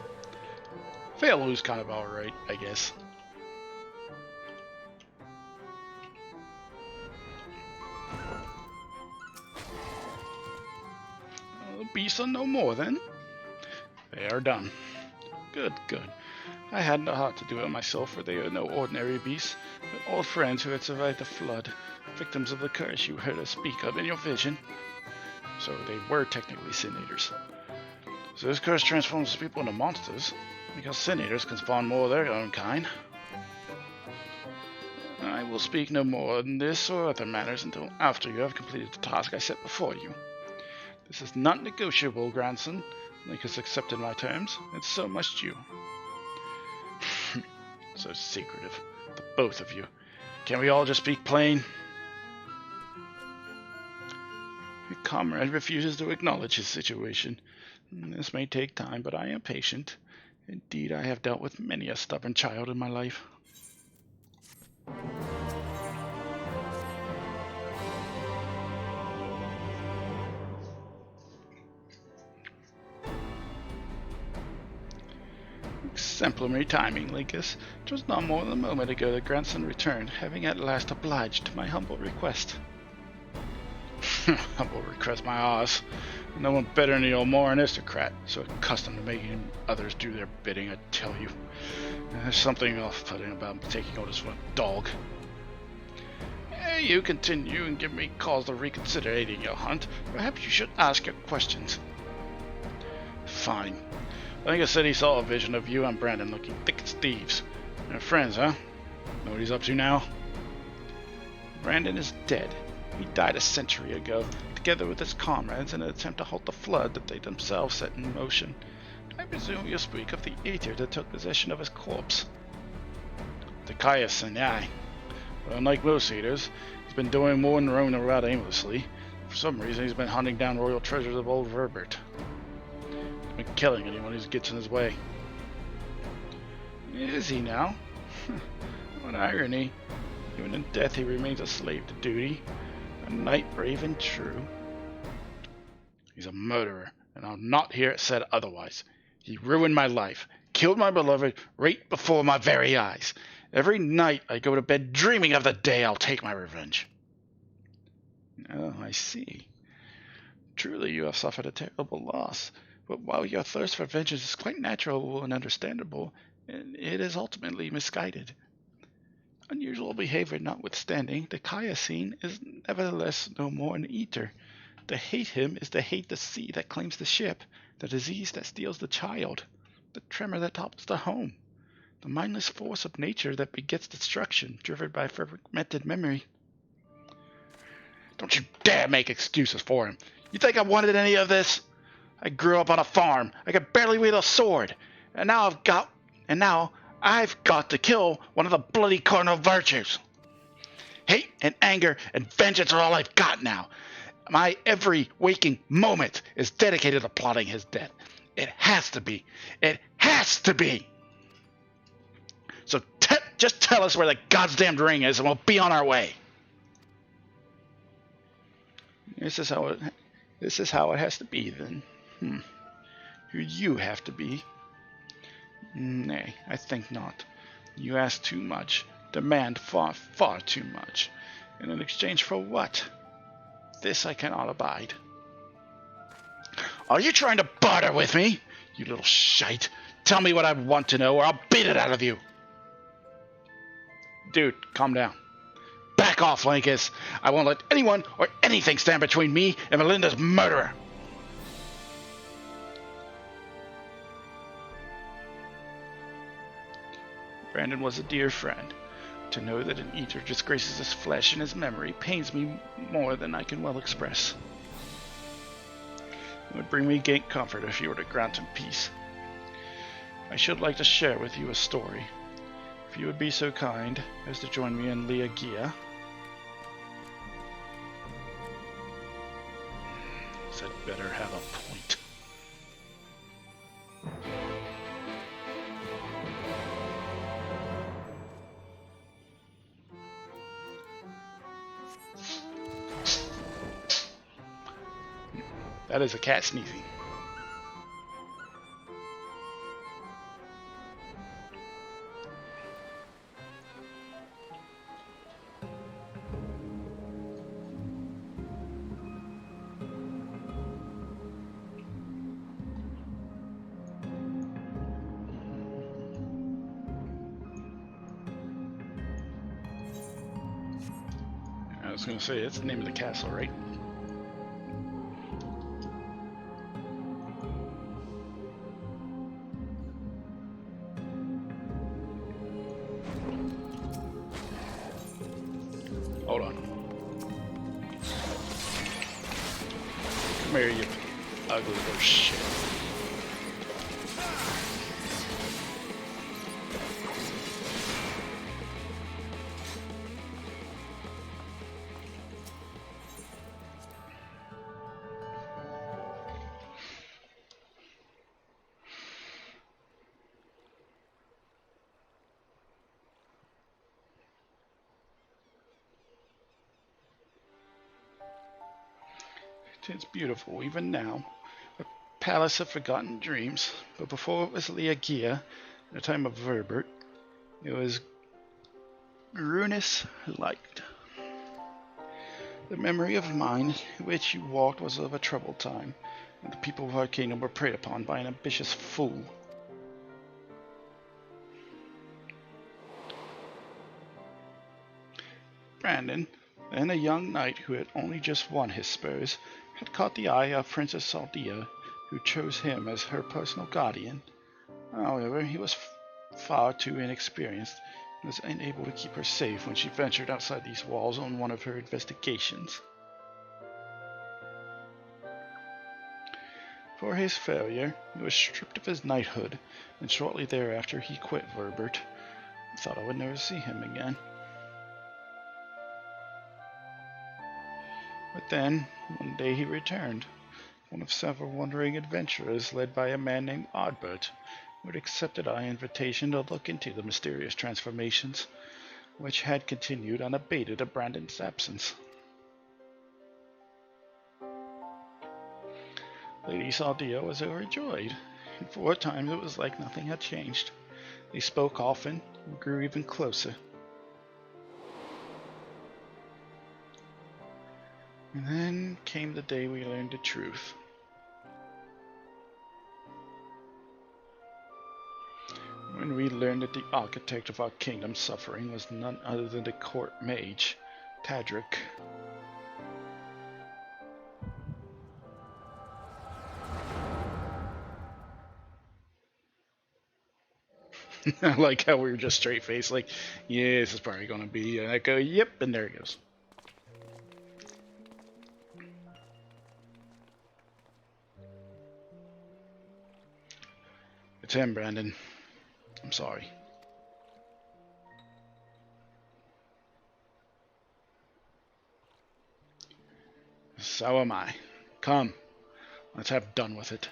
Failu's kind of alright, I guess. Beasts are no more, then? They are done. Good, good. I had no heart to do it myself, for they are no ordinary beasts, but old friends who had survived the flood, victims of the curse you heard us speak of in your vision. So they were technically Sin Eaters. So this curse transforms people into monsters, because Sin Eaters can spawn more of their own kind. I will speak no more on this or other matters until after you have completed the task I set before you. This is not negotiable, grandson. Link has accepted my terms, and so must you. So secretive, the both of you. Can't we all just speak plain? Your comrade refuses to acknowledge his situation. This may take time, but I am patient. Indeed, I have dealt with many a stubborn child in my life. Exemplary timing, Linkus. It was not more than a moment ago that grandson returned, having at last obliged to my humble request. Humble request, my ass. No one better than the old Morin aristocrat, so accustomed to making others do their bidding, I tell you. There's something off-putting about taking orders from a dog. Hey, you continue and give me cause to reconsider aiding your hunt. Perhaps you should ask your questions. Fine. I think I said he saw a vision of you and Brandon looking thick as thieves. They're friends, huh? Know what he's up to now? Brandon is dead. He died a century ago, together with his comrades in an attempt to halt the flood that they themselves set in motion. I presume you speak of the Aether that took possession of his corpse. The Kaiasen, aye. But unlike most eaters, he's been doing more than roaming around aimlessly. For some reason, he's been hunting down royal treasures of old Verbert. He's been killing anyone who gets in his way. Is he now? What irony. Even in death, he remains a slave to duty. A knight brave and true. He's a murderer, and I'll not hear it said otherwise. He ruined my life, killed my beloved right before my very eyes. Every night I go to bed dreaming of the day I'll take my revenge. Oh, I see. Truly you have suffered a terrible loss, but while your thirst for vengeance is quite natural and understandable, it is ultimately misguided. Unusual behavior notwithstanding, the Kaiasen is nevertheless no more an eater. To hate him is to hate the sea that claims the ship, the disease that steals the child, the tremor that topples the home, the mindless force of nature that begets destruction, driven by fermented memory. Don't you dare make excuses for him. You think I wanted any of this? I grew up on a farm. I could barely wield a sword. And now I've got to kill one of the bloody cardinal virtues. Hate and anger and vengeance are all I've got now. My every waking moment is dedicated to plotting his death. It has to be. It has to be. So just tell us where the goddamn ring is and we'll be on our way. This is how it has to be then. Who you have to be. Nay, I think not. You ask too much, demand far, far too much. And in exchange for what? This I cannot abide. Are you trying to barter with me? You little shite. Tell me what I want to know or I'll beat it out of you. Dude, calm down. Back off, Linkus. I won't let anyone or anything stand between me and Melinda's murderer. Brandon was a dear friend. To know that an eater disgraces his flesh and his memory pains me more than I can well express. It would bring me great comfort if you were to grant him peace. I should like to share with you a story. If you would be so kind as to join me in Leagia. Said better have a point. That is a cat sneezing. I was going to say, it's the name of the castle, right? Hold on. Come here, you ugly little shit. It's beautiful, even now. A palace of forgotten dreams. But before it was Leagia, in the time of Verbert, it was Grunus Light. The memory of mine in which you walked was of a troubled time, and the people of our kingdom were preyed upon by an ambitious fool. Brandon, then a young knight who had only just won his spurs, had caught the eye of Princess Saldia, who chose him as her personal guardian. However, he was far too inexperienced and was unable to keep her safe when she ventured outside these walls on one of her investigations. For his failure, he was stripped of his knighthood, and shortly thereafter he quit Verbert. I thought I would never see him again. But then, one day he returned, one of several wandering adventurers led by a man named Oddbert, who had accepted our invitation to look into the mysterious transformations, which had continued unabated in Brandon's absence. Lady Saldia was overjoyed, and for a time it was like nothing had changed. They spoke often and grew even closer. And then came the day we learned the truth. When we learned that the architect of our kingdom's suffering was none other than the court mage, Tadric. I like how we were just straight faced, like, yeah, this is probably gonna be, and I go, yep, and there it goes. It's him, Brandon. I'm sorry. So am I. Come, let's have done with it.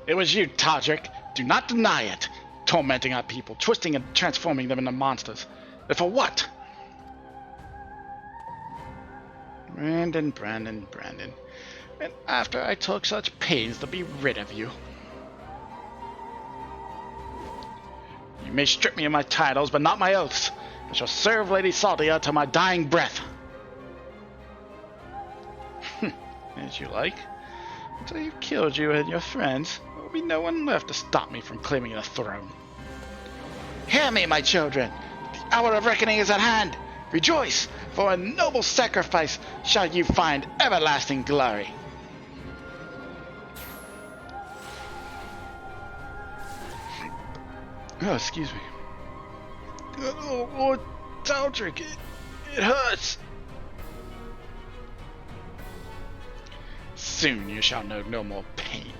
It was you, Tadric. Do not deny it. Tormenting our people, twisting and transforming them into monsters. But for what? Brandon. And after I took such pains to be rid of you. You may strip me of my titles, but not my oaths. I shall serve Lady Saldia to my dying breath. As you like. Until you've killed you and your friends, there will be no one left to stop me from claiming the throne. Hear me, my children! The hour of reckoning is at hand! Rejoice, for a noble sacrifice shall you find everlasting glory. Oh, excuse me. Oh, Tadric, it hurts! Soon you shall know no more pain.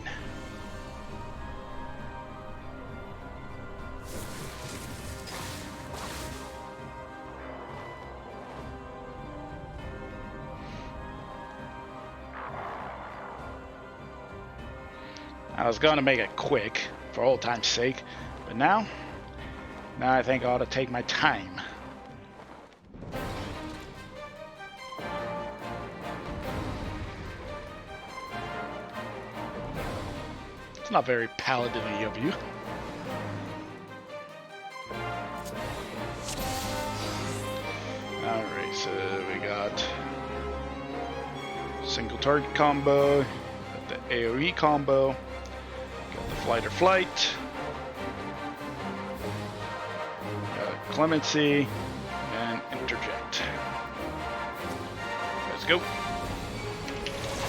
I was going to make it quick, for old time's sake, but now I think I ought to take my time. It's not very paladin-y of you. Alright, so we got single target combo, got the AoE combo, got the flight or flight, got clemency, and interject. Let's go.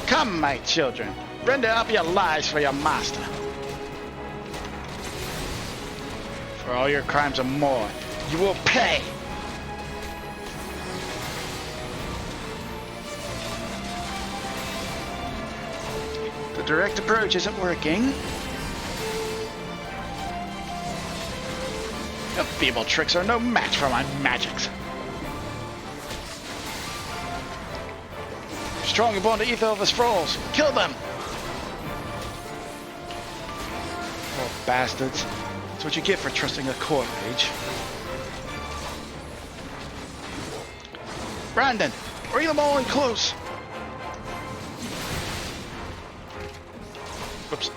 Come, my children, render up your lives for your master. For all your crimes and more, you will pay. The direct approach isn't working. Your feeble tricks are no match for my magics. Strong and born to ether of his thralls. Kill them! Poor bastards. That's what you get for trusting a core mage. Brandon, bring them all in close. Whoops.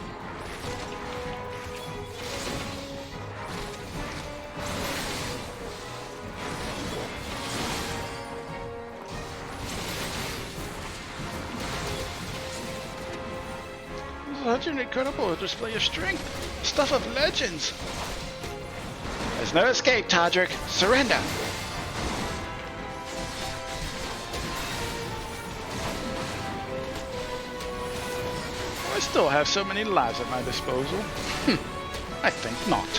Such an incredible display of strength. Stuff of legends. There's no escape, Todrick. Surrender. I still have so many lives at my disposal. I think not.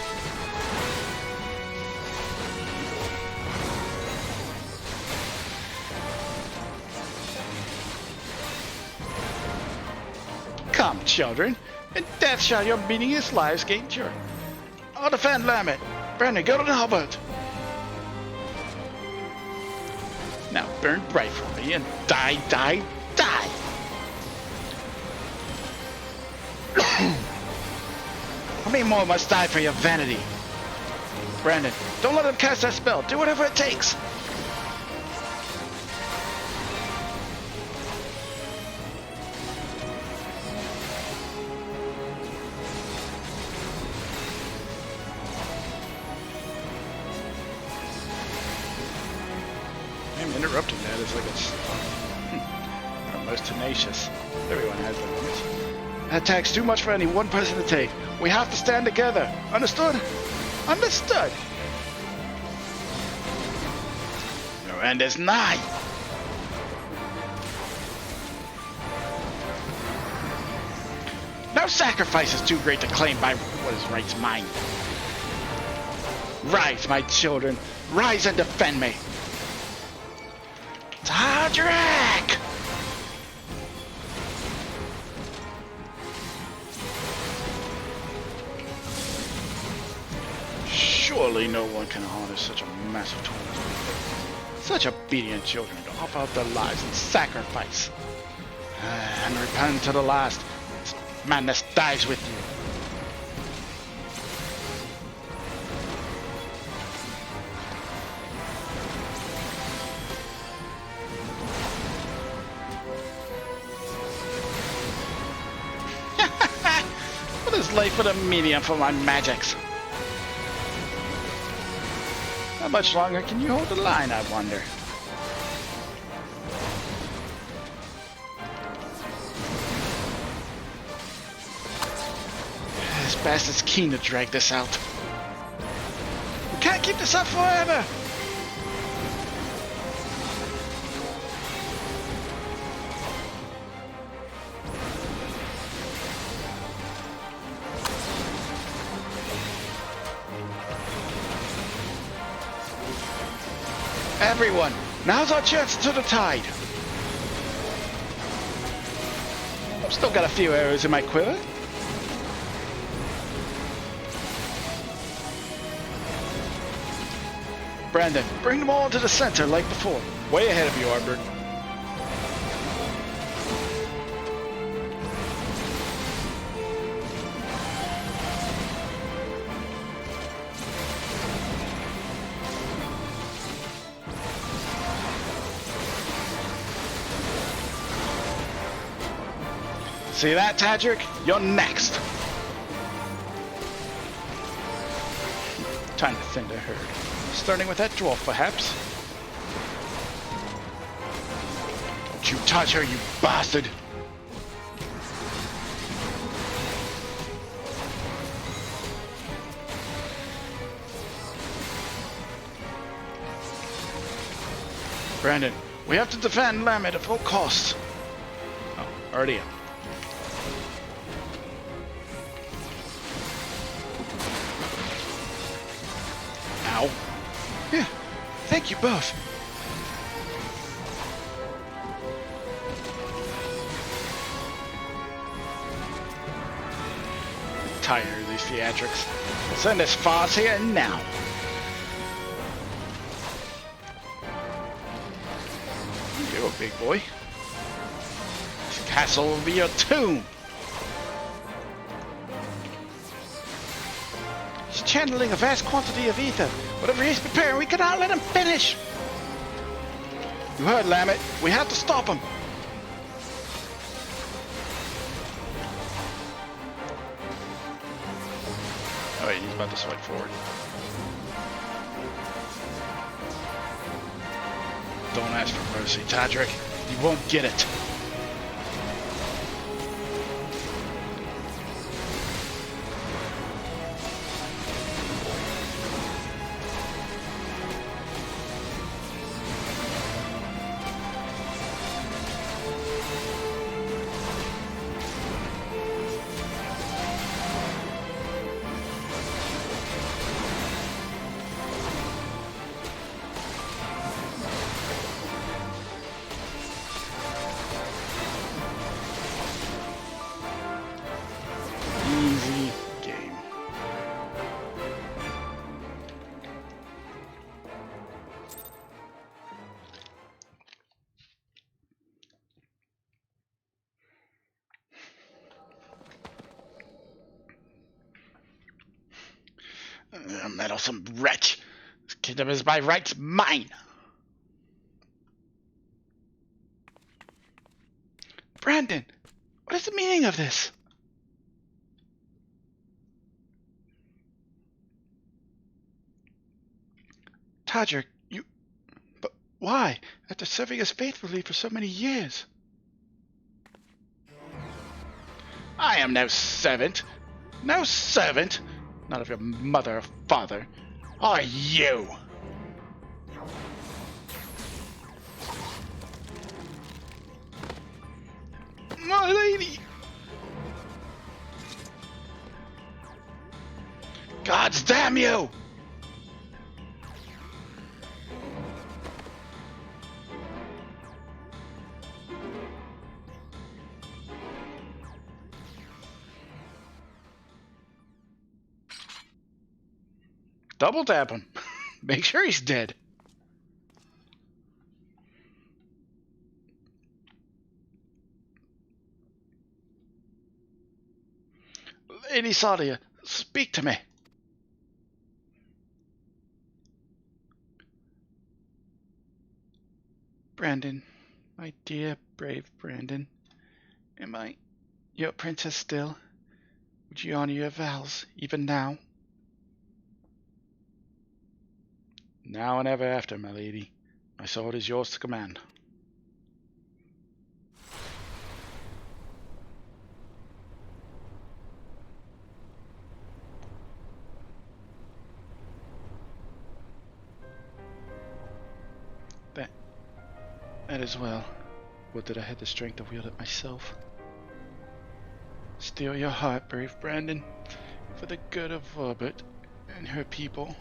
Come, children. In death shall your meaningless lives gain joy. I'll defend Lamet. Brandon, go to the Hubbard. Now burn bright for me and die, die, die. How many more must die for your vanity? Brandon, don't let him cast that spell. Do whatever it takes. Interrupting that is like it's most tenacious. Everyone has their limits. That attack's too much for any one person to take. We have to stand together. Understood? Understood. Your end is nigh. No sacrifice is too great to claim by what is right's mine. Rise, my children. Rise and defend me. Todrick! Surely no one can harness such a massive torment. Such obedient children to offer up their lives in sacrifice. And repent to the last. This madness dies with you. Life with a medium for my magics. How much longer can you hold the line, I wonder? This bastard's keen to drag this out. We can't keep this up forever! Everyone, now's our chance to the tide. I've still got a few arrows in my quiver. Brandon, bring them all to the center like before. Way ahead of you, Arbor. See that, Tadric? You're next. Time to thin the herd. Starting with that dwarf, perhaps? Don't you touch her, you bastard! Brandon, we have to defend Lammet at all costs. Oh, already up. Ow. Yeah, thank you both. I'm tired of these theatrics. Send this farce here now. You're a big boy. This castle will be your tomb. He's channeling a vast quantity of ether. Whatever he's preparing, we cannot let him finish. You heard, Lammet. We have to stop him. Oh wait, he's about to swipe forward. Don't ask for mercy, Tadric. You won't get it. Easy game. Meddlesome wretch! This kingdom is by rights mine! Brandon, what is the meaning of this? Tadric, you... But why? After serving us faithfully for so many years. I am no servant. No servant. Not of your mother or father. Are you? My lady! Gods damn you! Double tap him. Make sure he's dead. Lady Sadia, speak to me. Brandon, my dear, brave Brandon, am I your princess still? Would you honor your vows, even now? Now and ever after, my lady. My sword is yours to command. That as well. Would that I had the strength to wield it myself. Steel your heart, brave Brandon, for the good of Orbit and her people.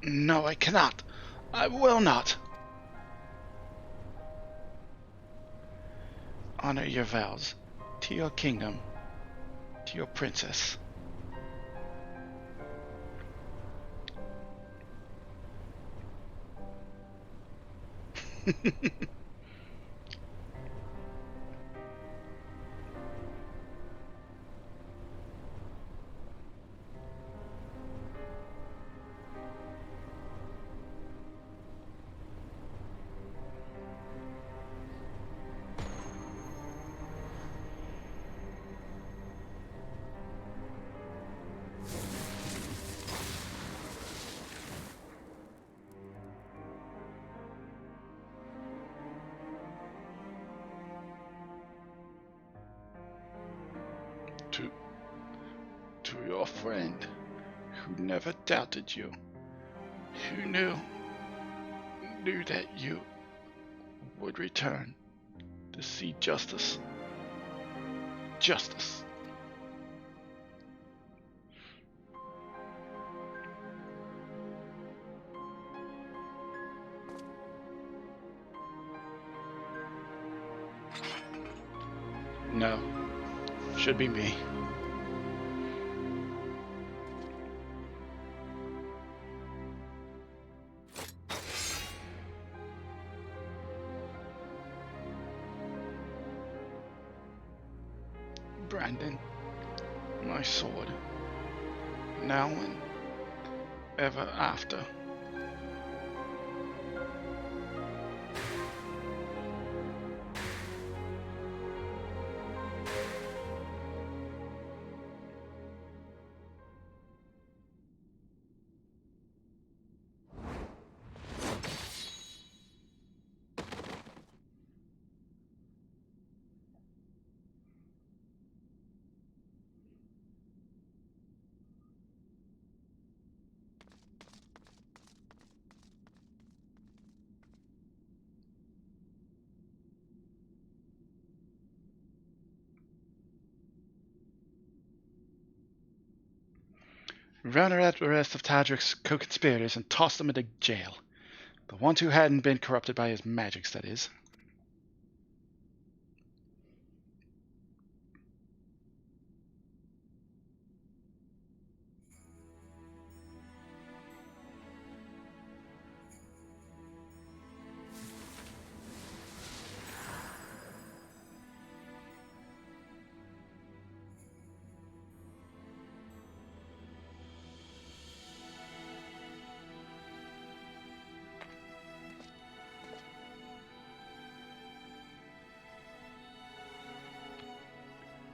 No, I cannot. I will not. Honor your vows to your kingdom, to your princess. your friend, who never doubted you, who knew that you would return to see justice. Justice. No, should be me. Brandon, my sword, now and ever after. Rounded out the rest of Tadric's co-conspirators and tossed them into jail. The ones who hadn't been corrupted by his magics, that is.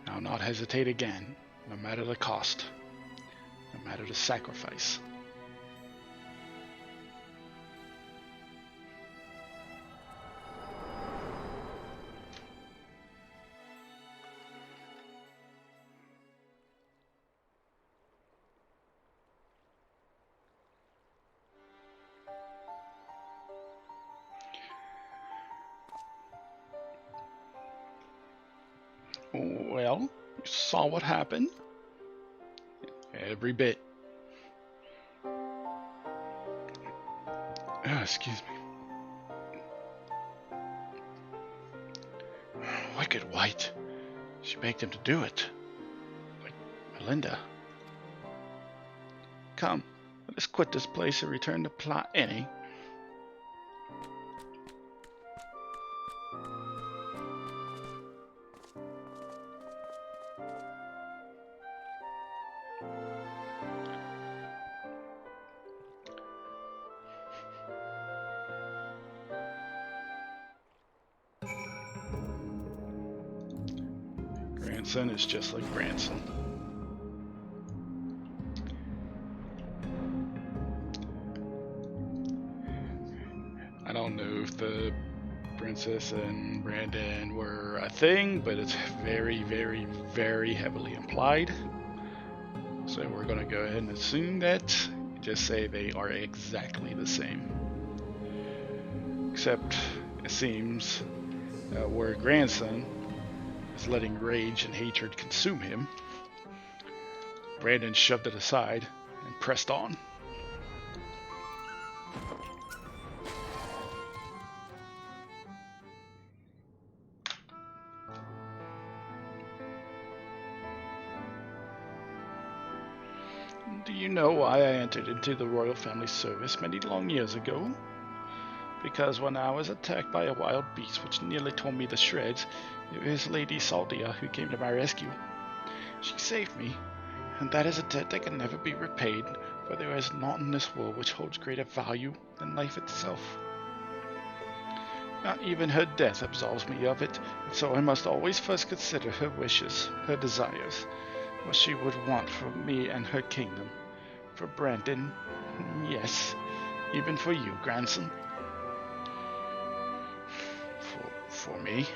I'll not hesitate again, no matter the cost, no matter the sacrifice. Well, you saw what happened? Every bit. Excuse me. Wicked White. She begged him to do it. Like Melinda. Come, let us quit this place and return to Plot Any. Grandson is just like grandson. I don't know if the princess and Brandon were a thing, but it's very, very, very heavily implied. So we're going to go ahead and assume that. Just say they are exactly the same. Except it seems where grandson is letting rage and hatred consume him, Brandon shoved it aside and pressed on. Do you know why I entered into the royal family service many long years ago? Because when I was attacked by a wild beast which nearly tore me to shreds, it was Lady Saldia who came to my rescue. She saved me, and that is a debt that can never be repaid, for there is naught in this world which holds greater value than life itself. Not even her death absolves me of it, and so I must always first consider her wishes, her desires, what she would want for me and her kingdom. For Brandon, yes, even for you, grandson. For me.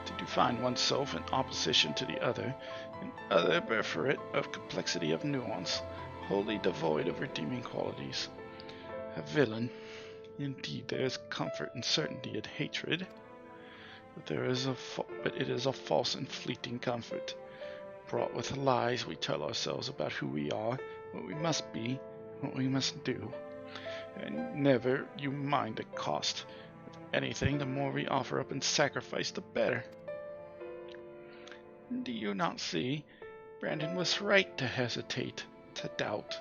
To do find oneself in opposition to the other, an other bereft of complexity of nuance, wholly devoid of redeeming qualities. A villain. Indeed, there is comfort and certainty in hatred, but it is a false and fleeting comfort. Brought with lies, we tell ourselves about who we are, what we must be, what we must do, and never you mind the cost. If anything, the more we offer up and sacrifice, the better. Do you not see? Brandon was right to hesitate, to doubt.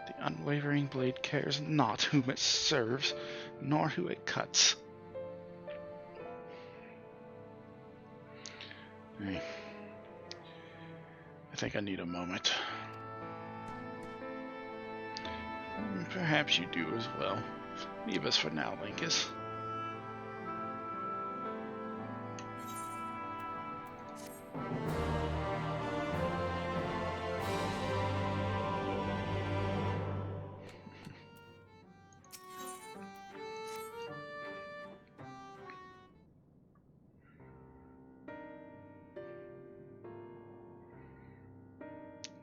The unwavering blade cares not whom it serves, nor who it cuts. I think I need a moment. Perhaps you do as well. Leave us for now, Linkus.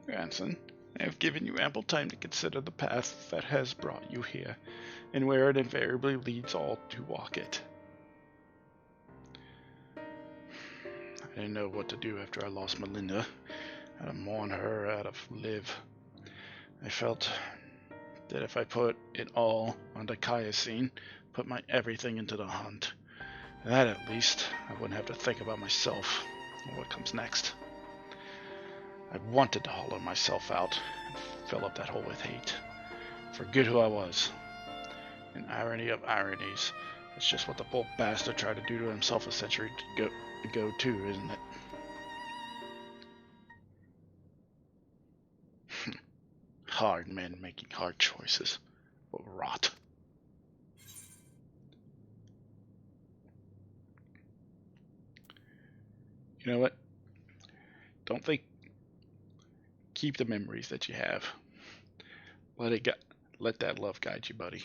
Grandson, I have given you ample time to consider the path that has brought you here, and where it invariably leads all to walk it. I didn't know what to do after I lost Melinda, how to mourn her, how to live. I felt that if I put it all on the Kaiosine, put my everything into the hunt, that at least I wouldn't have to think about myself or what comes next. I wanted to hollow myself out and fill up that hole with hate. Forget who I was. An irony of ironies. It's just what the poor bastard tried to do to himself a century ago too, isn't it? Hard men making hard choices. What rot. You know what? Don't think. Keep the memories that you have. Let that love guide you, buddy.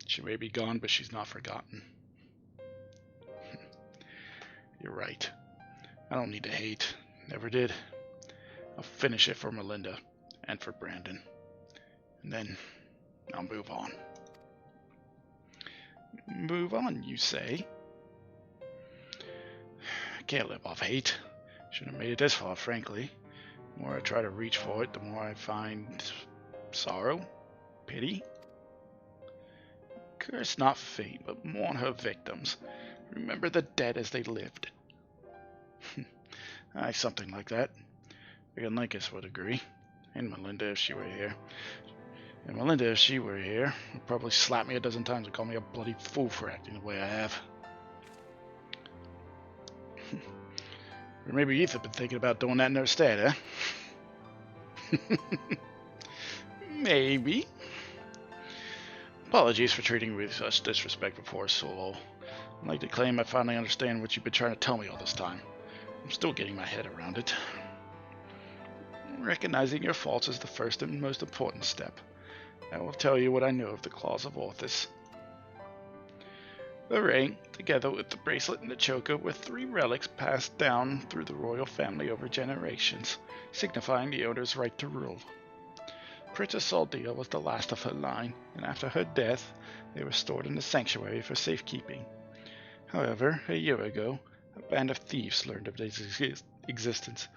She may be gone, but she's not forgotten. You're right. I don't need to hate. Never did. I'll finish it for Melinda and for Brandon. And then I'll move on. Move on, you say? I can't live off hate. Shouldn't have made it this far, frankly. The more I try to reach for it, the more I find sorrow, pity. Curse not fate, but mourn her victims. Remember the dead as they lived. Aye, something like that. Regan Linkus would agree. And Melinda if she were here. And Melinda if she were here would probably slap me a dozen times and call me a bloody fool for acting the way I have. Or maybe Ethan been thinking about doing that in her stead, eh? Maybe. Apologies for treating me with such disrespect before Solo. I'd like to claim I finally understand what you've been trying to tell me all this time. I'm still getting my head around it. Recognizing your faults is the first and most important step. I will tell you what I know of the Claws of Orthus. The ring, together with the bracelet and the choker, were 3 relics passed down through the royal family over generations, signifying the owner's right to rule. Princess Saldia was the last of her line, and after her death, they were stored in the sanctuary for safekeeping. However, a year ago, a band of thieves learned of their existence.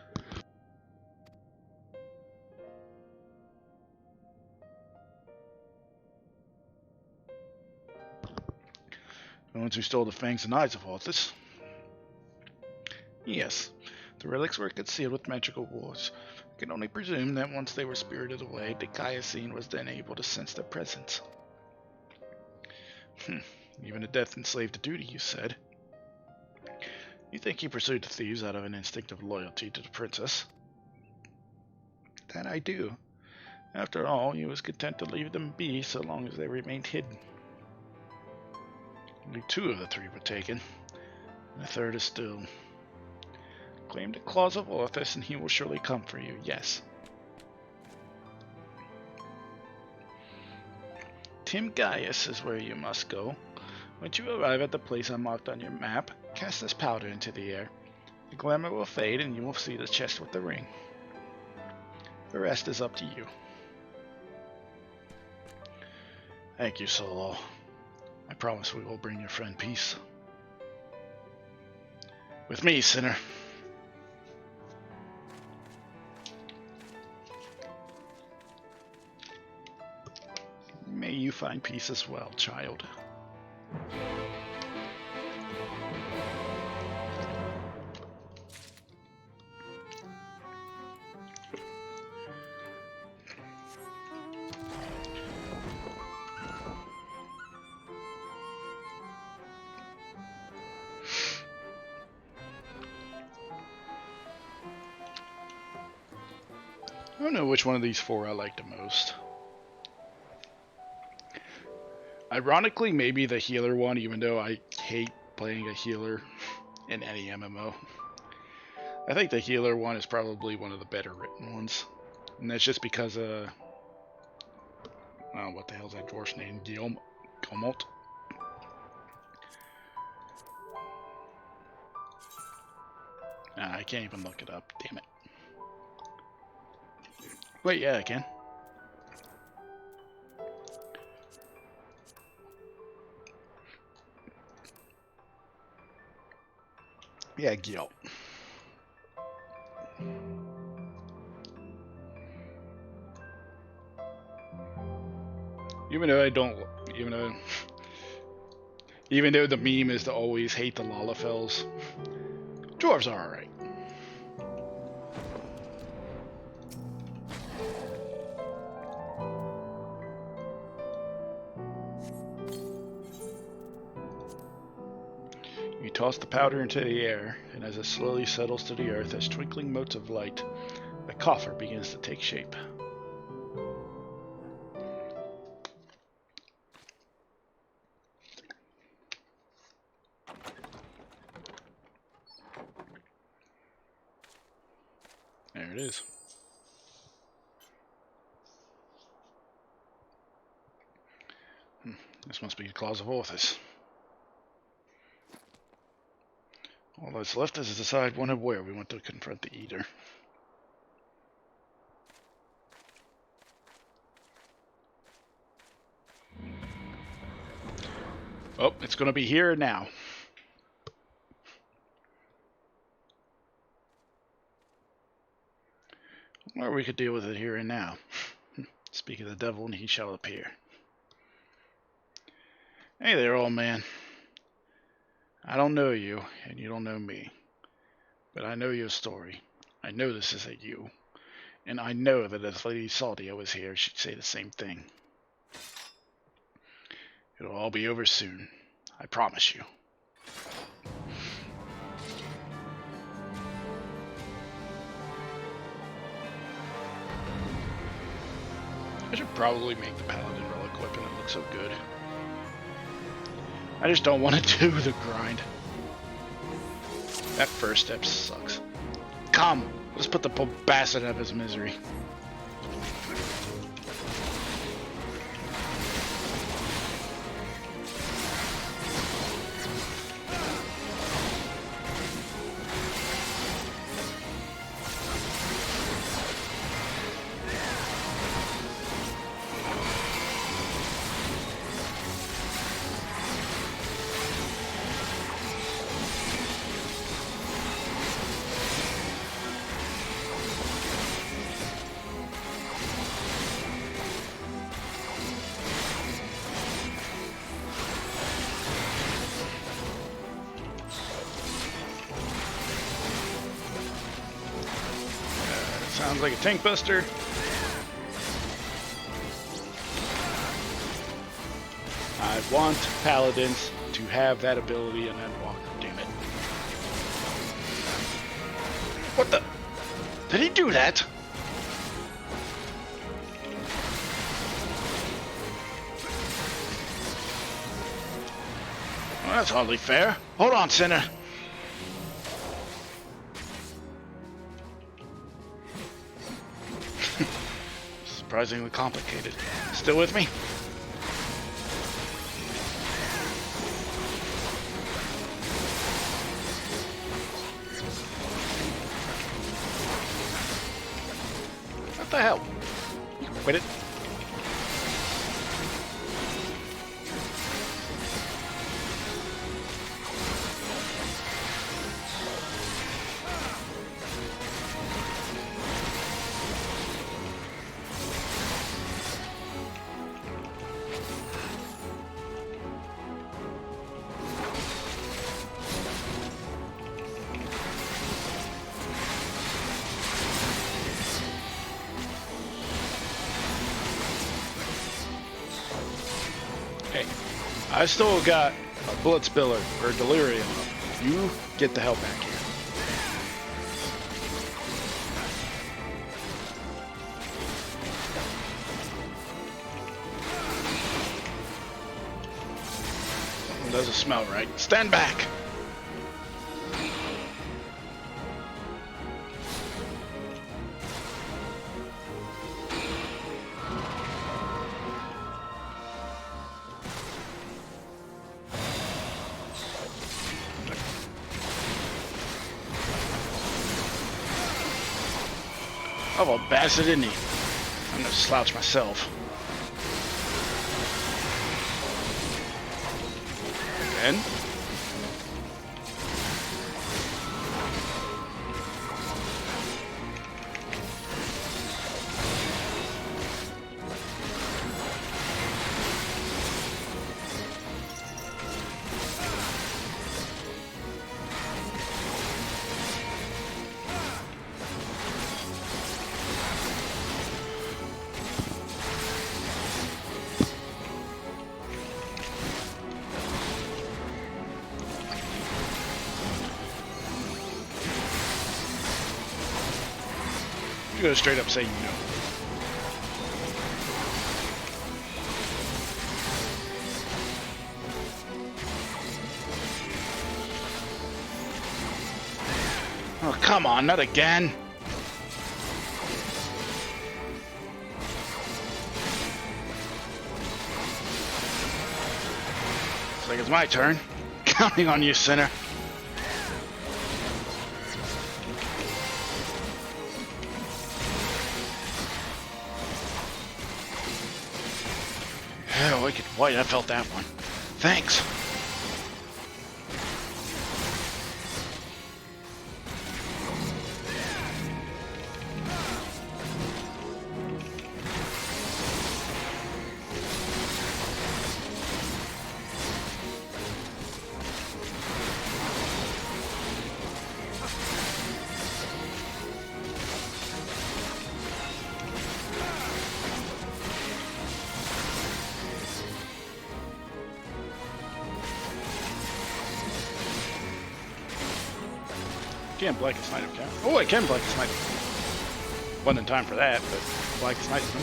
The ones who stole the fangs and eyes of Orthus? Yes, the relics were concealed with magical wards. I can only presume that once they were spirited away, the Kaiosine was then able to sense their presence. Even a death enslaved to duty, you said. You think he pursued the thieves out of an instinct of loyalty to the princess? That I do. After all, he was content to leave them be so long as they remained hidden. Only 2 of the 3 were taken, and the 3rd is still. Claim the Claws of Orthus and he will surely come for you, yes. Tim Gaius is where you must go. Once you arrive at the place unmarked on your map, cast this powder into the air. The glamour will fade and you will see the chest with the ring. The rest is up to you. Thank you, Solo. I promise we will bring your friend peace. With me, sinner. May you find peace as well, child. I don't know which one of these four I like the most. Ironically, maybe the healer one, even though I hate playing a healer in any MMO. I think the healer one is probably one of the better written ones. And that's just because, oh, what the hell's that dwarf's name? Guilmot? I can't even look it up, damn it. Wait, yeah, I can. Yeah, Gil. Even though I don't, even though the meme is to always hate the Lalafels, dwarves are alright. You toss the powder into the air, and as it slowly settles to the earth as twinkling motes of light, the coffer begins to take shape. There it is. This must be the Claws of Orthus. All that's left is to decide when and where we want to confront the Eater. Oh, it's going to be here now. Or we could deal with it here and now. Speak of the devil and he shall appear. Hey there, old man. I don't know you, and you don't know me. But I know your story. I know this isn't you. And I know that if Lady Saldia was here, she'd say the same thing. It'll all be over soon. I promise you. I should probably make the Paladin Relic Weapon. It looks so good. I just don't want to do the grind. That first step sucks. Come, let's put the bastard out of his misery. Sounds like a tank buster. I want paladins to have that ability and Endwalker, damn it. What the? Did he do that? Well, that's hardly fair. Hold on, sinner. Surprisingly complicated. Still with me? the hell? You can quit it. Hey, I still got a bullet spiller or delirium. You get the hell back here. Something doesn't smell right. Stand back. Oh, well, bastard, didn't he? I'm gonna slouch myself. Again. I'm gonna straight up say no. Oh, come on, not again. Looks like it's my turn. Counting on you, sinner. Oh, wicked white, I felt that one. Thanks. Can't black and snipe him, Oh, I can black and snipe him. Wasn't in time for that, but black and snipe him.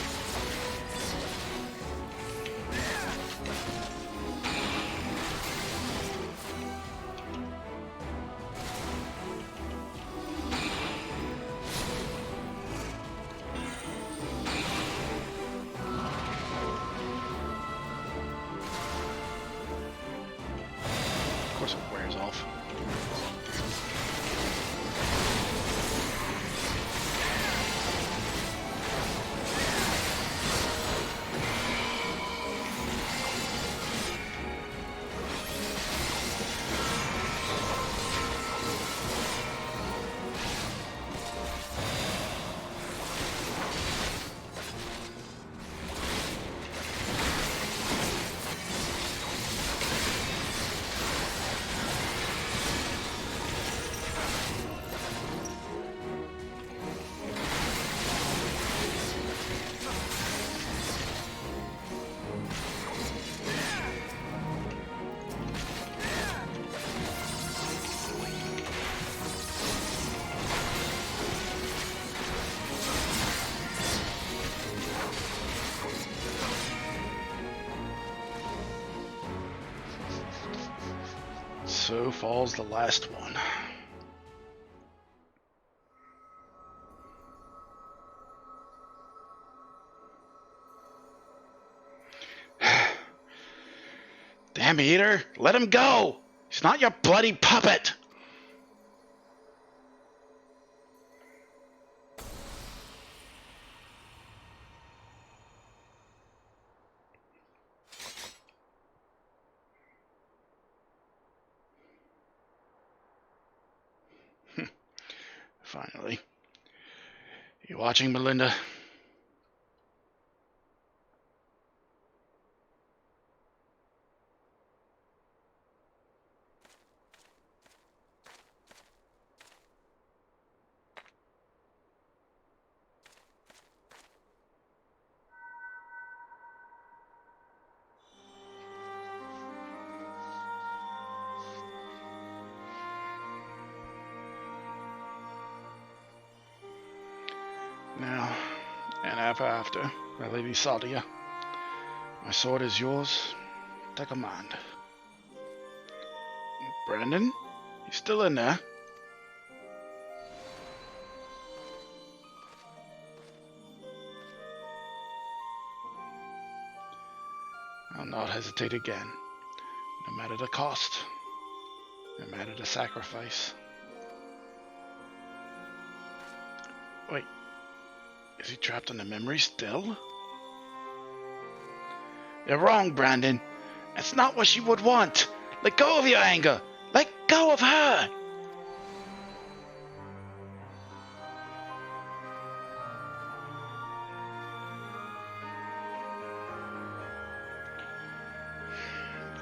Of course it wears off. So falls the last one. Damn eater, let him go! He's not your bloody puppet! finally. You watching, Melinda? Now, and ever after, my Lady Sadia, my sword is yours to command. Brandon? You still in there? I'll not hesitate again, no matter the cost, no matter the sacrifice. Wait, is he trapped in the memory still? You're wrong, Brandon. That's not what she would want. Let go of your anger. Let go of her.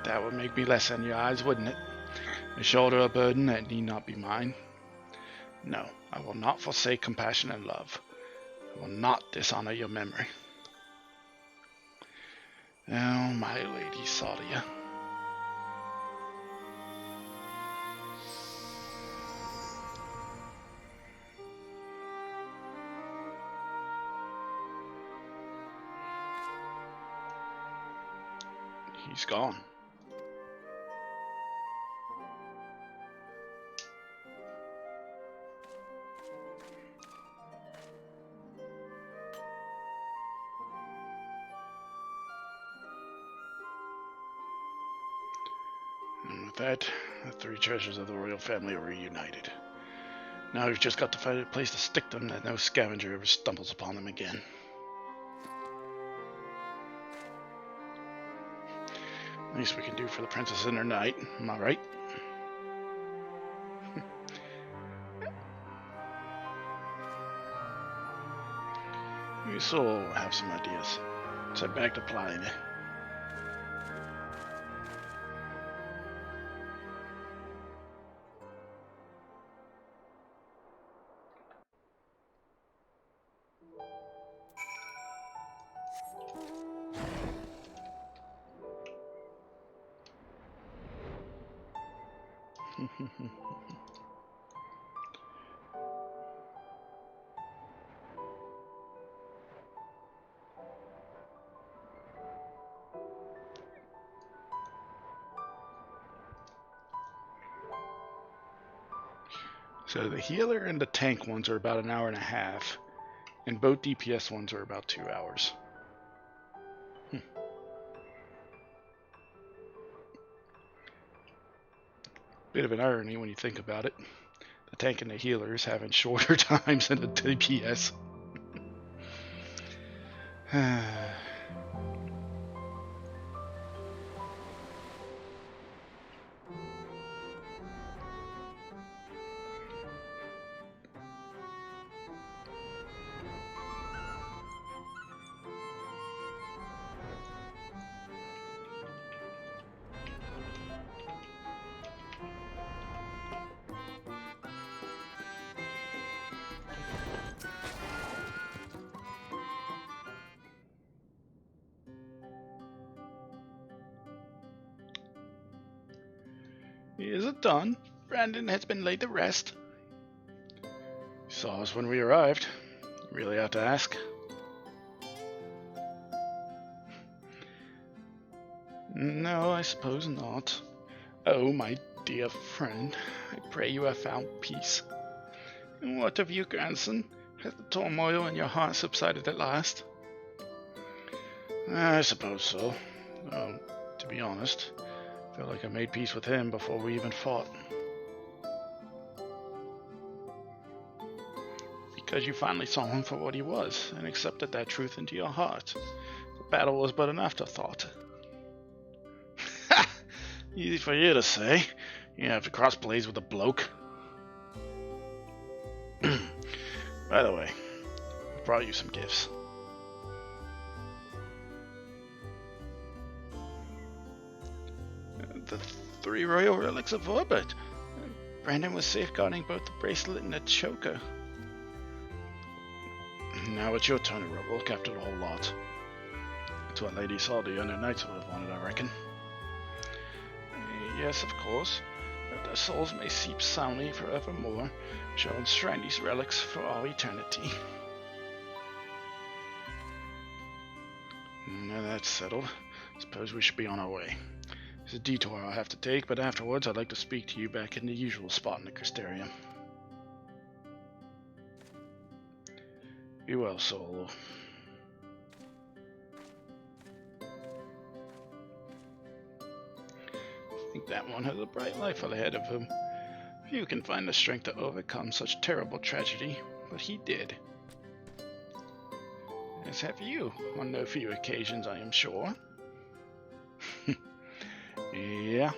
That would make me less in your eyes, wouldn't it? To shoulder a burden that need not be mine. No, I will not forsake compassion and love. I will not dishonor your memory. Oh, my Lady Sadia. He's gone. And with that, the three treasures of the royal family are reunited. Now we've just got to find a place to stick them that no scavenger ever stumbles upon them again. Least we can do for the princess in her night, am I right? We still have some ideas. Let's head back to Pliny. So the healer and the tank ones are about an hour and a half, and both DPS ones are about 2 hours. Bit of an irony when you think about it. The tank and the healers having shorter times than the DPS. Is it done? Brandon has been laid to rest. You saw us when we arrived. You really have to ask. No, I suppose not. Oh, my dear friend, I pray you have found peace. And what of you, grandson? Has the turmoil in your heart subsided at last? I suppose so. Though, to be honest, I feel like I made peace with him before we even fought. Because you finally saw him for what he was, and accepted that truth into your heart. The battle was but an afterthought. Ha! Easy for you to say. You have to cross blades with a bloke. By the way, I brought you some gifts. The 3 royal relics of Orbit. Brandon was safeguarding both the bracelet and the choker. Now it's your turn to look after the whole lot. It's what Lady Saldy and her knights would have wanted, I reckon. Yes, of course. But their souls may sleep soundly forevermore, shall enshrine these relics for all eternity. Now that's settled. Suppose we should be on our way. There's a detour I'll have to take, but afterwards I'd like to speak to you back in the usual spot in the Crystarium. Be well, Solo. I think that one has a bright life ahead of him. Few can find the strength to overcome such terrible tragedy, but he did. As have you, on no few occasions, I am sure. Yeah.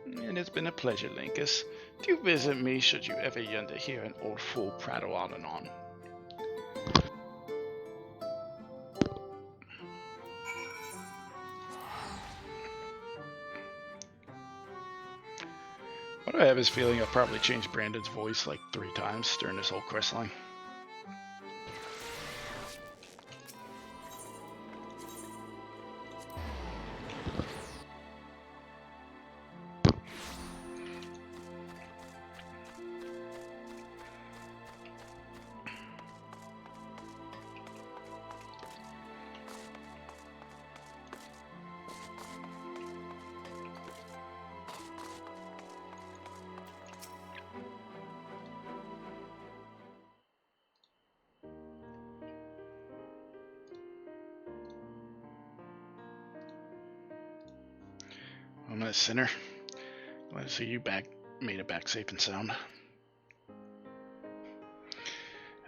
It has been a pleasure, Linkus. Do visit me should you ever yearn to hear an old fool prattle on and on. Why do I have this feeling I've probably changed Brandon's voice like 3 times during this whole quest line? I'm a sinner. Glad to see you made it back safe and sound.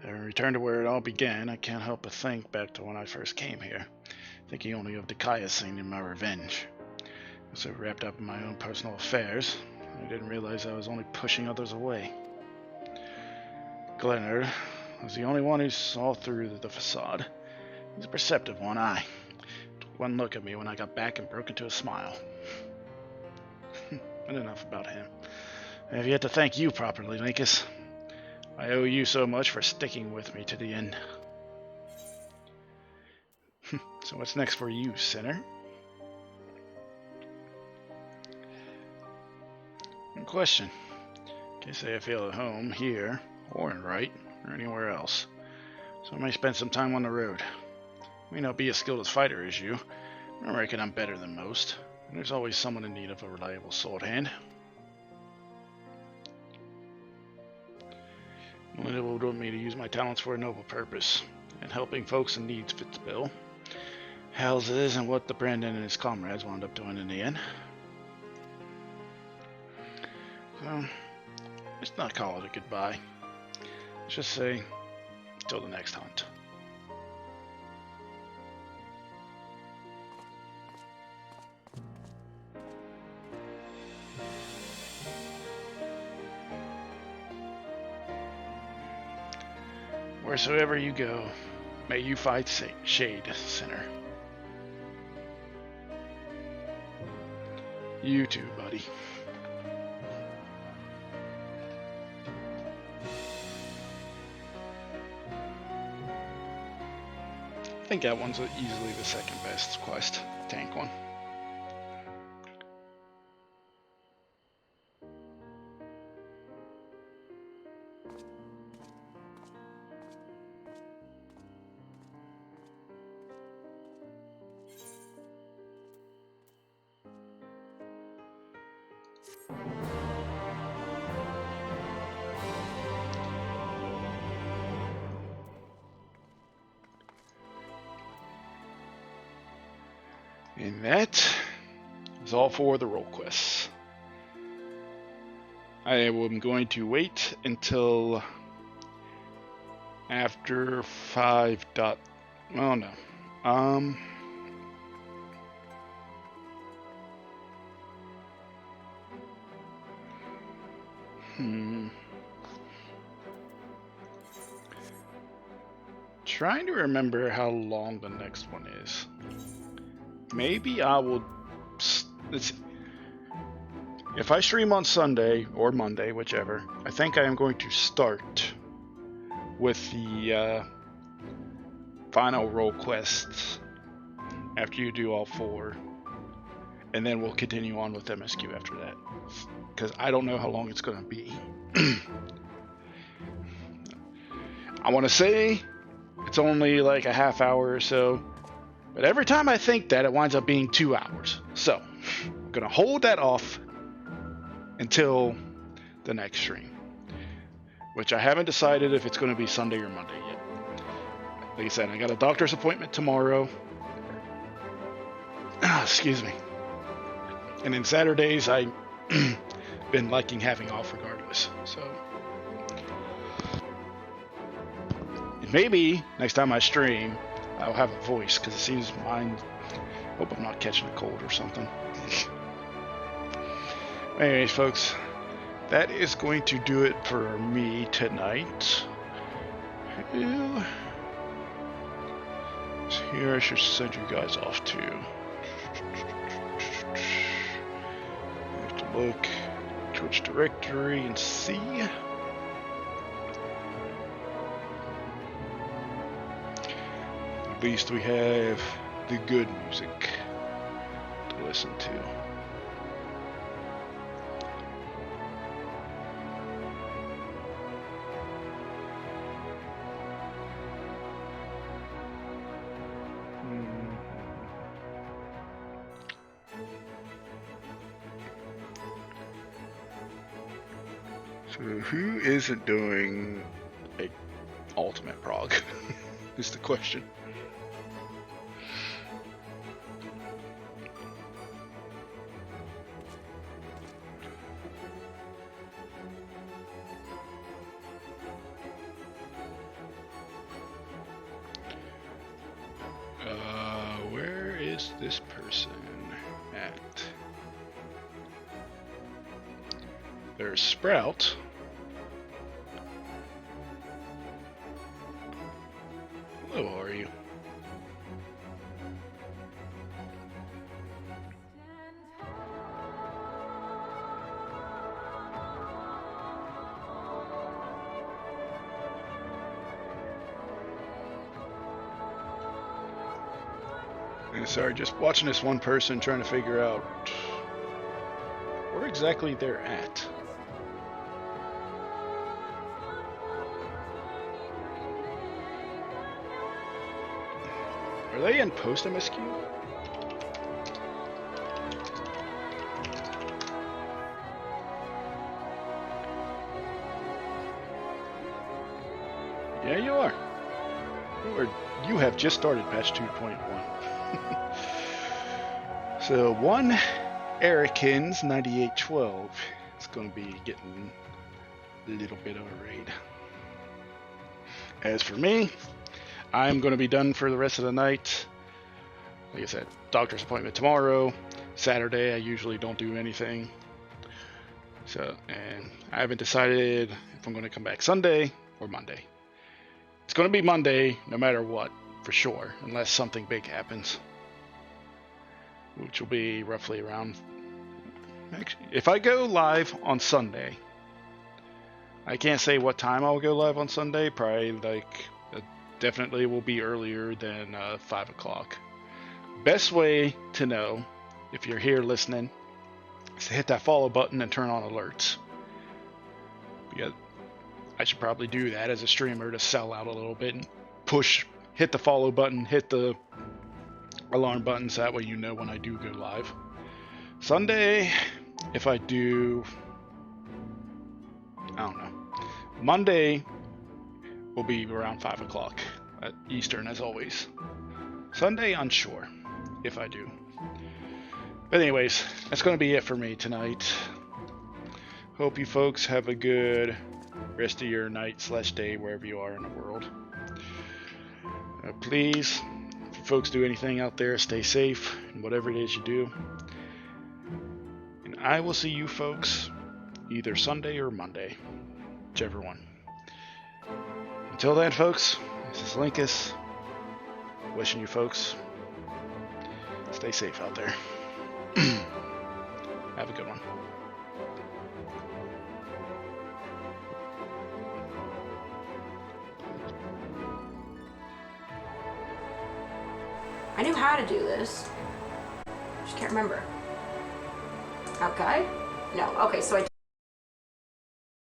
I return to where it all began. I can't help but think back to when I first came here, thinking only of Dikai's scene and my revenge. I was so wrapped up in my own personal affairs, I didn't realize I was only pushing others away. Glenard was the only one who saw through the facade. He's a perceptive one, aye. Took one look at me when I got back and broke into a smile. But enough about him. I have yet to thank you properly, Linkus. I owe you so much for sticking with me to the end. So what's next for you, sinner? Good question. Can't say I feel at home here, or in Wright, or anywhere else. So I may spend some time on the road. I may not be as skilled a fighter as you, but I reckon I'm better than most. And there's always someone in need of a reliable sword hand. Melinda would want me to use my talents for a noble purpose, and helping folks in need fits the bill. Hell's isn't what the Brandon and his comrades wound up doing in the end. So, let's not call it a goodbye. Let's just say, till the next hunt. Wheresoever you go, may you fight shade, sinner. You too, buddy. I think that one's easily the second best quest, tank one. And that is all for the role quests. I am going to wait until after 5. Oh no. trying to remember how long the next one is. Maybe I will... If I stream on Sunday or Monday, whichever, I think I am going to start with the final role quests after you do all 4, and then we'll continue on with MSQ after that, because I don't know how long it's going to be. I want to say it's only like a half hour or so, but every time I think that, it winds up being 2 hours. So I'm going to hold that off until the next stream, which I haven't decided if it's going to be Sunday or Monday yet. Like I said, I got a doctor's appointment tomorrow. Excuse me. And then Saturdays, I've been liking having off regardless. So maybe next time I stream, I'll have a voice, because it seems mine... Hope I'm not catching a cold or something. Anyways, folks, that is going to do it for me tonight. So here I should send you guys off to. I have to look Twitch directory and see. At least we have the good music to listen to. So who isn't doing a ultimate prog is the question. Where is this person at? There's Sprout. Hello, how are you? And sorry, just watching this one person trying to figure out where exactly they're at. Are they in post MSQ? Yeah, you are. You have just started patch 2.1. So one Erikins 9812 is going to be getting a little bit of a raid. As for me, I'm going to be done for the rest of the night. Like I said, doctor's appointment tomorrow. Saturday, I usually don't do anything. So, and I haven't decided if I'm going to come back Sunday or Monday. It's going to be Monday, no matter what, for sure, unless something big happens. Which will be roughly around... If I go live on Sunday, I can't say what time I'll go live on Sunday. Probably like... definitely will be earlier than 5 o'clock. Best way to know, if you're here listening, is to hit that follow button and turn on alerts. Because I should probably do that as a streamer to sell out a little bit and hit the follow button, hit the alarm buttons, so that way you know when I do go live. Sunday, if I do... I don't know. Monday will be around 5 o'clock at Eastern, as always. Sunday, unsure if I do. But anyways, that's going to be it for me tonight. Hope you folks have a good rest of your night/day wherever you are in the world. Please, if you folks do anything out there, stay safe in whatever it is you do. And I will see you folks either Sunday or Monday, whichever one. Until then, folks, This is Linkus. Wishing you folks stay safe out there. Have a good one. I knew how to do this. Just can't remember. Okay? No. Okay, so I